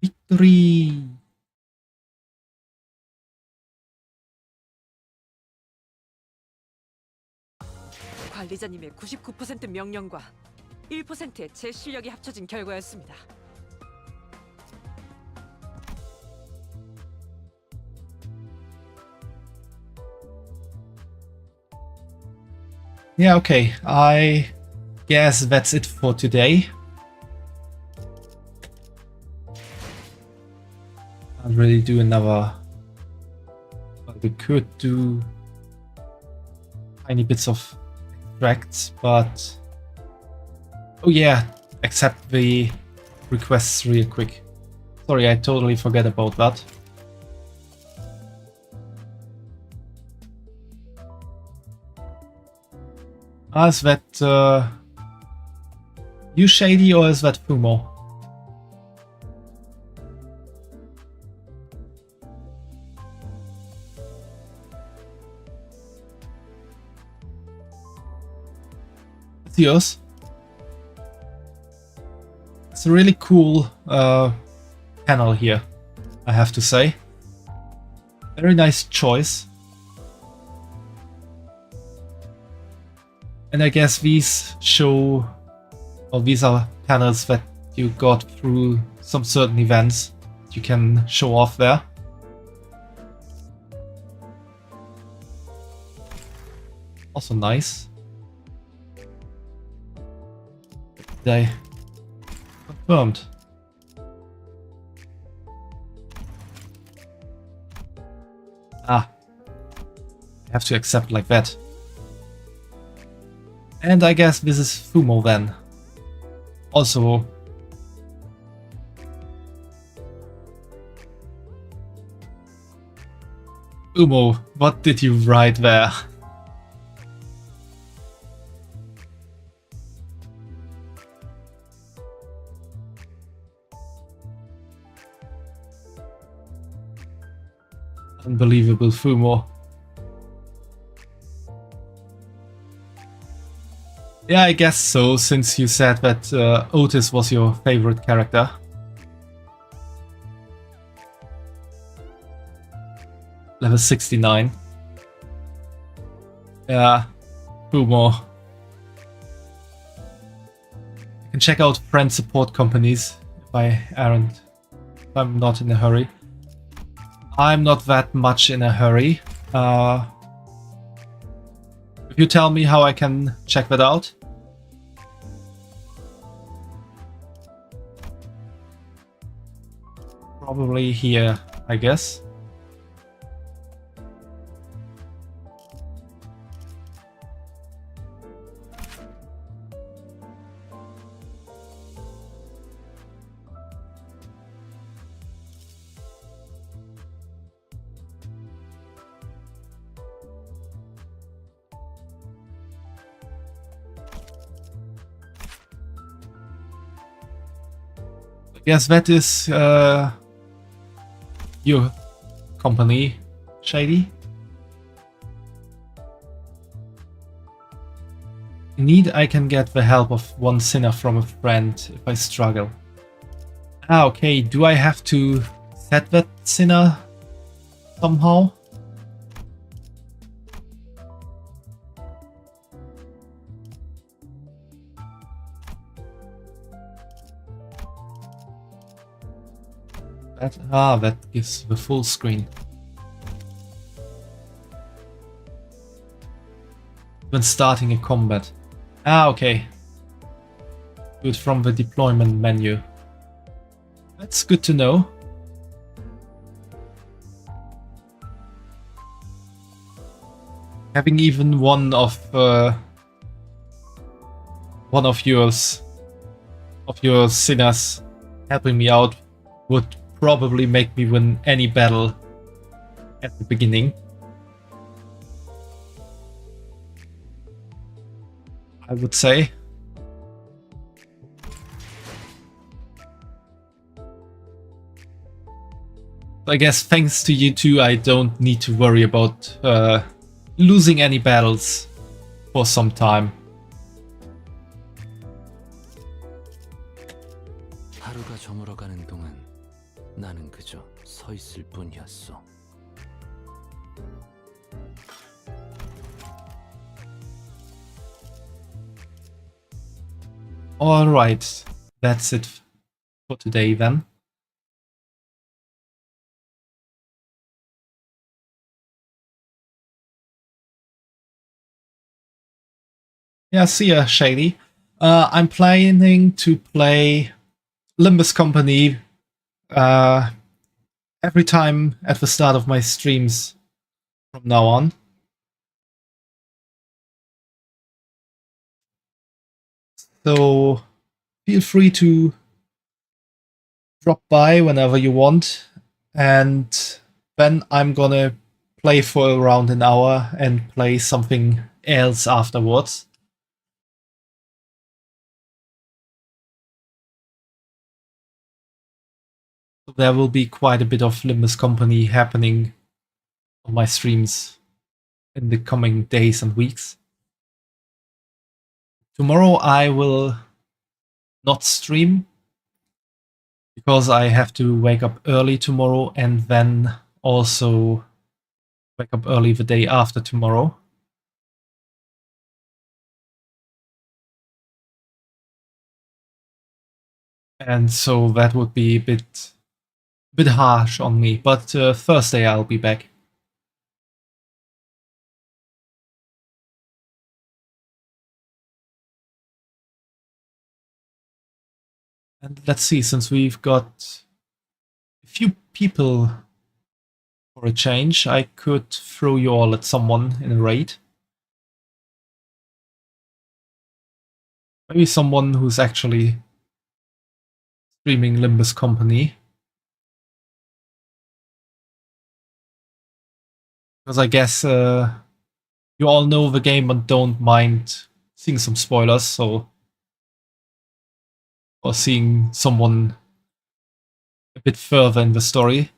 Victory! 관리자님의 99% 명령과 1%의 제 실력이 합쳐진 결과였습니다. Yeah, okay. I guess that's it for today. Can't really do another... Well, we could do tiny bits of extracts, but... Oh yeah, accept the requests real quick. Sorry, I totally forget about that. Is that you, Shady, or is that Fumo? It's yours. It's a really cool panel here, I have to say. Very nice choice. And I guess these show, or these are panels that you got through some certain events that you can show off there. Also nice. They confirmed. Ah, I have to accept like that. And I guess this is Fumo then. Also... Fumo, what did you write there? Unbelievable, Fumo. Yeah, I guess so, since you said that Otis was your favorite character. Level 69. Yeah, 2 more. You can check out friend support companies if I'm not in a hurry. I'm not that much in a hurry. If you tell me how I can check that out. Probably here, I guess. Yes, that is your company, Shady. In need, I can get the help of one sinner from a friend if I struggle. Ah, okay. Do I have to set that sinner somehow? That gives the full screen. When starting a combat. Ah, okay. Do it from the deployment menu. That's good to know. Having even one of your sinners helping me out would probably make me win any battle at the beginning. I would say. I guess thanks to you two, I don't need to worry about losing any battles for some time. 하루가 저물어가는 동안 나는 그저 서 있을 뿐이었어. Alright, that's it for today then. Yeah, see ya, Shady. I'm planning to play Limbus Company every time at the start of my streams from now on. So feel free to drop by whenever you want, and then I'm gonna play for around an hour and play something else afterwards. There will be quite a bit of Limbus Company happening on my streams in the coming days and weeks. Tomorrow I will not stream because I have to wake up early tomorrow and then also wake up early the day after tomorrow. And so that would be a bit harsh on me, but Thursday I'll be back. And let's see, since we've got a few people for a change, I could throw you all at someone in a raid. Maybe someone who's actually streaming Limbus Company. Because I guess you all know the game and don't mind seeing some spoilers, so... or seeing someone a bit further in the story.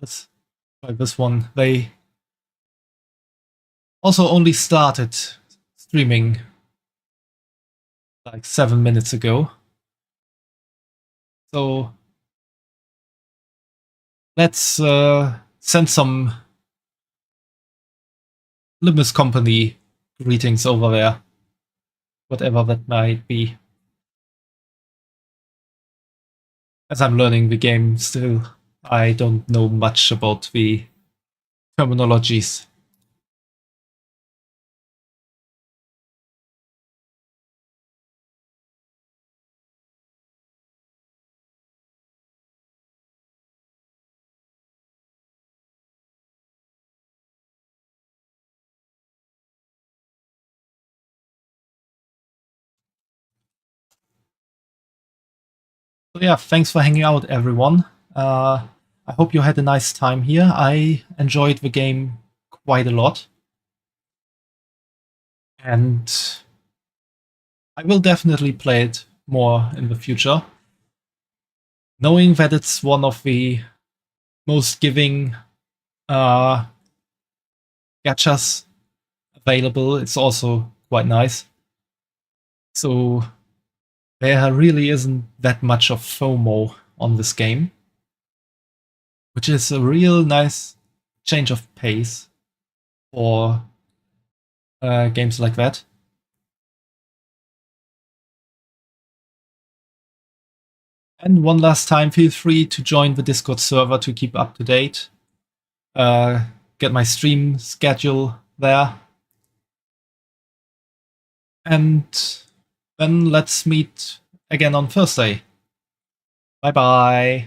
let's try this one. They also only started streaming like 7 minutes ago. So let's send some Limbus company greetings over there, whatever that might be. As I'm learning the game still, I don't know much about the terminologies. So yeah, thanks for hanging out, everyone. I hope you had a nice time here. I enjoyed the game quite a lot. And I will definitely play it more in the future. Knowing that it's one of the most giving gachas available, it's also quite nice. So there really isn't that much of FOMO on this game, which is a real nice change of pace for games like that. And one last time, feel free to join the Discord server to keep up to date. Get my stream schedule there. And then let's meet again on Thursday. Bye bye.